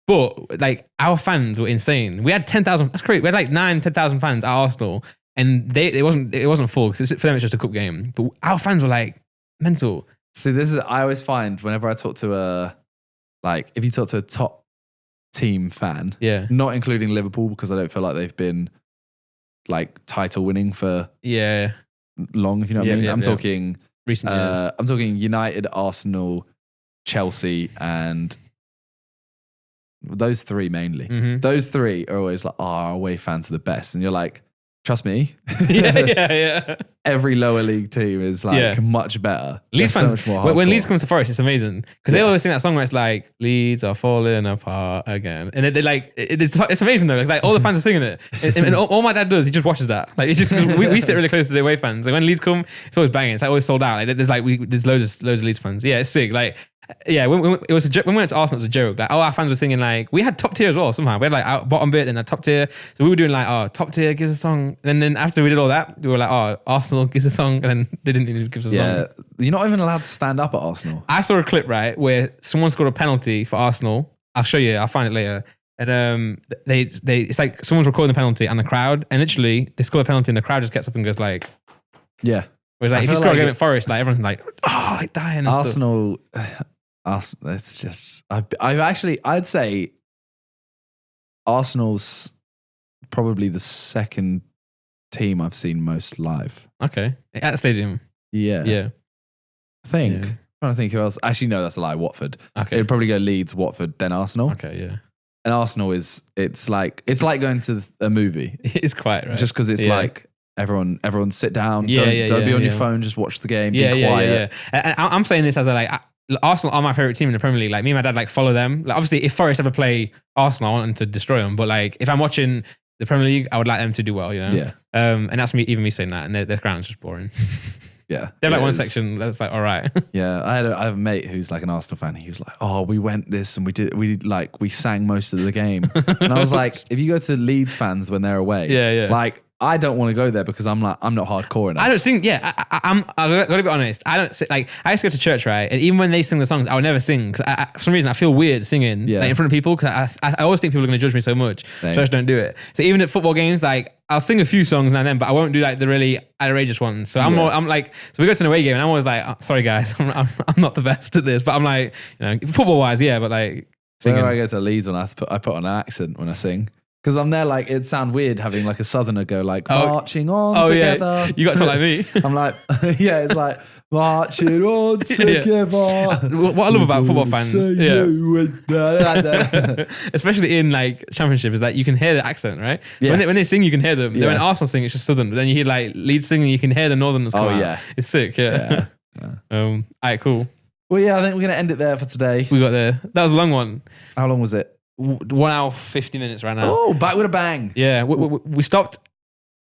[SPEAKER 1] But like our fans were insane. We had 10,000. That's crazy. We had like 10,000 fans at Arsenal, and it wasn't full because for them it's just a cup game. But our fans were like mental.
[SPEAKER 2] See, I always find whenever I talk to if you talk to a top team fan, not including Liverpool because I don't feel like they've been like title winning for long, if you know what I mean. I'm talking
[SPEAKER 1] recent years.
[SPEAKER 2] I'm talking United, Arsenal, Chelsea, and those 3 mainly.
[SPEAKER 1] Mm-hmm.
[SPEAKER 2] Those 3 are always like, our away fans are the best. And you're like, trust me.
[SPEAKER 1] Yeah.
[SPEAKER 2] Every lower league team is like much better.
[SPEAKER 1] Leeds
[SPEAKER 2] They're
[SPEAKER 1] fans,
[SPEAKER 2] so much more
[SPEAKER 1] when
[SPEAKER 2] hardcore.
[SPEAKER 1] Leeds come to Forest, it's amazing because they always sing that song where it's like Leeds are falling apart again, and they like it's amazing though. Like all the fans are singing it, and all my dad does, he just watches that. Like it's just we sit really close to the away fans. Like when Leeds come, it's always banging. It's like always sold out. Like there's loads of Leeds fans. Yeah, it's sick. Like. Yeah, when we went to Arsenal, it was a joke. Like, all our fans were singing like we had top tier as well. Somehow we had like our bottom bit and a top tier. So we were doing like, oh, top tier gives a song. And then after we did all that, we were like, oh, Arsenal gives a song, and then they didn't even give us a song.
[SPEAKER 2] Yeah, you're not even allowed to stand up at Arsenal.
[SPEAKER 1] I saw a clip right where someone scored a penalty for Arsenal. I'll show you. I'll find it later. And they it's like someone's recording the penalty and the crowd, and literally they score a penalty and the crowd just gets up and goes like,
[SPEAKER 2] yeah.
[SPEAKER 1] Whereas like if you score a game at Forest, like everyone's like, oh, like dying. And
[SPEAKER 2] Arsenal. It's just I'd say Arsenal's probably the second team I've seen most live.
[SPEAKER 1] Okay, at the stadium.
[SPEAKER 2] Yeah. I think. I'm trying to think who else. Actually, no, that's a lie. Watford.
[SPEAKER 1] Okay,
[SPEAKER 2] it'd probably go Leeds, Watford, then Arsenal.
[SPEAKER 1] Okay, yeah.
[SPEAKER 2] And Arsenal it's like going to a movie.
[SPEAKER 1] It's quite right.
[SPEAKER 2] Just because it's like. Everyone sit down. Don't be on your phone. Just watch the game. Be quiet.
[SPEAKER 1] And I'm saying this as Arsenal are my favorite team in the Premier League. Like me and my dad like follow them. Like obviously, if Forest ever play Arsenal, I want them to destroy them. But like if I'm watching the Premier League, I would like them to do well. You know.
[SPEAKER 2] Yeah.
[SPEAKER 1] And that's me saying that, and their ground's just boring.
[SPEAKER 2] Yeah.
[SPEAKER 1] They have like one section that's like all right.
[SPEAKER 2] Yeah. I have a mate who's like an Arsenal fan. He was like, oh, we went this and we sang most of the game. And I was like, if you go to Leeds fans when they're away, like. I don't want to go there because I'm not hardcore enough.
[SPEAKER 1] I don't sing. Yeah, I gotta be honest. I don't like. I used to go to church, right? And even when they sing the songs, I would never sing because for some reason I feel weird singing like, in front of people because I always think people are going to judge me so much. So I just don't do it. So even at football games, like I'll sing a few songs now and then, but I won't do like the really outrageous ones. So I'm like, so we go to an away game and I'm always like, oh, sorry guys, I'm not the best at this, but I'm like, football wise, yeah, but like singing.
[SPEAKER 2] Whenever I go to Leeds, when I put on an accent when I sing. Because I'm there like, it'd sound weird having like a southerner go like, marching on together.
[SPEAKER 1] Yeah. You got to talk like me.
[SPEAKER 2] I'm like, yeah, it's like, marching on together.
[SPEAKER 1] What I love about football fans, especially in like championship, is that you can hear the accent, right?
[SPEAKER 2] Yeah.
[SPEAKER 1] When they sing, you can hear them. Then when Arsenal sing, it's just southern. But then you hear like lead singing, you can hear the northerners come out. Yeah. It's sick, yeah. All right, cool.
[SPEAKER 2] Well, yeah, I think we're going to end it there for today.
[SPEAKER 1] We got there. That was a long one.
[SPEAKER 2] How long was it?
[SPEAKER 1] 1 hour, 50 minutes right now.
[SPEAKER 2] Oh, back with a bang.
[SPEAKER 1] Yeah, we stopped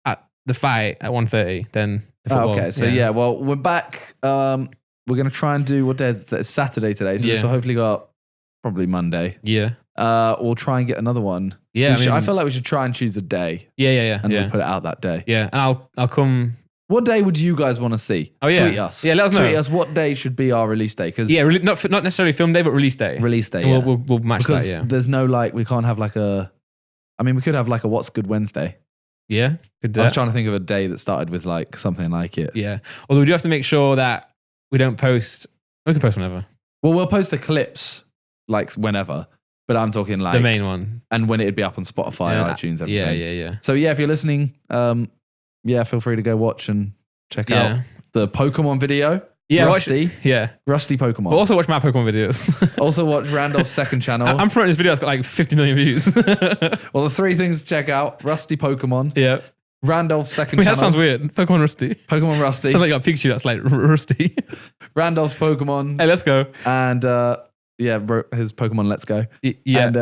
[SPEAKER 1] at the fight at 1:30, then the football.
[SPEAKER 2] Okay, so well, we're back. We're going to try and do, what day is it? It's Saturday today, so this will hopefully go up probably Monday.
[SPEAKER 1] Yeah.
[SPEAKER 2] We'll try and get another one.
[SPEAKER 1] Yeah,
[SPEAKER 2] I feel like we should try and choose a day.
[SPEAKER 1] Yeah.
[SPEAKER 2] And we'll put it out that day.
[SPEAKER 1] Yeah, and I'll come.
[SPEAKER 2] What day would you guys want to see?
[SPEAKER 1] Oh, yeah.
[SPEAKER 2] Tweet us.
[SPEAKER 1] Yeah, let us know.
[SPEAKER 2] Tweet us what day should be our release day. Cause
[SPEAKER 1] not necessarily film day, but release day.
[SPEAKER 2] Release day,
[SPEAKER 1] yeah. We'll match
[SPEAKER 2] because
[SPEAKER 1] that,
[SPEAKER 2] there's no like, we can't have like we could have like a What's Good Wednesday.
[SPEAKER 1] Yeah, could do
[SPEAKER 2] I was trying to think of a day that started with like something like it.
[SPEAKER 1] Yeah. Although we do have to make sure that we don't post, we can post whenever.
[SPEAKER 2] Well, we'll post the clips like whenever, but I'm talking like
[SPEAKER 1] the main one.
[SPEAKER 2] And when it'd be up on Spotify, iTunes, everything.
[SPEAKER 1] Yeah.
[SPEAKER 2] So yeah, if you're listening, feel free to go watch and check out the Pokemon video.
[SPEAKER 1] Yeah,
[SPEAKER 2] Rusty. Rusty Pokemon.
[SPEAKER 1] But also watch my Pokemon videos.
[SPEAKER 2] Also watch Randolph's second channel.
[SPEAKER 1] I'm promoting this video. It's got like 50 million views.
[SPEAKER 2] Well, the 3 things to check out: Rusty Pokemon.
[SPEAKER 1] Yeah.
[SPEAKER 2] Randolph's second channel.
[SPEAKER 1] That sounds weird. Pokemon Rusty.
[SPEAKER 2] Pokemon Rusty.
[SPEAKER 1] Sounds like a Pikachu that's like Rusty.
[SPEAKER 2] Randolph's Pokemon.
[SPEAKER 1] Hey, let's go.
[SPEAKER 2] And his Pokemon Let's Go.
[SPEAKER 1] Yeah.
[SPEAKER 2] And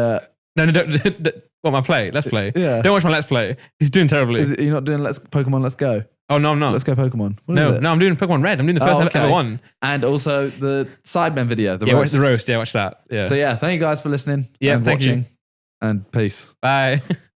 [SPEAKER 1] no, don't. What, my play? Let's play.
[SPEAKER 2] Yeah.
[SPEAKER 1] Don't watch my Let's Play. He's doing terribly.
[SPEAKER 2] You're not doing Pokemon Let's Go?
[SPEAKER 1] Oh, no, I'm not.
[SPEAKER 2] Let's Go Pokemon.
[SPEAKER 1] No, I'm doing Pokemon Red. I'm doing the first ever one.
[SPEAKER 2] And also the Sidemen video.
[SPEAKER 1] Watch the roast. Yeah, watch that. Yeah.
[SPEAKER 2] So yeah, thank you guys for listening.
[SPEAKER 1] Yeah,
[SPEAKER 2] and
[SPEAKER 1] thank
[SPEAKER 2] watching.
[SPEAKER 1] You.
[SPEAKER 2] And peace.
[SPEAKER 1] Bye.